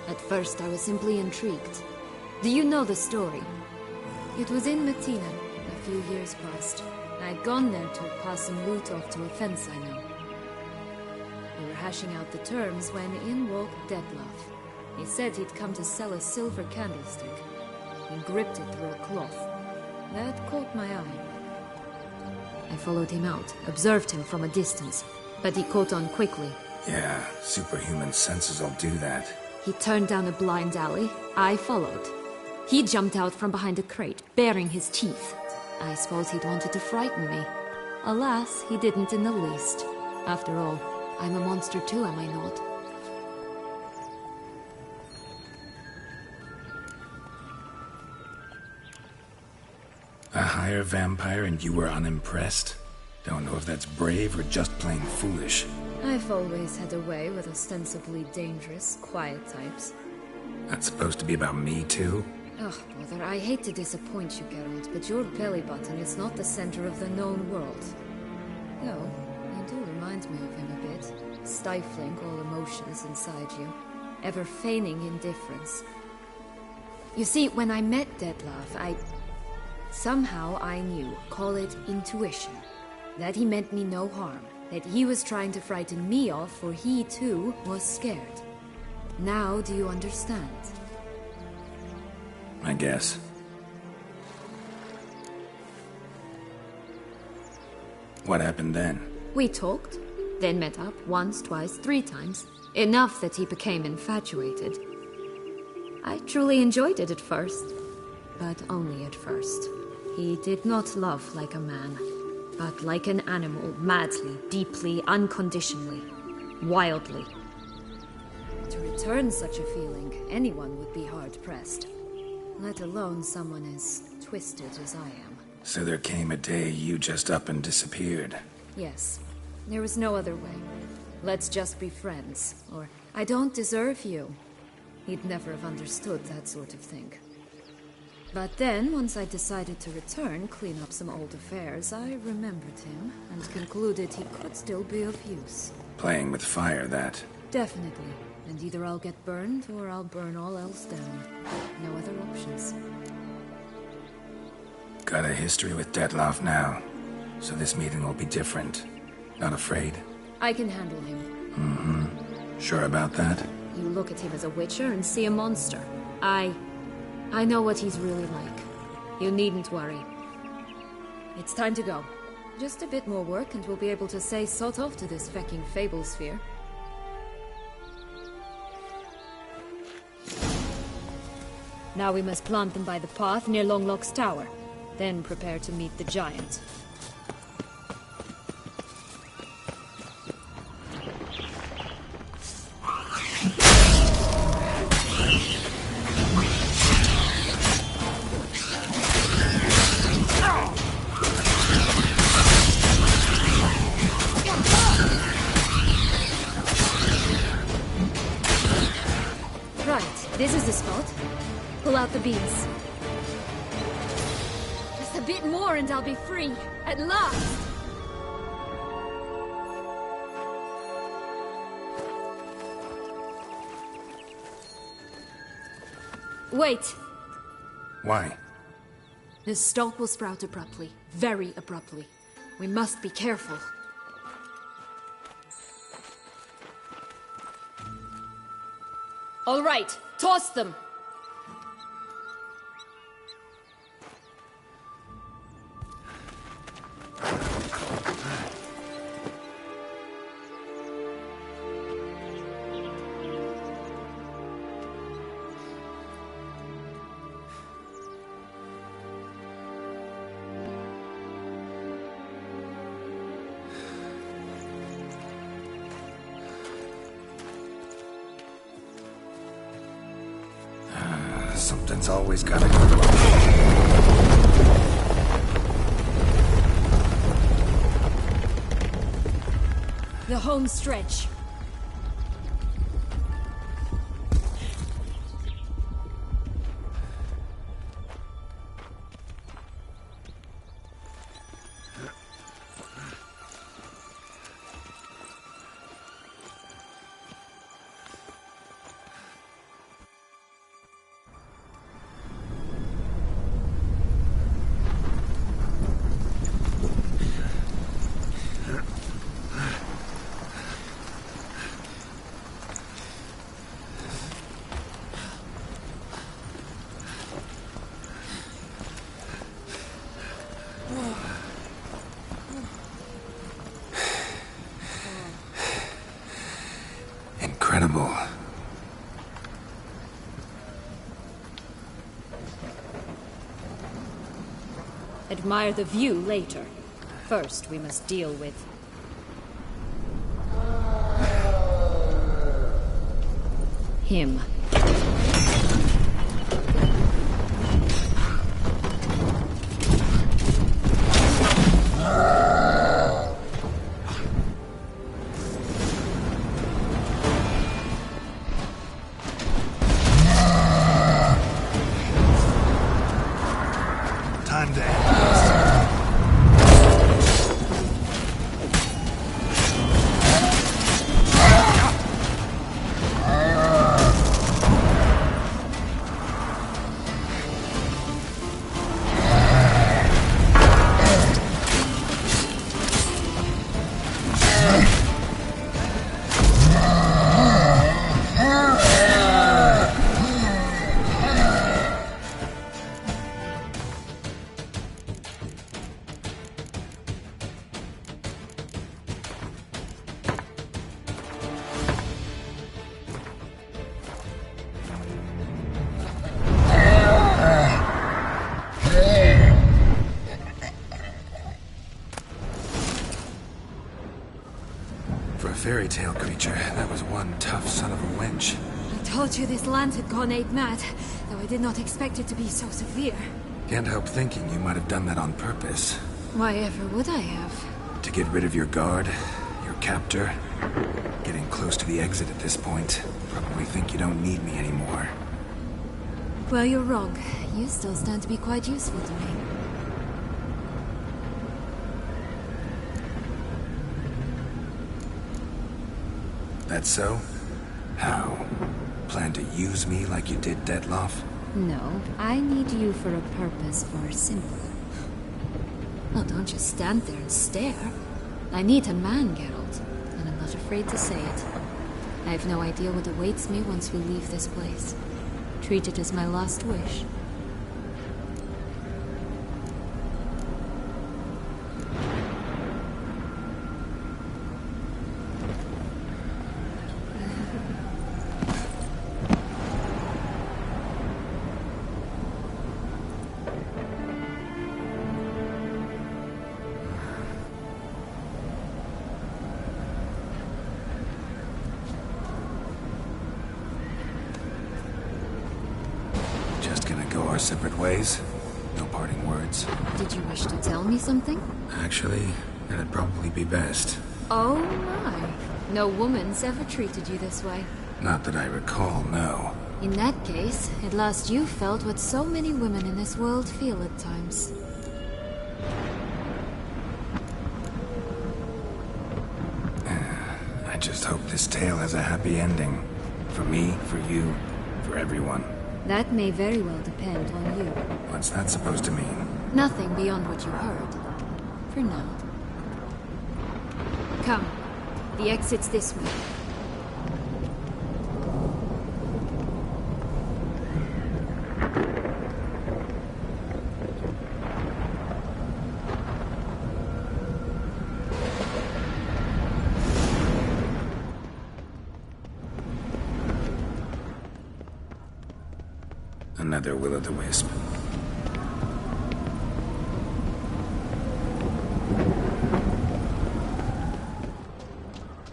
At first I was simply intrigued. Do you know the story? It was in Matina, a few years past. I'd gone there to pass some loot off to a fence I know. We were hashing out the terms when in walked Detlef. He said he'd come to sell a silver candlestick. He gripped it through a cloth. That caught my eye. I followed him out, observed him from a distance, but he caught on quickly. Yeah, superhuman senses will do that. He turned down a blind alley. I followed. He jumped out from behind a crate, baring his teeth. I suppose he'd wanted to frighten me. Alas, he didn't in the least. After all, I'm a monster too, am I not? A higher vampire and you were unimpressed? Don't know if that's brave or just plain foolish. I've always had a way with ostensibly dangerous, quiet types. That's supposed to be about me too? Ugh, brother, I hate to disappoint you, Geralt, but your belly button is not the center of the known world. Though, you do remind me of him a bit, stifling all emotions inside you, ever feigning indifference. You see, when I met Detlef, somehow I knew, call it intuition, that he meant me no harm, that he was trying to frighten me off, for he too was scared. Now do you understand? I guess. What happened then? We talked, then met up once, twice, 3 times. Enough that he became infatuated. I truly enjoyed it at first, but only at first. He did not love like a man, but like an animal, madly, deeply, unconditionally, wildly. To return such a feeling, anyone would be hard-pressed. Let alone someone as twisted as I am. So there came a day you just up and disappeared. Yes. There was no other way. Let's just be friends, or I don't deserve you. He'd never have understood that sort of thing. But then, once I decided to return, clean up some old affairs, I remembered him and concluded he could still be of use. Playing with fire, that. Definitely. And either I'll get burned, or I'll burn all else down. No other options. Got a history with Detlef now, so this meeting will be different. Not afraid? I can handle him. Mm-hmm. Sure about that? You look at him as a witcher and see a monster. I know what he's really like. You needn't worry. It's time to go. Just a bit more work and we'll be able to say sort off to this fecking fable sphere. Now we must plant them by the path near Longlock's tower. Then prepare to meet the giant. Right, this is the spot. Pull out the beams. Just a bit more and I'll be free. At last! Wait! Why? The stalk will sprout abruptly. Very abruptly. We must be careful. All right, toss them! Something's always gotta go wrong. The home stretch. Incredible. Admire the view later. First, we must deal with... him. Time to end For a fairy tale creature, that was one tough son of a wench. I told you this land had gone ape mad, though I did not expect it to be so severe. Can't help thinking you might have done that on purpose. Why ever would I have? To get rid of your guard, your captor. Getting close to the exit at this point. Probably think you don't need me anymore. Well, you're wrong. You still stand to be quite useful to me. That so? How? Plan to use me like you did Detloff? No, I need you for a purpose far simpler. Well, don't just stand there and stare. I need a man, Geralt, and I'm not afraid to say it. I have no idea what awaits me once we leave this place. Treat it as my last wish. Our separate ways? No parting words? Did you wish to tell me something? Actually, that'd probably be best. Oh my. No woman's ever treated you this way. Not that I recall, no. In that case, at last you felt what so many women in this world feel at times. I just hope this tale has a happy ending. For me, for you, for everyone. That may very well depend on you. What's that supposed to mean? Nothing beyond what you heard. For now. Come. The exit's this way. Another will-o'-the-wisp.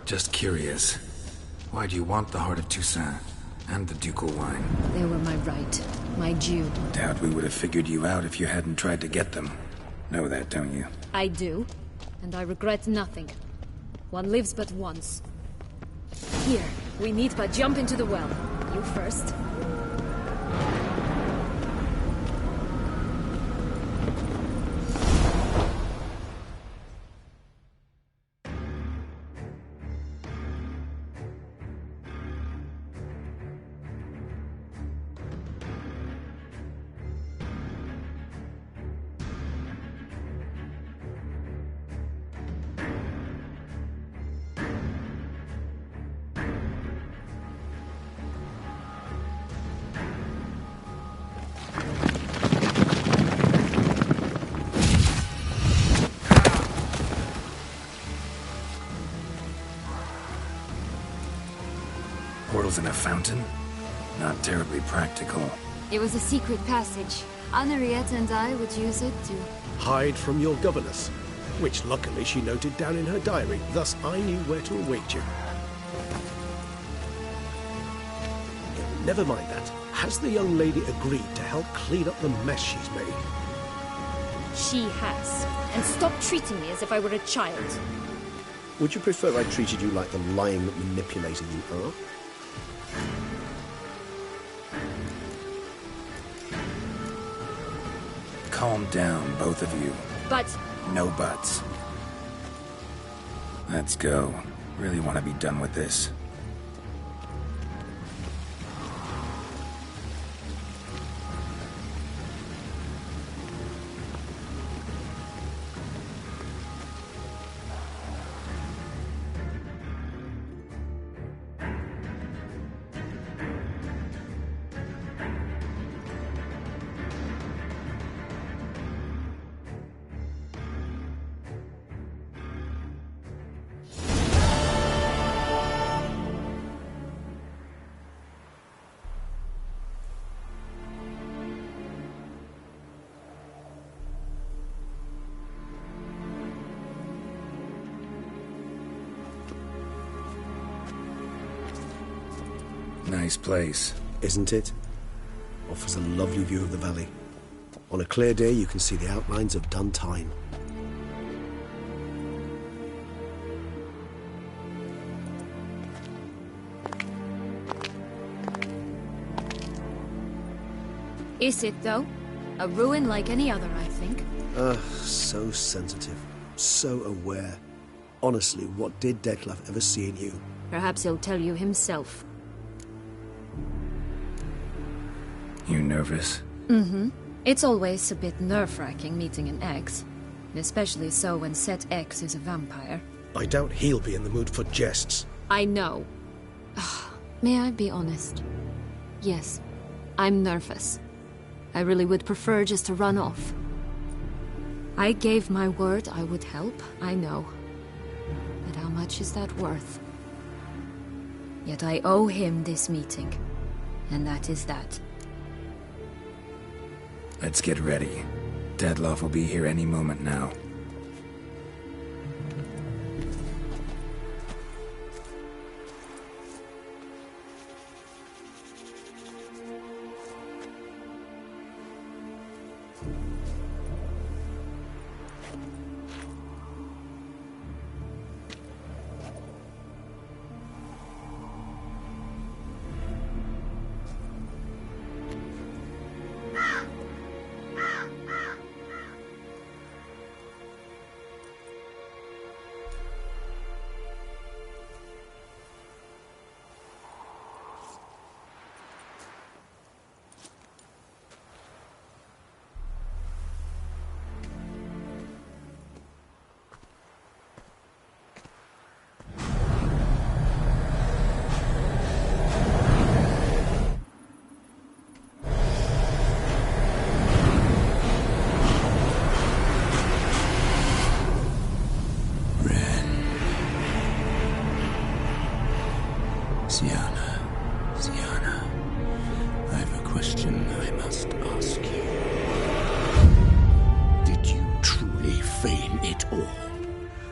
Just curious. Why do you want the Heart of Toussaint and the ducal wine? They were my right. My due. Doubt we would have figured you out if you hadn't tried to get them. Know that, don't you? I do, and I regret nothing. One lives but once. Here, we need but jump into the well. You first. Portals in a fountain? Not terribly practical. It was a secret passage. Henriette and I would use it to... Hide from your governess, which luckily she noted down in her diary, thus I knew where to await you. Never mind that. Has the young lady agreed to help clean up the mess she's made? She has. And stop treating me as if I were a child. Would you prefer I treated you like the lying, manipulator you are? Calm down, both of you. But... No buts. Let's go. Really want to be done with this. Nice place. Isn't it? Offers a lovely view of the valley. On a clear day, you can see the outlines of Duntine. Is it, though? A ruin like any other, I think. So sensitive. So aware. Honestly, what did Detlef ever see in you? Perhaps he'll tell you himself. You nervous? Mm-hmm. It's always a bit nerve-wracking meeting an ex. Especially so when said ex is a vampire. I doubt he'll be in the mood for jests. I know. May I be honest? Yes, I'm nervous. I really would prefer just to run off. I gave my word I would help, I know. But how much is that worth? Yet I owe him this meeting. And that is that. Let's get ready. Detlef will be here any moment now. Sienna, I have a question I must ask you. Did you truly feign it all?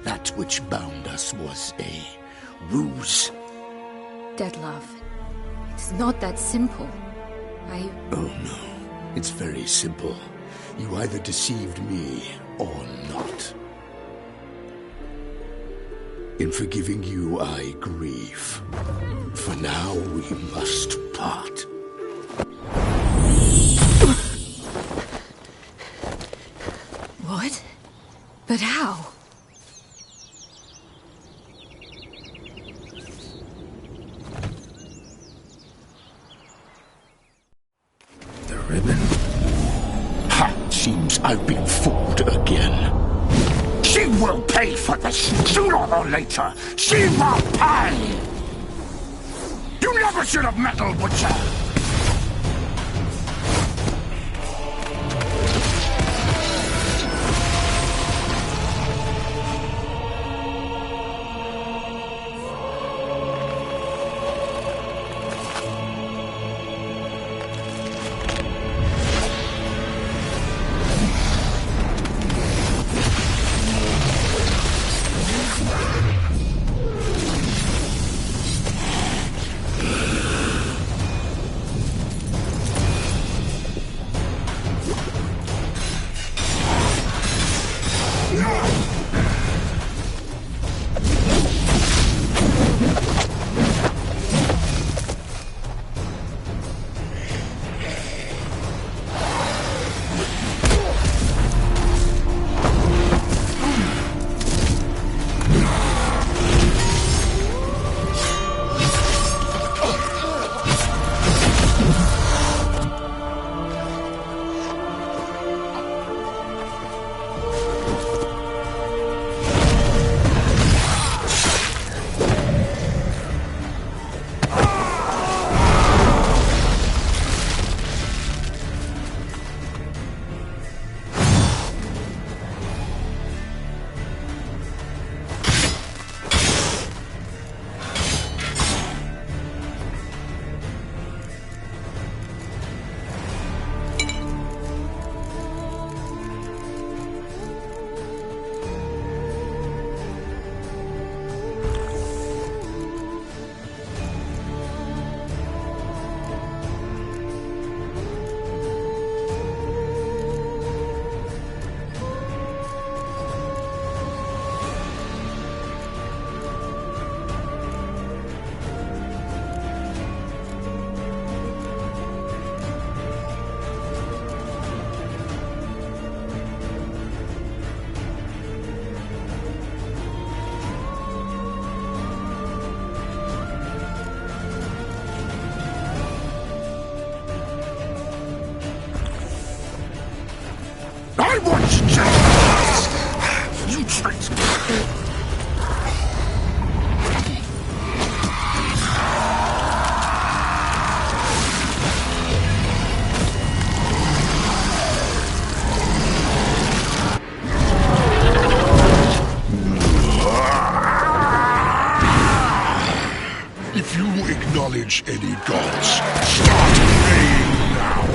That which bound us was a ruse? Detlef, it's not that simple. Oh no, it's very simple. You either deceived me or not. In forgiving you, I grieve. For now, we must part. What? But how? The ribbon? Ha! Seems I've been fooled again. She will pay for this, sooner or later. She will pay! You never should have meddled with her! I want you traitor! If you acknowledge any gods, start praying now!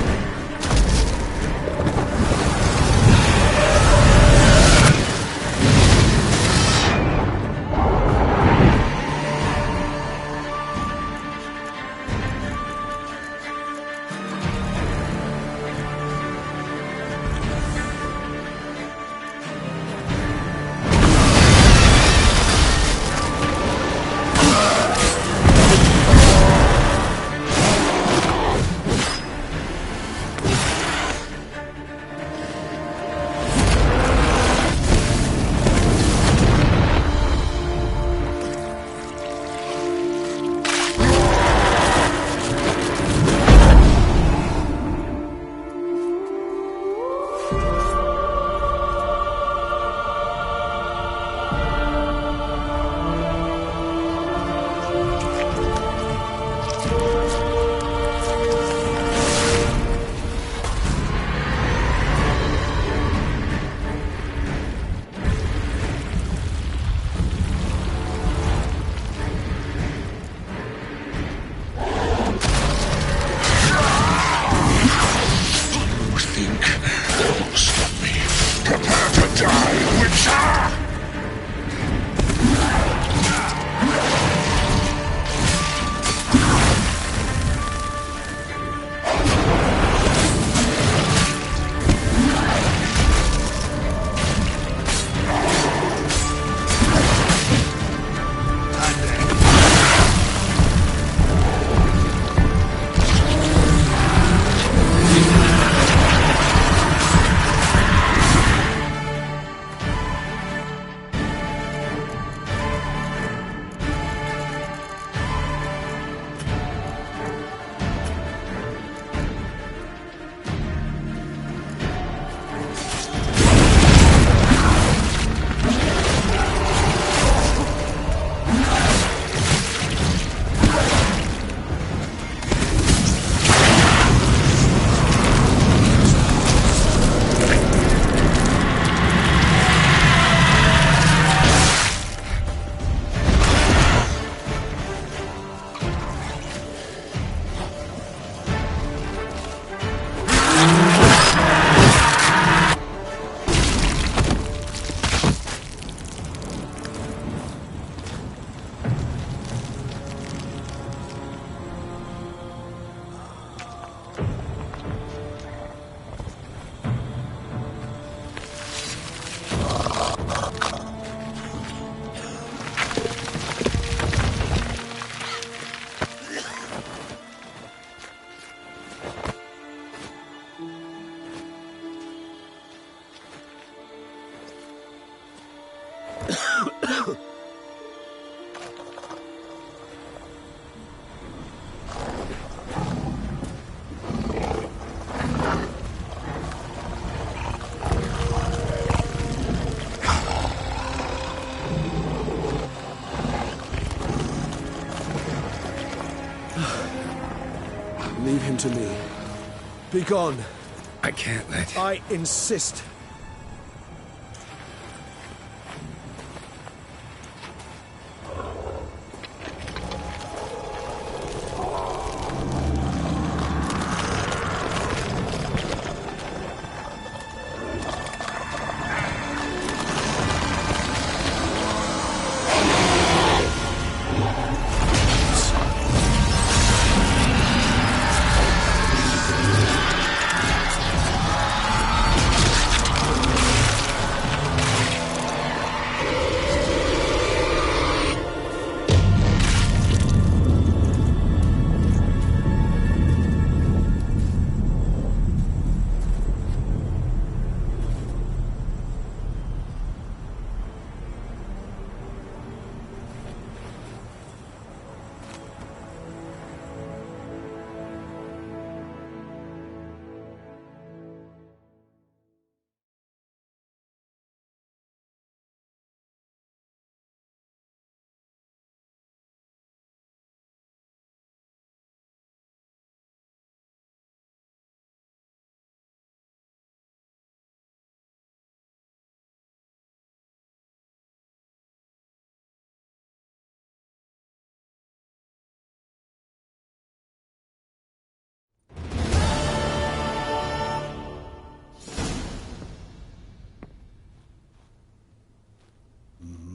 Leave him to me. Be gone. I can't let... I insist.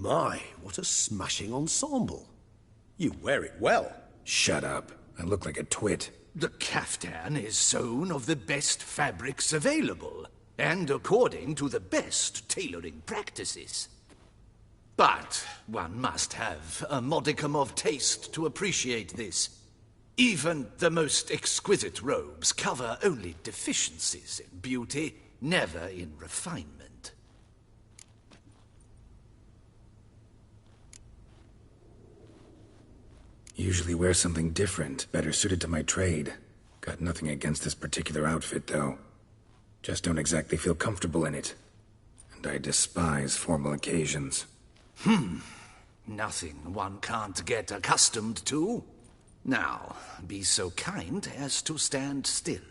My, what a smashing ensemble. You wear it well. Shut up. I look like a twit. The caftan is sewn of the best fabrics available, and according to the best tailoring practices. But one must have a modicum of taste to appreciate this. Even the most exquisite robes cover only deficiencies in beauty, never in refinement. Usually wear something different, better suited to my trade. Got nothing against this particular outfit, though. Just don't exactly feel comfortable in it. And I despise formal occasions. Nothing one can't get accustomed to. Now, be so kind as to stand still.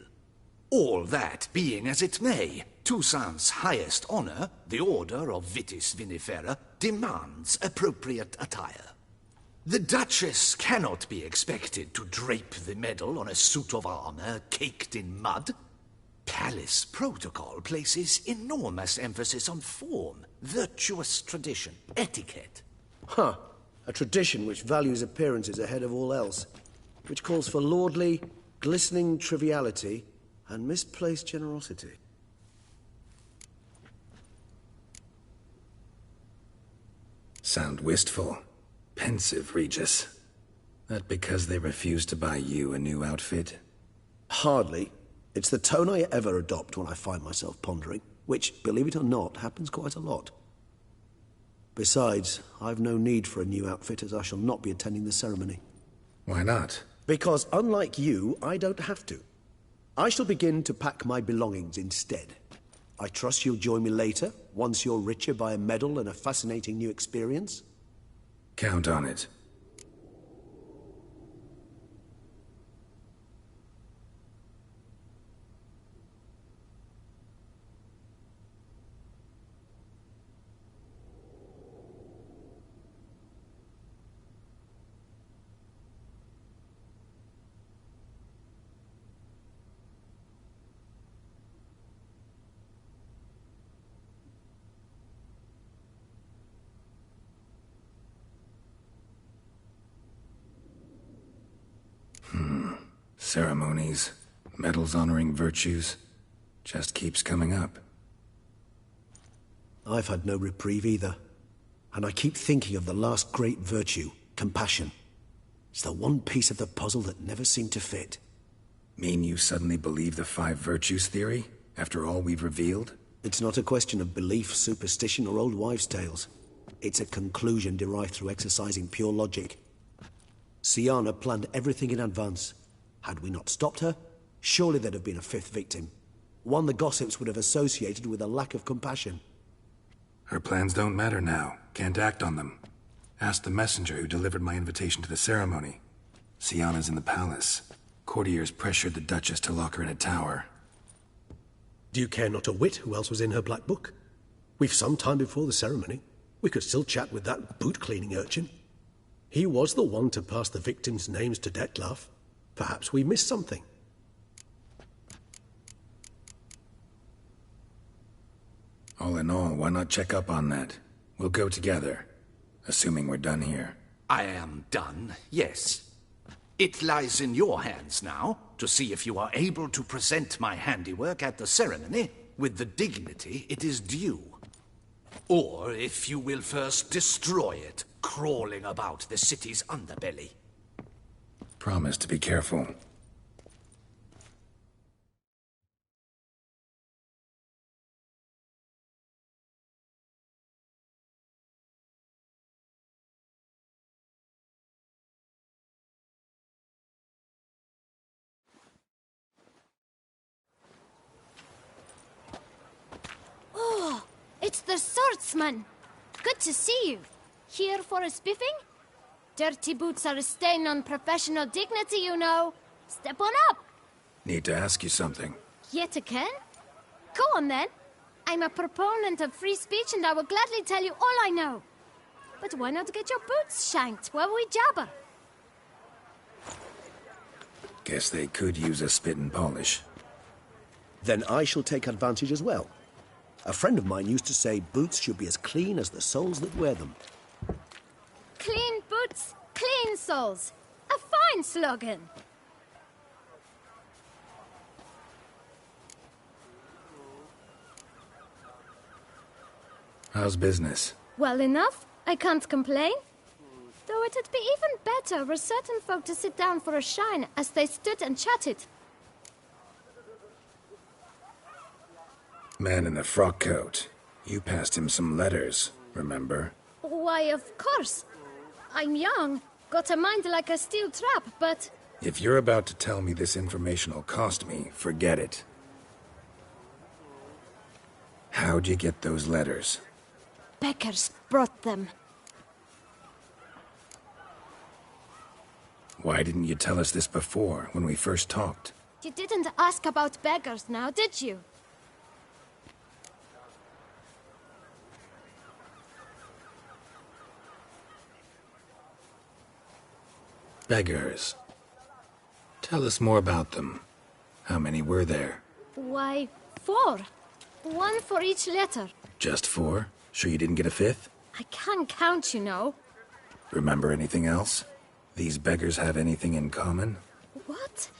All that being as it may, Toussaint's highest honor, the Order of Vitis Vinifera, demands appropriate attire. The Duchess cannot be expected to drape the medal on a suit of armor caked in mud. Palace protocol places enormous emphasis on form, virtuous tradition, etiquette. Huh. A tradition which values appearances ahead of all else. Which calls for lordly, glistening triviality and misplaced generosity. Sound wistful. Pensive, Regis. That because they refuse to buy you a new outfit? Hardly. It's the tone I ever adopt when I find myself pondering, which, believe it or not, happens quite a lot. Besides, I've no need for a new outfit as I shall not be attending the ceremony. Why not? Because, unlike you, I don't have to. I shall begin to pack my belongings instead. I trust you'll join me later, once you're richer by a medal and a fascinating new experience? Count on it. Ceremonies, medals honoring virtues, just keeps coming up. I've had no reprieve either. And I keep thinking of the last great virtue, compassion. It's the one piece of the puzzle that never seemed to fit. Mean you suddenly believe the 5 virtues theory, after all we've revealed? It's not a question of belief, superstition, or old wives' tales. It's a conclusion derived through exercising pure logic. Siana planned everything in advance. Had we not stopped her, surely there'd have been a 5th victim. One the gossips would have associated with a lack of compassion. Her plans don't matter now. Can't act on them. Ask the messenger who delivered my invitation to the ceremony. Sienna's in the palace. Courtiers pressured the Duchess to lock her in a tower. Do you care not a whit who else was in her black book? We've some time before the ceremony. We could still chat with that boot-cleaning urchin. He was the one to pass the victims' names to Dettlaff. Perhaps we missed something. All in all, why not check up on that? We'll go together, assuming we're done here. I am done, yes. It lies in your hands now to see if you are able to present my handiwork at the ceremony with the dignity it is due. Or if you will first destroy it, crawling about the city's underbelly. Promise to be careful. Oh, it's the swordsman. Good to see you. Here for a spiffing? Dirty boots are a stain on professional dignity, you know. Step on up. Need to ask you something. Yet again? Go on then. I'm a proponent of free speech and I will gladly tell you all I know. But why not get your boots shanked while we jabber? Guess they could use a spit and polish. Then I shall take advantage as well. A friend of mine used to say boots should be as clean as the soles that wear them. Clean boots, clean soles. A fine slogan. How's business? Well enough. I can't complain. Though it'd be even better were certain folk to sit down for a shine as they stood and chatted. Man in the frock coat. You passed him some letters, remember? Why, of course. I'm young, got a mind like a steel trap, but... If you're about to tell me this information'll cost me, forget it. How'd you get those letters? Beggars brought them. Why didn't you tell us this before, when we first talked? You didn't ask about beggars now, did you? Beggars. Tell us more about them. How many were there? Why, 4. 1 for each letter. Just 4? Sure you didn't get a 5th? I can't count, you know. Remember anything else? These beggars have anything in common? What?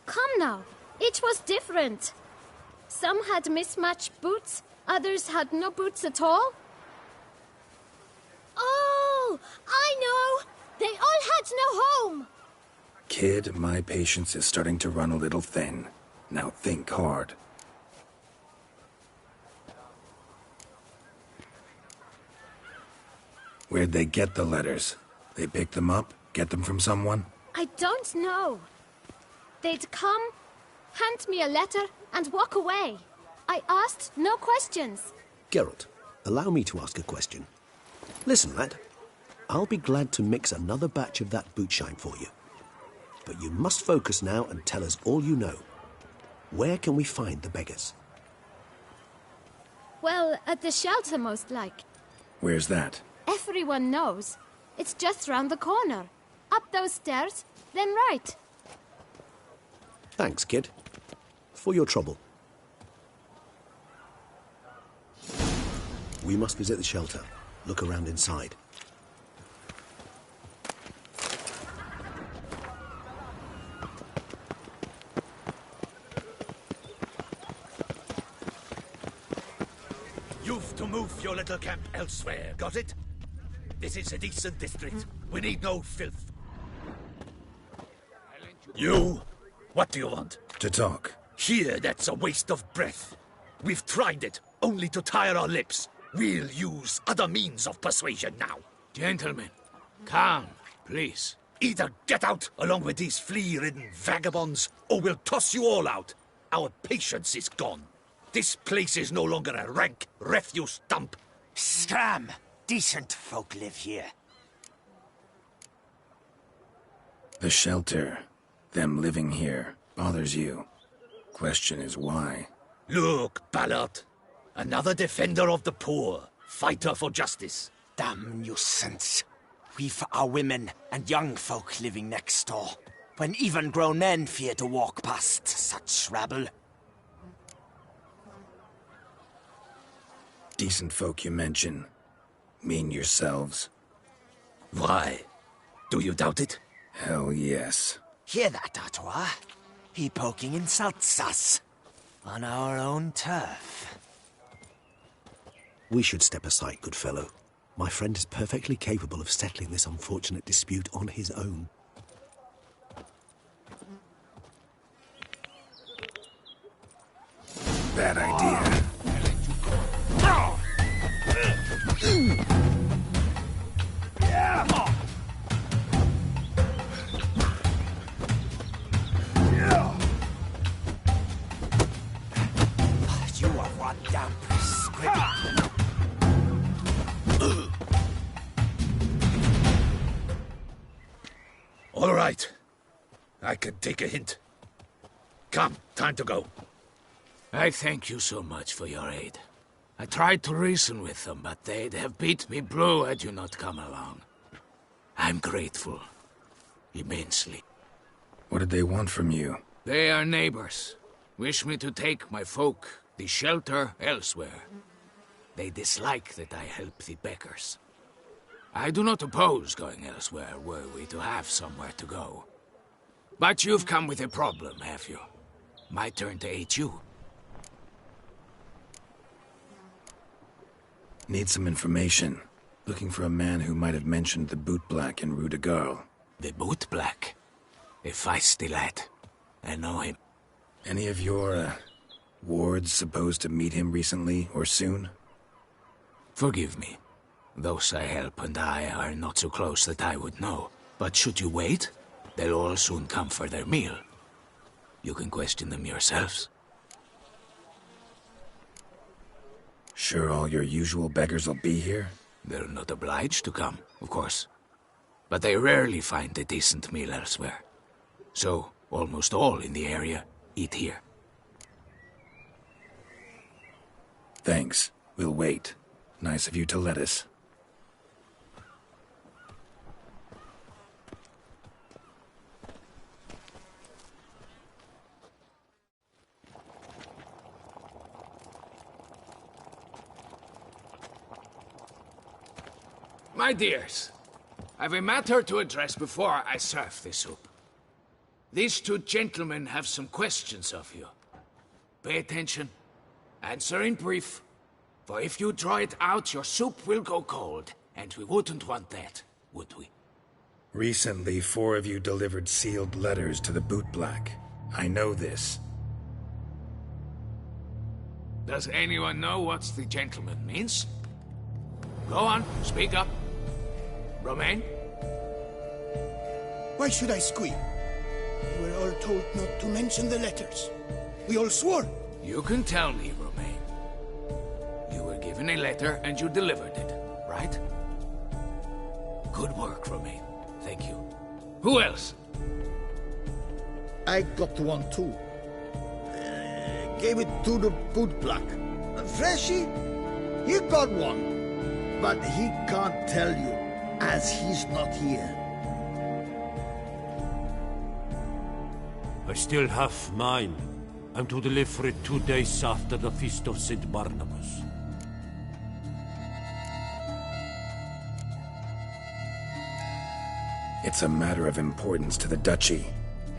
Come now. Each was different. Some had mismatched boots, others had no boots at all. Oh, I know! They all had no home! Kid, my patience is starting to run a little thin. Now think hard. Where'd they get the letters? They pick them up? Get them from someone? I don't know. They'd come, hand me a letter, and walk away. I asked no questions. Geralt, allow me to ask a question. Listen, lad. I'll be glad to mix another batch of that boot shine for you. But you must focus now and tell us all you know. Where can we find the beggars? Well, at the shelter, most like. Where's that? Everyone knows. It's just round the corner. Up those stairs, then right. Thanks, kid. For your trouble. We must visit the shelter. Look around inside. You've to move your little camp elsewhere, got it? This is a decent district. We need no filth. You? What do you want? To talk. Here, that's a waste of breath. We've tried it, only to tire our lips. We'll use other means of persuasion now. Gentlemen, calm, please. Either get out along with these flea-ridden vagabonds, or we'll toss you all out. Our patience is gone. This place is no longer a rank refuse dump. Scram! Decent folk live here. The shelter, them living here, bothers you. Question is why? Look, Ballard. Another defender of the poor. Fighter for justice. Damn nuisance. We've our women and young folk living next door, when even grown men fear to walk past such rabble. Decent folk you mention. Mean yourselves. Why? Do you doubt it? Hell yes. Hear that, Artois? He poking insults us. On our own turf. We should step aside, good fellow. My friend is perfectly capable of settling this unfortunate dispute on his own. Bad idea. You are one damn prescription. All right. I can take a hint. Come, time to go. I thank you so much for your aid. I tried to reason with them, but they'd have beat me blue had you not come along. I'm grateful. Immensely. What did they want from you? They are neighbors. Wish me to take my folk, the shelter, elsewhere. They dislike that I help the beggars. I do not oppose going elsewhere, were we to have somewhere to go. But you've come with a problem, have you? My turn to aid you. Need some information. Looking for a man who might have mentioned the boot black in Rue de Garl. The boot black? A feisty lad. I know him. Any of your, wards supposed to meet him recently or soon? Forgive me. Those I help and I are not so close that I would know. But should you wait, they'll all soon come for their meal. You can question them yourselves. Sure all your usual beggars will be here? They're not obliged to come, of course. But they rarely find a decent meal elsewhere. So, almost all in the area eat here. Thanks. We'll wait. Nice of you to let us. My dears, I've a matter to address before I serve the soup. These two gentlemen have some questions of you. Pay attention. Answer in brief. For if you draw it out, your soup will go cold. And we wouldn't want that, would we? Recently, 4 of you delivered sealed letters to the boot black. I know this. Does anyone know what the gentleman means? Go on, speak up. Romain? Why should I squeal? We were all told not to mention the letters. We all swore. You can tell me, Romain. You were given a letter and you delivered it, right? Good work, Romain. Thank you. Who else? I got one too. Gave it to the boot black. Freshie, he got one. But he can't tell you, as he's not here. I still have mine. I'm to deliver it 2 days after the Feast of St. Barnabas. It's a matter of importance to the Duchy.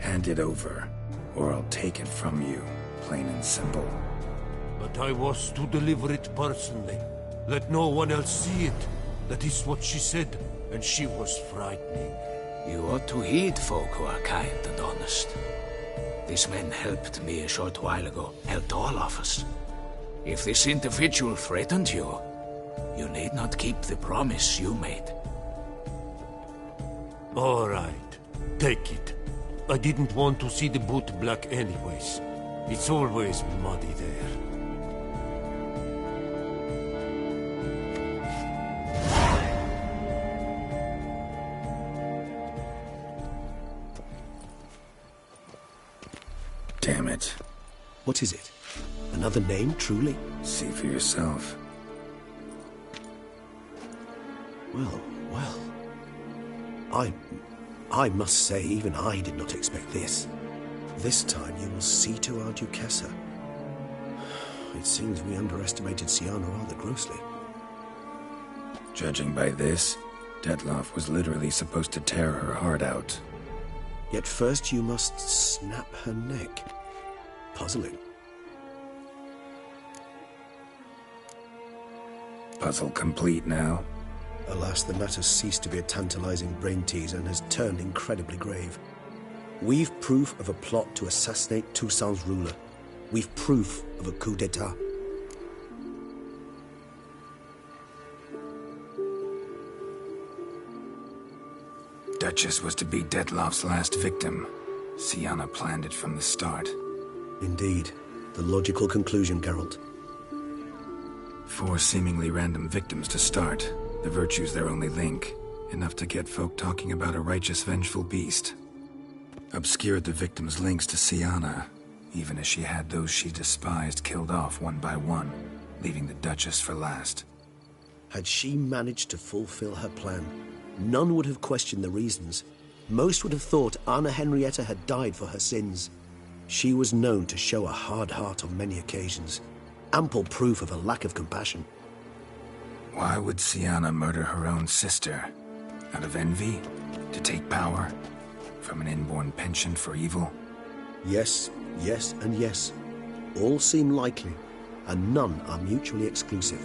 Hand it over, or I'll take it from you, plain and simple. But I was to deliver it personally. Let no one else see it. That is what she said, and she was frightening. You ought to heed folk who are kind and honest. These men helped me a short while ago, helped all of us. If this individual threatened you, you need not keep the promise you made. All right, take it. I didn't want to see the boot black anyways. It's always muddy there. Damn it. What is it? Another name, truly? See for yourself. Well. I must say, even I did not expect this. This time you will see to our Duchessa. It seems we underestimated Siana rather grossly. Judging by this, Detloff was literally supposed to tear her heart out. Yet first you must snap her neck. Puzzling. Puzzle complete now. Alas, the matter ceased to be a tantalizing brain tease and has turned incredibly grave. We've proof of a plot to assassinate Toussaint's ruler. We've proof of a coup d'etat. Duchess was to be Detloff's last victim. Siana planned it from the start. Indeed. The logical conclusion, Geralt. 4 seemingly random victims to start. The virtue's their only link. Enough to get folk talking about a righteous, vengeful beast. Obscured the victims' links to Siana, even as she had those she despised killed off one by one, leaving the Duchess for last. Had she managed to fulfill her plan, none would have questioned the reasons. Most would have thought Anna Henrietta had died for her sins. She was known to show a hard heart on many occasions. Ample proof of a lack of compassion. Why would Siana murder her own sister? Out of envy? To take power? From an inborn penchant for evil? Yes, yes, and yes. All seem likely, and none are mutually exclusive.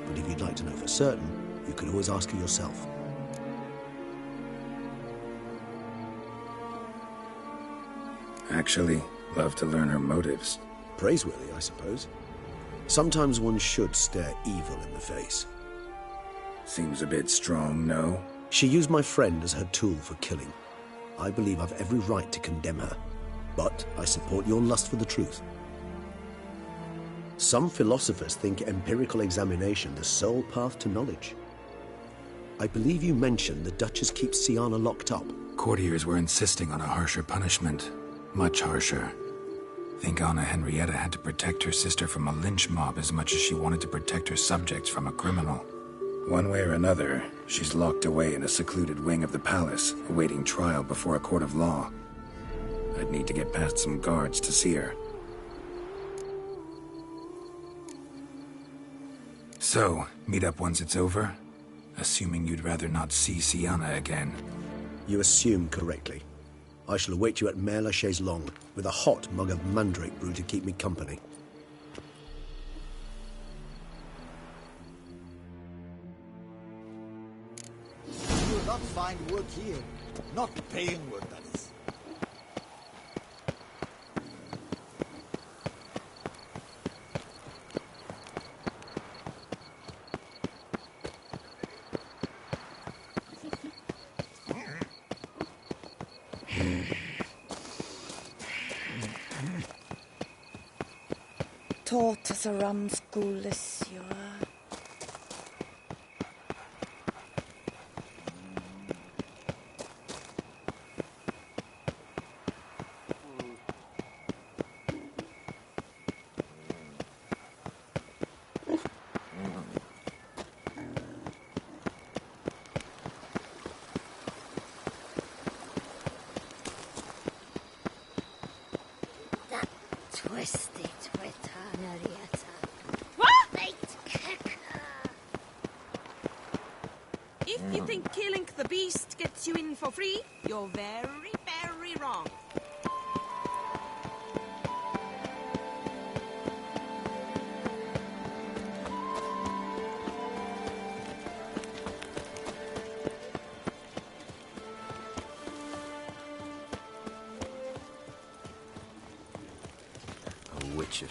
But if you'd like to know for certain, you could always ask her yourself. Actually, love to learn her motives. Praiseworthy, I suppose. Sometimes one should stare evil in the face. Seems a bit strong, no? She used my friend as her tool for killing. I believe I've every right to condemn her, but I support your lust for the truth. Some philosophers think empirical examination the sole path to knowledge. I believe you mentioned the Duchess keeps Siana locked up. Courtiers were insisting on a harsher punishment. Much harsher. Think Anna Henrietta had to protect her sister from a lynch mob as much as she wanted to protect her subjects from a criminal. One way or another, she's locked away in a secluded wing of the palace, awaiting trial before a court of law. I'd need to get past some guards to see her. So, meet up once it's over? Assuming you'd rather not see Siana again. You assume correctly. I shall await you at Mare la Chaise-Longue, with a hot mug of mandrake brew to keep me company. You will not find work here. Not paying work, that is. Taught as a rum school this year. Twisty Twitter, Henrietta. What? Fate kicker. If you think killing the beast gets you in for free, you're very, very wrong. Witcher.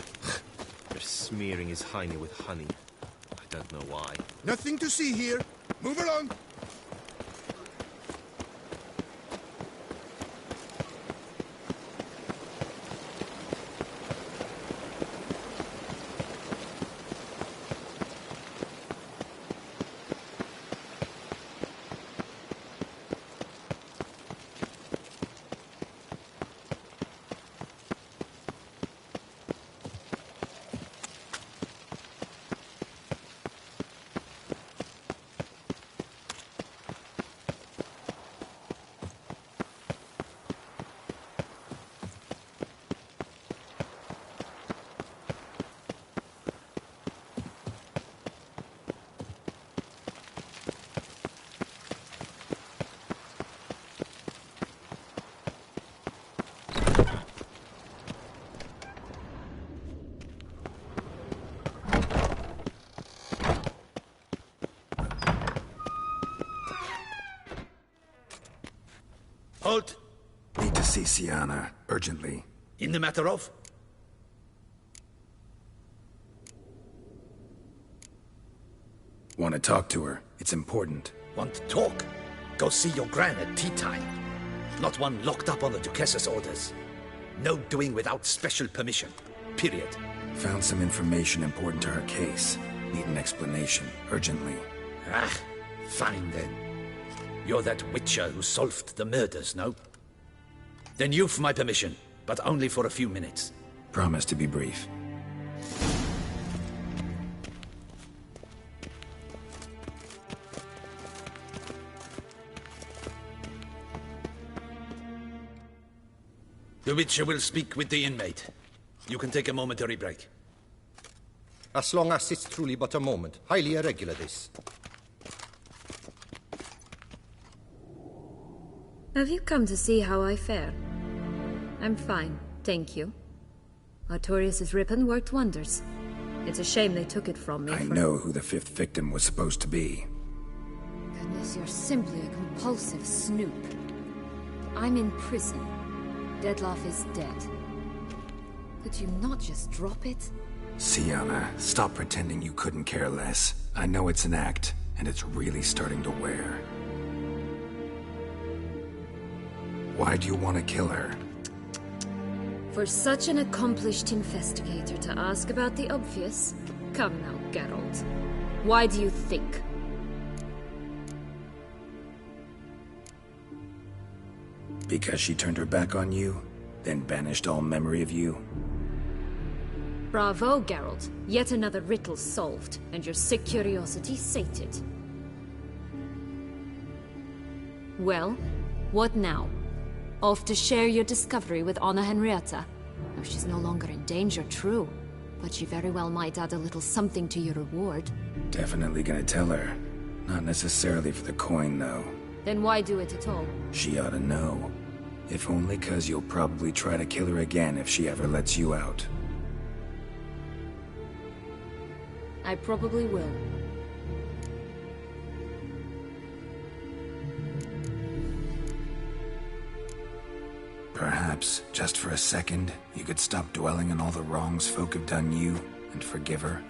They're smearing his hiney with honey. I don't know why. Nothing to see here. Move along. Halt! Need to see Sienna, urgently. In the matter of? Want to talk to her. It's important. Want to talk? Go see your gran at tea time. Not one locked up on the Duchess's orders. No doing without special permission. Period. Found some information important to her case. Need an explanation, urgently. Ah, fine then. You're that witcher who solved the murders, no? Then you've my permission, but only for a few minutes. Promise to be brief. The Witcher will speak with the inmate. You can take a momentary break. As long as it's truly but a moment. Highly irregular, this. Have you come to see how I fare? I'm fine, thank you. Artorius' ribbon worked wonders. It's a shame they took it from me. I know who the fifth victim was supposed to be. Goodness, you're simply a compulsive snoop. I'm in prison. Deadloff is dead. Could you not just drop it? Sienna, stop pretending you couldn't care less. I know it's an act, and it's really starting to wear. Why do you want to kill her? For such an accomplished investigator to ask about the obvious? Come now, Geralt. Why do you think? Because she turned her back on you, then banished all memory of you? Bravo, Geralt. Yet another riddle solved, and your sick curiosity sated. Well, what now? Off to share your discovery with Anna Henrietta? Oh, she's no longer in danger, true. But she very well might add a little something to your reward. Definitely gonna tell her. Not necessarily for the coin, though. Then why do it at all? She ought to know. If only 'cause you'll probably try to kill her again if she ever lets you out. I probably will. Perhaps, just for a second, you could stop dwelling on all the wrongs folk have done you, and forgive her.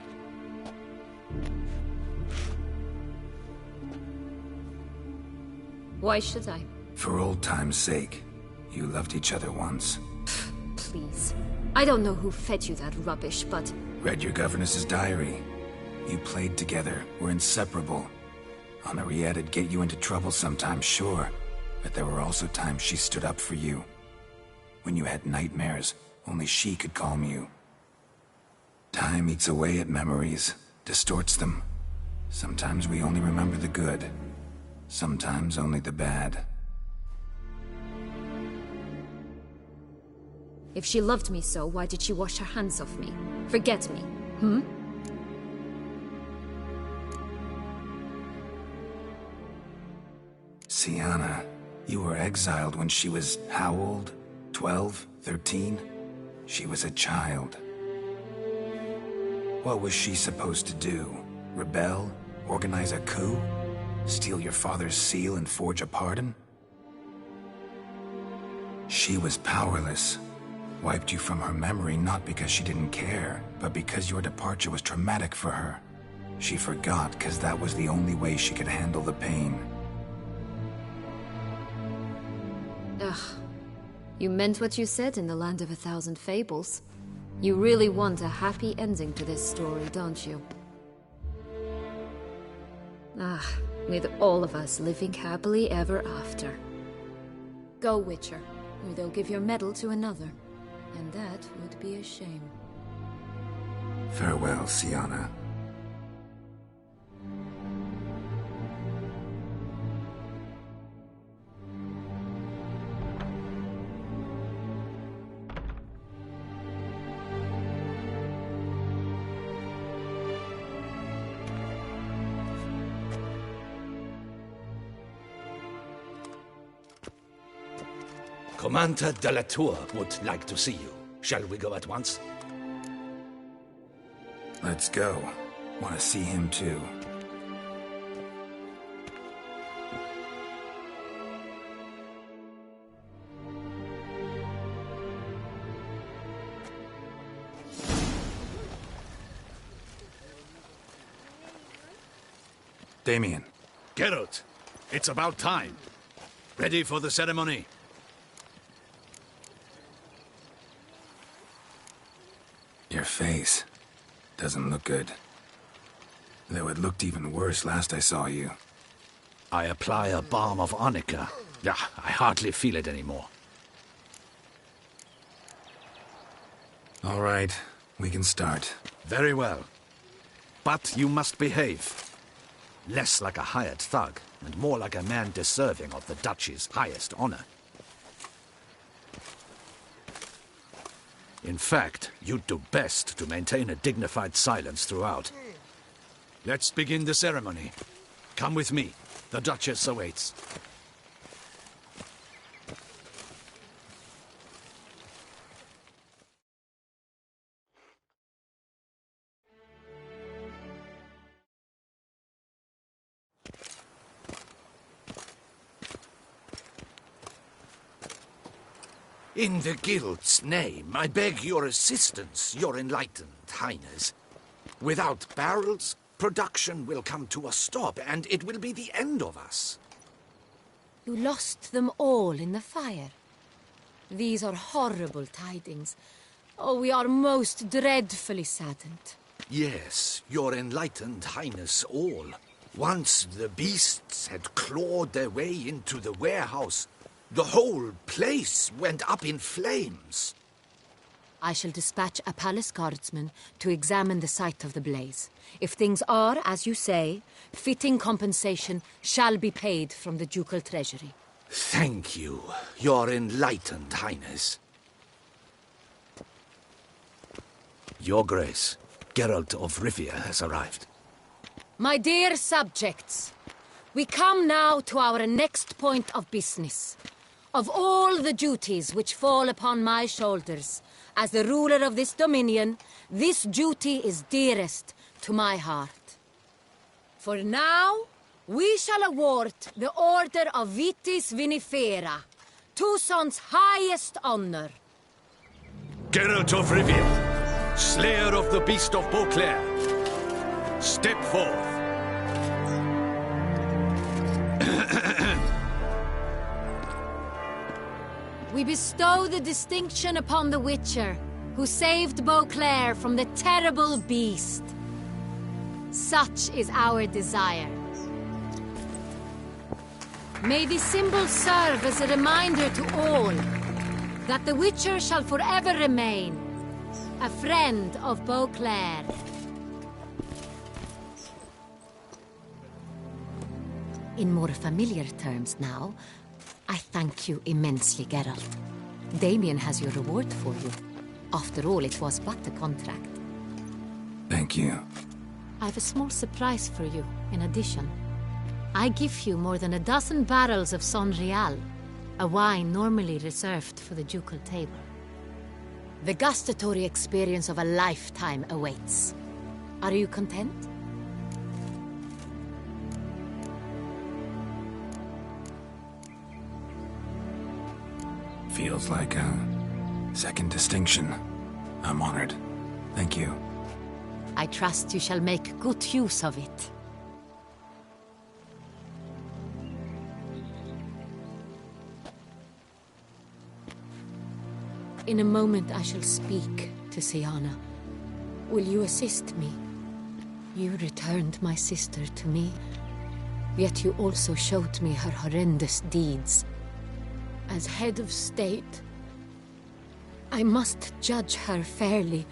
Why should I? For old time's sake. You loved each other once. Please. I don't know who fed you that rubbish, but... Read your governess's diary. You played together, were inseparable. Henriette'd get you into trouble sometimes, sure. But there were also times she stood up for you. When you had nightmares, only she could calm you. Time eats away at memories, distorts them. Sometimes we only remember the good. Sometimes only the bad. If she loved me so, why did she wash her hands off me? Forget me, Sienna, you were exiled when she was how old? 12? 13? She was a child. What was she supposed to do? Rebel? Organize a coup? Steal your father's seal and forge a pardon? She was powerless. Wiped you from her memory not because she didn't care, but because your departure was traumatic for her. She forgot because that was the only way she could handle the pain. Ugh. You meant what you said in the Land of 1,000 Fables. You really want a happy ending to this story, don't you? Ah, with all of us living happily ever after. Go, Witcher, or they'll give your medal to another. And that would be a shame. Farewell, Sienna. Commander de la Tour would like to see you. Shall we go at once? Let's go. Want to see him too. Damien. Geralt, it's about time. Ready for the ceremony? Your face doesn't look good. Though it looked even worse last I saw you. I apply a balm of arnica. Yeah, I hardly feel it anymore. All right, we can start. Very well. But you must behave. Less like a hired thug, and more like a man deserving of the Duchy's highest honor. In fact, you'd do best to maintain a dignified silence throughout. Let's begin the ceremony. Come with me. The Duchess awaits. In the Guild's name, I beg your assistance, your enlightened highness. Without barrels, production will come to a stop, and it will be the end of us. You lost them all in the fire. These are horrible tidings. Oh, we are most dreadfully saddened. Yes, your enlightened highness all. Once the beasts had clawed their way into the warehouse, the whole place went up in flames. I shall dispatch a palace guardsman to examine the site of the blaze. If things are, as you say, fitting compensation shall be paid from the ducal treasury. Thank you, your enlightened highness. Your Grace, Geralt of Rivia has arrived. My dear subjects, we come now to our next point of business. Of all the duties which fall upon my shoulders, as the ruler of this dominion, this duty is dearest to my heart. For now, we shall award the Order of Vitis Vinifera, Tucson's highest honor. Geralt of Rivia, slayer of the beast of Beauclair, step forth. We bestow the distinction upon the Witcher, who saved Beauclair from the terrible beast. Such is our desire. May this symbol serve as a reminder to all that the Witcher shall forever remain a friend of Beauclair. In more familiar terms now, I thank you immensely, Geralt. Damien has your reward for you. After all, it was but a contract. Thank you. I have a small surprise for you, in addition. I give you more than a dozen barrels of Son Real, a wine normally reserved for the ducal table. The gustatory experience of a lifetime awaits. Are you content? Feels like a second distinction. I'm honored. Thank you. I trust you shall make good use of it. In a moment I shall speak to Siana. Will you assist me? You returned my sister to me, yet you also showed me her horrendous deeds. As head of state, I must judge her fairly,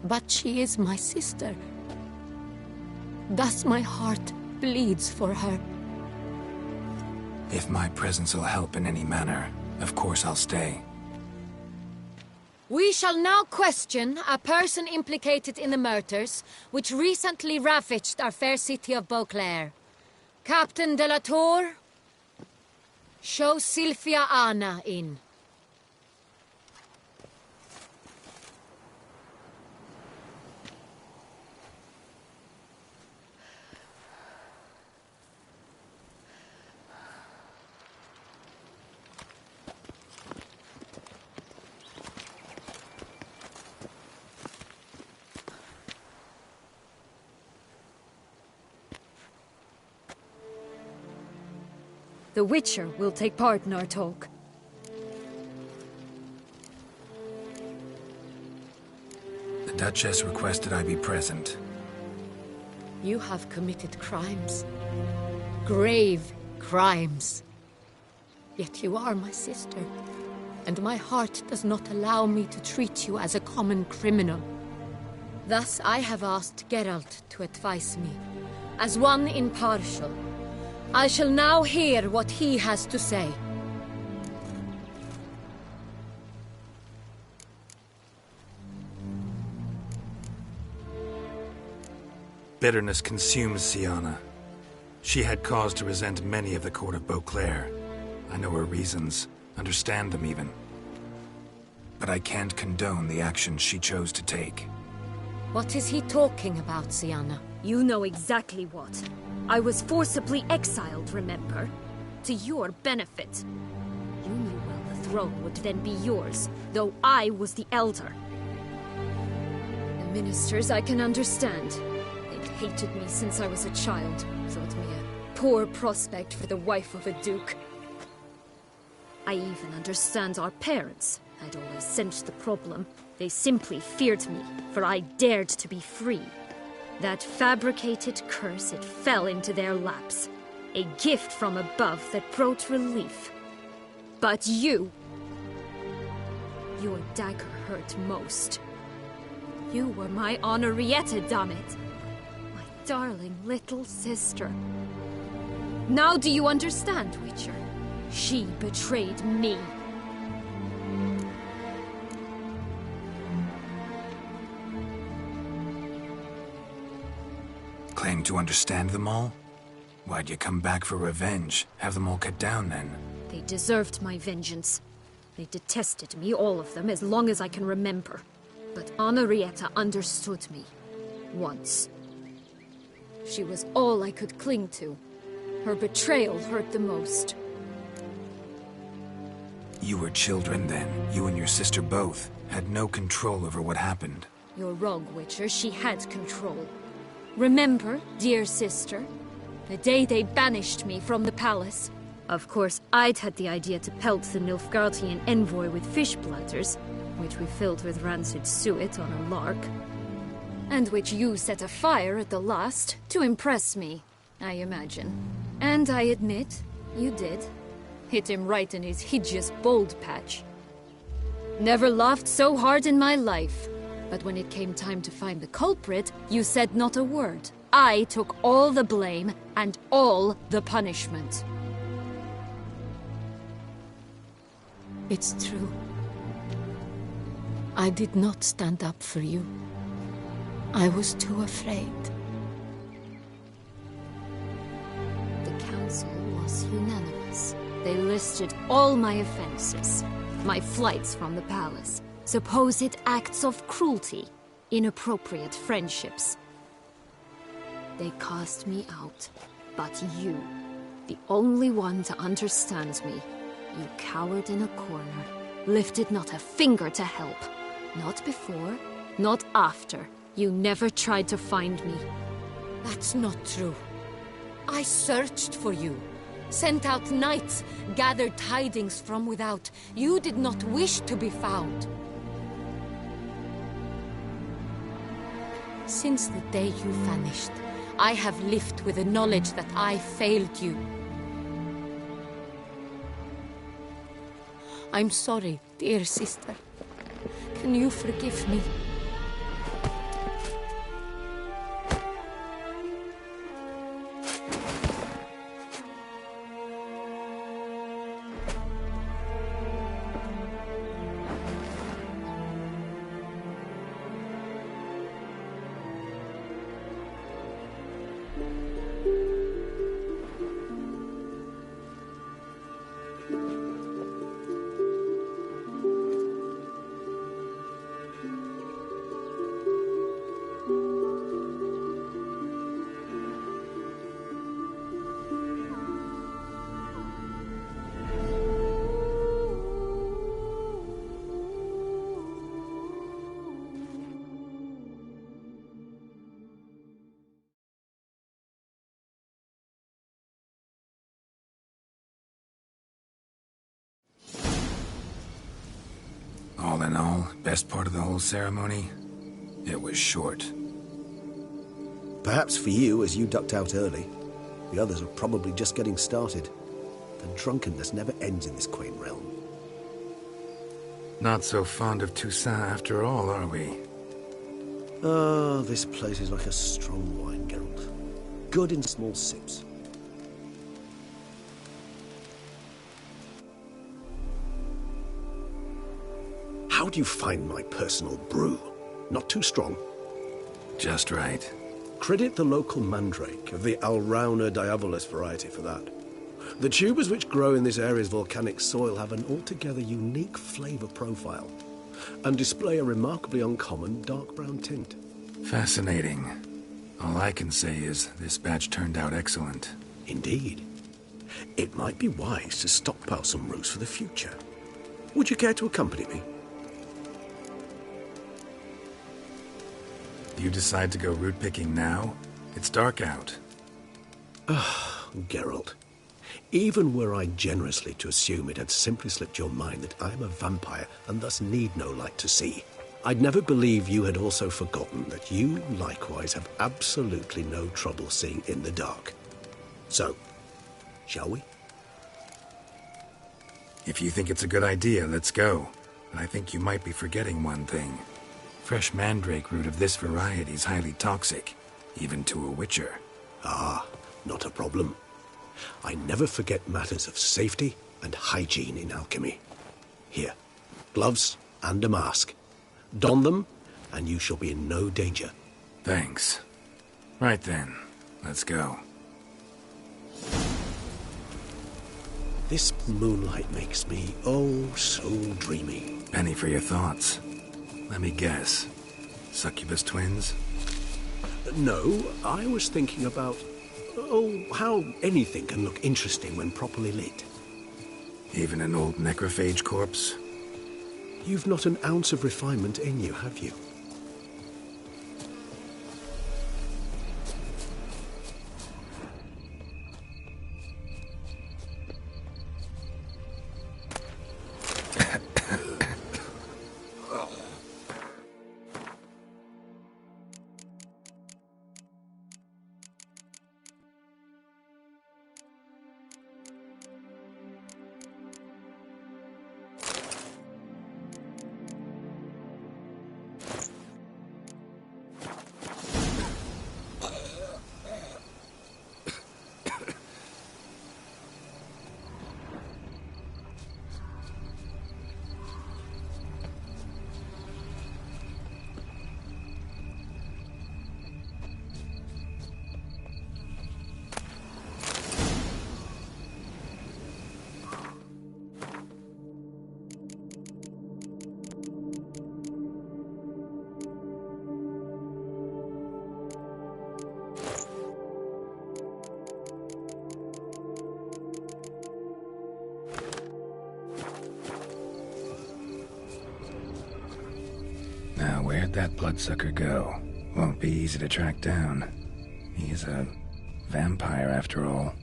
but she is my sister. Thus my heart bleeds for her. If my presence will help in any manner, of course I'll stay. We shall now question a person implicated in the murders which recently ravaged our fair city of Beauclair. Captain de la Tour, show Sylvia Anna in. The Witcher will take part in our talk. The Duchess requested I be present. You have committed crimes. Grave crimes. Yet you are my sister, and my heart does not allow me to treat you as a common criminal. Thus I have asked Geralt to advise me, as one impartial. I shall now hear what he has to say. Bitterness consumes Siana. She had cause to resent many of the court of Beauclair. I know her reasons, understand them even. But I can't condone the actions she chose to take. What is he talking about, Siana? You know exactly what. I was forcibly exiled, remember? To your benefit. You knew well the throne would then be yours, though I was the elder. The ministers I can understand. They'd hated me since I was a child, thought me a poor prospect for the wife of a duke. I even understand our parents. I'd always sensed the problem. They simply feared me, for I dared to be free. That fabricated curse, it fell into their laps. A gift from above that brought relief. But you... Your dagger hurt most. You were my Henrietta, damn it. My darling little sister. Now do you understand, Witcher? She betrayed me. Claim to understand them all? Why'd you come back for revenge? Have them all cut down, then? They deserved my vengeance. They detested me, all of them, as long as I can remember. But Henrietta understood me. Once. She was all I could cling to. Her betrayal hurt the most. You were children then. You and your sister both had no control over what happened. You're wrong, Witcher. She had control. Remember, dear sister, the day they banished me from the palace? Of course, I'd had the idea to pelt the Nilfgaardian envoy with fish bladders, which we filled with rancid suet on a lark. And which you set afire at the last, to impress me, I imagine. And I admit, you did. Hit him right in his hideous bald patch. Never laughed so hard in my life. But when it came time to find the culprit, you said not a word. I took all the blame and all the punishment. It's true. I did not stand up for you. I was too afraid. The council was unanimous. They listed all my offenses. My flights from the palace. Supposed acts of cruelty. Inappropriate friendships. They cast me out. But you, the only one to understand me, you cowered in a corner. Lifted not a finger to help. Not before, not after. You never tried to find me. That's not true. I searched for you. Sent out knights, gathered tidings from without. You did not wish to be found. Since the day you vanished, I have lived with the knowledge that I failed you. I'm sorry, dear sister. Can you forgive me? All in all, best part of the whole ceremony? It was short. Perhaps for you, as you ducked out early. The others are probably just getting started. The drunkenness never ends in this quaint realm. Not so fond of Toussaint after all, are we? Ah, this place is like a strong wine, Geralt. Good in small sips. How do you find my personal brew? Not too strong? Just right. Credit the local mandrake of the Alrauna diabolus variety for that. The tubers which grow in this area's volcanic soil have an altogether unique flavour profile and display a remarkably uncommon dark brown tint. Fascinating. All I can say is this batch turned out excellent. Indeed. It might be wise to stockpile some roots for the future. Would you care to accompany me? You decide to go root picking now? It's dark out. Ah, Geralt. Even were I generously to assume it had simply slipped your mind that I am a vampire and thus need no light to see, I'd never believe you had also forgotten that you likewise have absolutely no trouble seeing in the dark. So, shall we? If you think it's a good idea, let's go. But I think you might be forgetting one thing. Fresh mandrake root of this variety is highly toxic, even to a witcher. Ah, not a problem. I never forget matters of safety and hygiene in alchemy. Here, gloves and a mask. Don them, and you shall be in no danger. Thanks. Right then, let's go. This moonlight makes me, oh, so dreamy. Penny for your thoughts. Let me guess. Succubus twins? No, I was thinking about, how anything can look interesting when properly lit. Even an old necrophage corpse? You've not an ounce of refinement in you, have you? Now, where'd that bloodsucker go? Won't be easy to track down. He's a vampire, after all.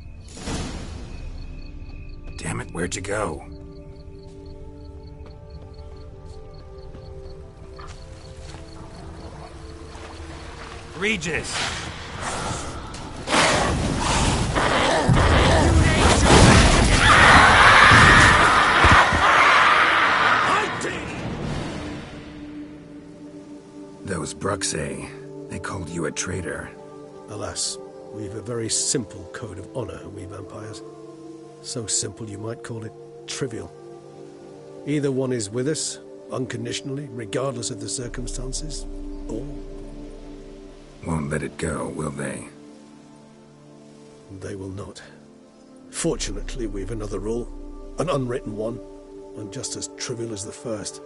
Damn it, where'd you go? Regis! Those Bruxae, they called you a traitor. Alas, we've a very simple code of honor, we vampires. So simple you might call it trivial. Either one is with us, unconditionally, regardless of the circumstances, or... Won't let it go, will they? They will not. Fortunately, we've another rule, an unwritten one, and just as trivial as the first.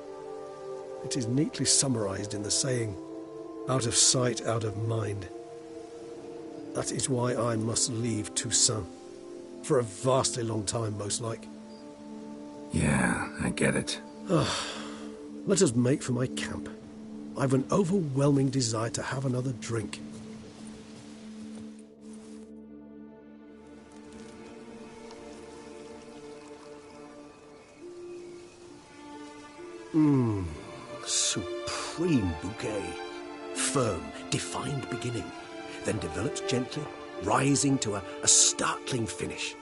It is neatly summarized in the saying, out of sight, out of mind. That is why I must leave Toussaint. For a vastly long time, most like. Yeah, I get it. Let us make for my camp. I've an overwhelming desire to have another drink. Supreme bouquet. Firm, defined beginning, then develops gently, rising to a startling finish.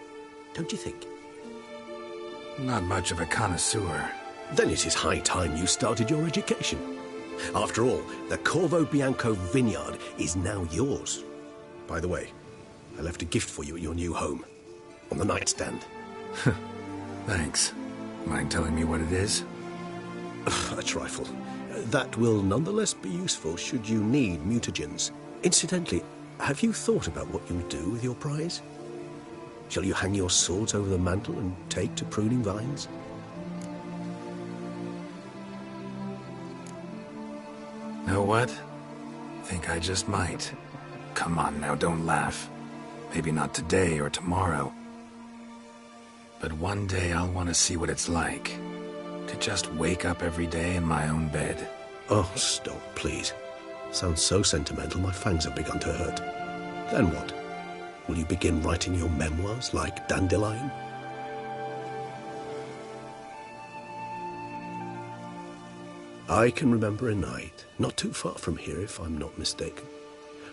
Don't you think? Not much of a connoisseur. Then it is high time you started your education. After all, the Corvo Bianco vineyard is now yours. By the way, I left a gift for you at your new home. On the nightstand. Thanks. Mind telling me what it is? A trifle. That will nonetheless be useful should you need mutagens. Incidentally, have you thought about what you'll do with your prize? Shall you hang your swords over the mantle and take to pruning vines? Know what? Think I just might. Come on now, don't laugh. Maybe not today or tomorrow. But one day I'll want to see what it's like. To just wake up every day in my own bed. Oh, stop, please. Sounds so sentimental, my fangs have begun to hurt. Then what? Will you begin writing your memoirs like Dandelion? I can remember a night, not too far from here if I'm not mistaken.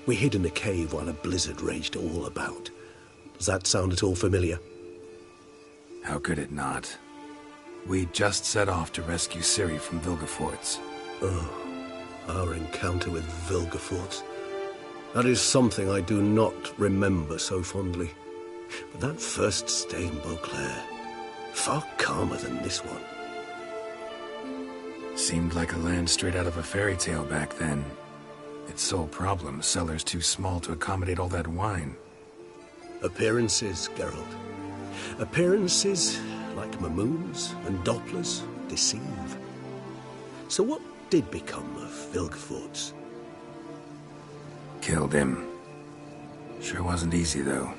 We hid in a cave while a blizzard raged all about. Does that sound at all familiar? How could it not? We just set off to rescue Ciri from Vilgefortz. Oh, our encounter with Vilgefortz. That is something I do not remember so fondly. But that first stay in Beauclair, far calmer than this one. Seemed like a land straight out of a fairy tale back then. Its sole problem, cellars too small to accommodate all that wine. Appearances, Geralt. Appearances, like Mamoons and Dopplers, deceive. So what did become of Vilgefortz? Killed him. Sure wasn't easy, though.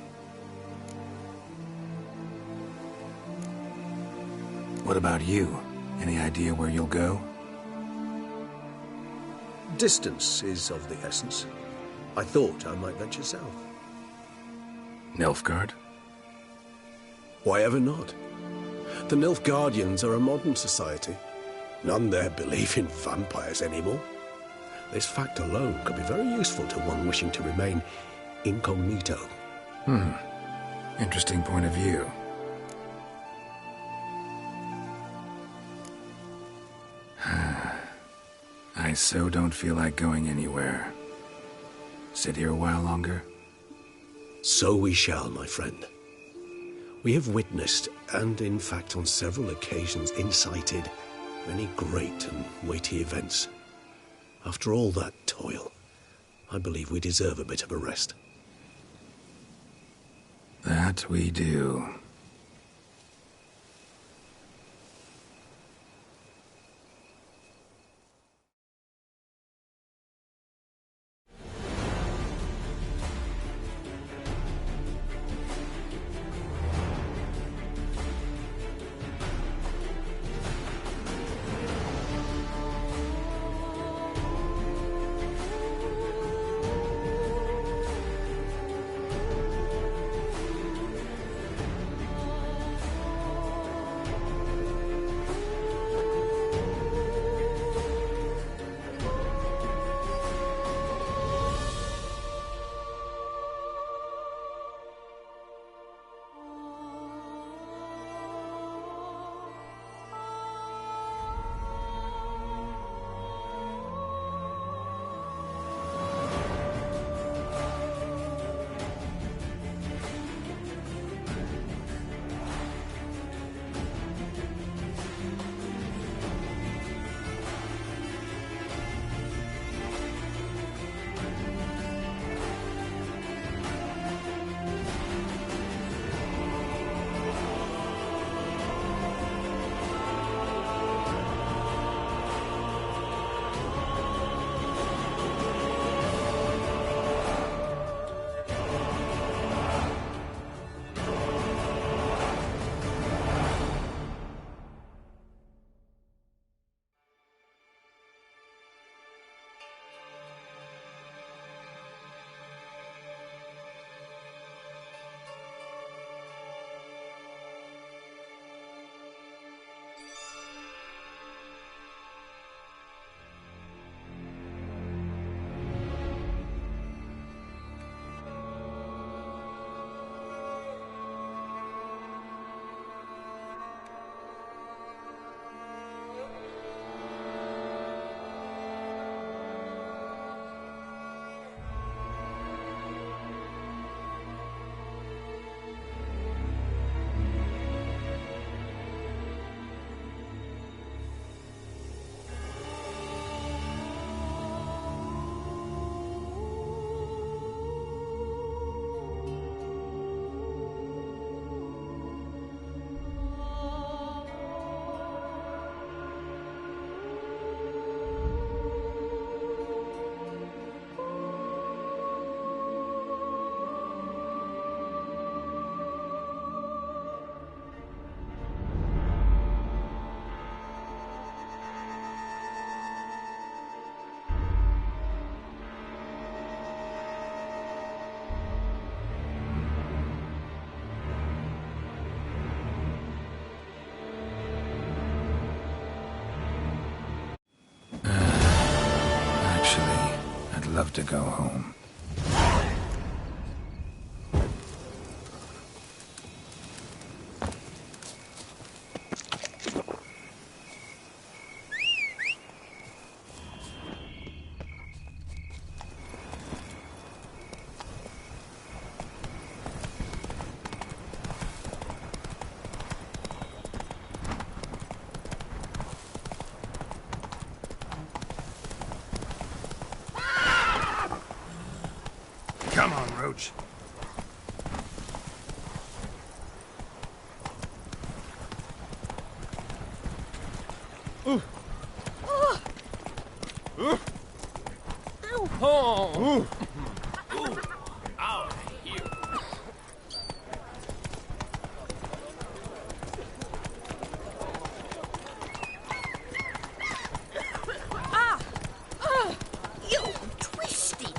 What about you? Any idea where you'll go? Distance is of the essence. I thought I might venture south. Nilfgaard? Why ever not? The Nilfgaardians are a modern society. None there believe in vampires anymore. This fact alone could be very useful to one wishing to remain incognito. Interesting point of view. I so don't feel like going anywhere. Sit here a while longer? So we shall, my friend. We have witnessed, and in fact on several occasions incited, many great and weighty events. After all that toil, I believe we deserve a bit of a rest. That we do. love to go home. Come on, Roach. Ooh. Oh. Ooh. Ow. Oh. Ooh. Ooh. Ow. Here. Ah! Ah! You twisted!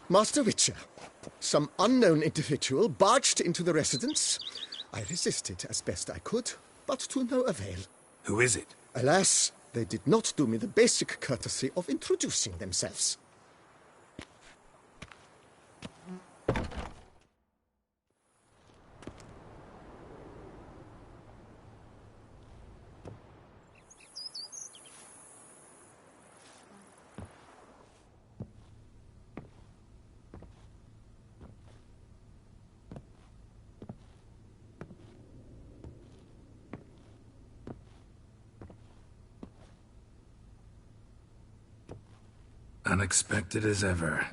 Master Witcher, some unknown individual barged into the residence. I resisted as best I could, but to no avail. Who is it? Alas, they did not do me the basic courtesy of introducing themselves. Unexpected as ever.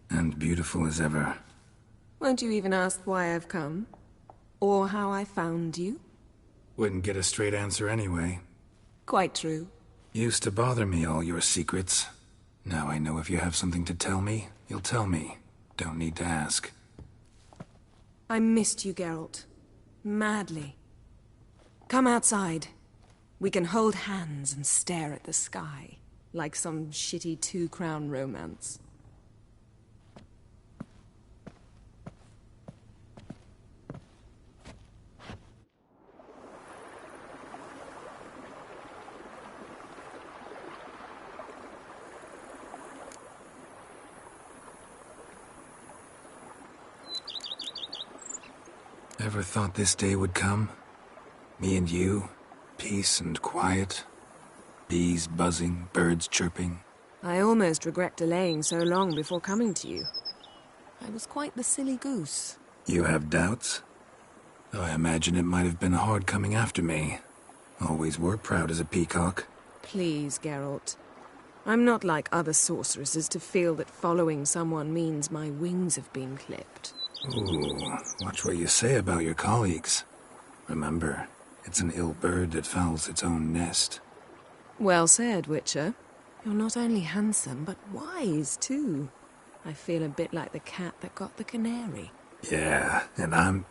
And beautiful as ever. Won't you even ask why I've come? Or how I found you? Wouldn't get a straight answer anyway. Quite true. Used to bother me, all your secrets. Now I know if you have something to tell me, you'll tell me. Don't need to ask. I missed you, Geralt. Madly. Come outside. We can hold hands and stare at the sky, like some shitty two-crown romance. Ever thought this day would come? Me and you, peace and quiet, bees buzzing, birds chirping. I almost regret delaying so long before coming to you. I was quite the silly goose. You have doubts? Though I imagine it might have been hard coming after me. Always were proud as a peacock. Please, Geralt. I'm not like other sorceresses to feel that following someone means my wings have been clipped. Ooh, watch what you say about your colleagues. Remember, it's an ill bird that fouls its own nest. Well said, Witcher. You're not only handsome, but wise, too. I feel a bit like the cat that got the canary. Yeah, and I'm...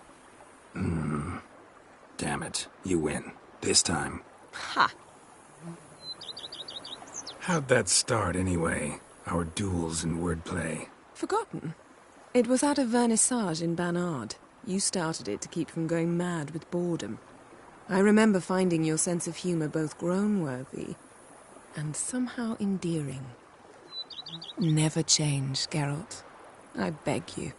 Damn it, you win. This time. Ha! How'd that start, anyway? Our duels and wordplay. Forgotten? It was at a vernissage in Banard. You started it to keep from going mad with boredom. I remember finding your sense of humor both groan-worthy and somehow endearing. Never change, Geralt. I beg you.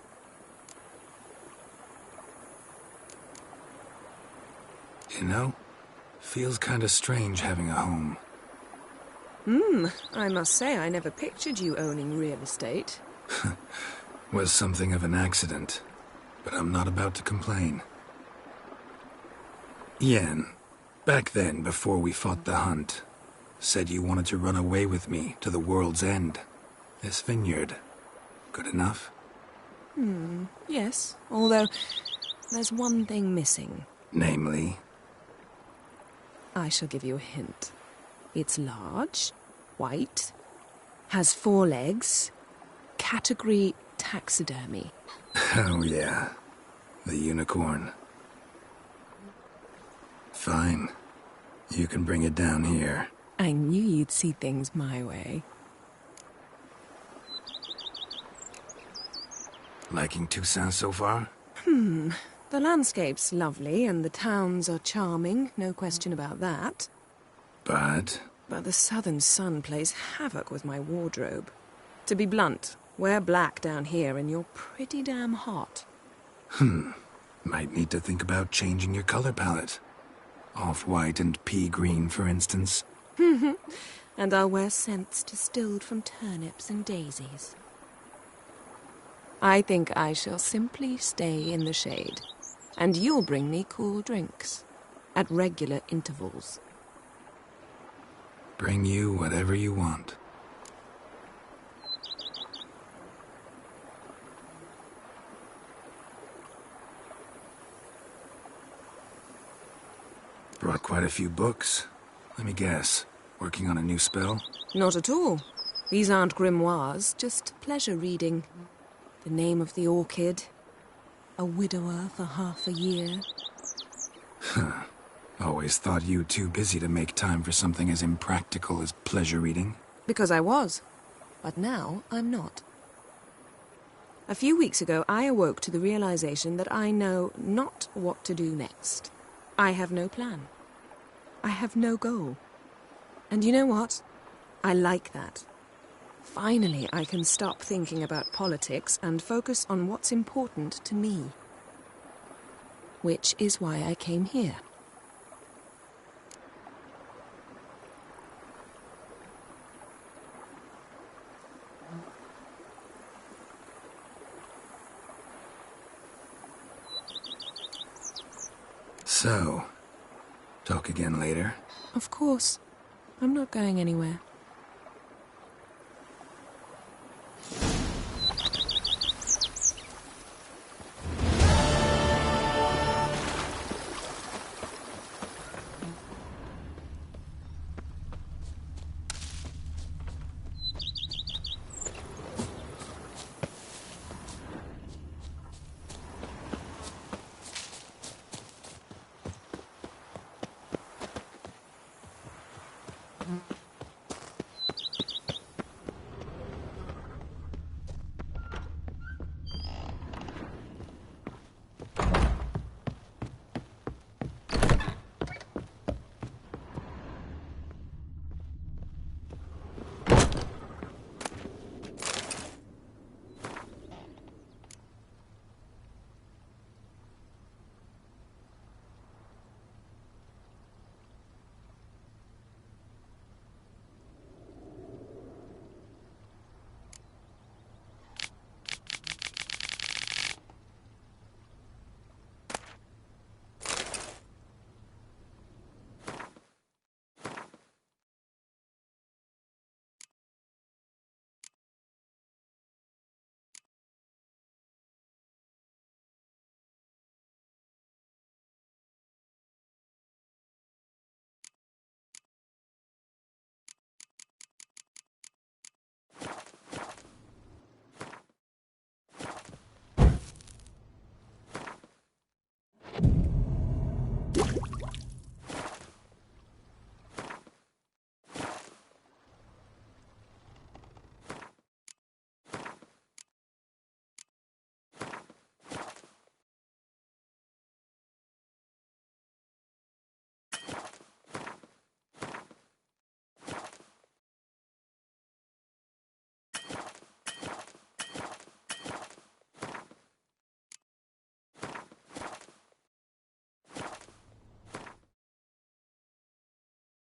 You know, feels kinda strange having a home. I must say I never pictured you owning real estate. Was something of an accident, but I'm not about to complain. Yen, back then, before we fought the hunt, Said you wanted to run away with me to the world's end. This vineyard, good enough? Yes. Although, there's one thing missing. Namely? I shall give you a hint. It's large, white, has 4 legs, category taxidermy. Oh yeah, the unicorn. Fine. You can bring it down here. I knew you'd see things my way. Liking Toussaint so far? The landscape's lovely and the towns are charming, no question about that. But the southern sun plays havoc with my wardrobe. To be blunt, wear black down here and you're pretty damn hot. Might need to think about changing your color palette. Off-white and pea green, for instance. And I'll wear scents distilled from turnips and daisies. I think I shall simply stay in the shade, and you'll bring me cool drinks, at regular intervals. Bring you whatever you want. Brought quite a few books. Let me guess, working on a new spell? Not at all. These aren't grimoires, just pleasure reading. The Name of the Orchid. A widower for half a year. Always thought you too busy to make time for something as impractical as pleasure reading. Because I was. But now I'm not. A few weeks ago, I awoke to the realization that I know not what to do next. I have no plan. I have no goal. And you know what? I like that. Finally, I can stop thinking about politics and focus on what's important to me. Which is why I came here. So, talk again later? Of course. I'm not going anywhere.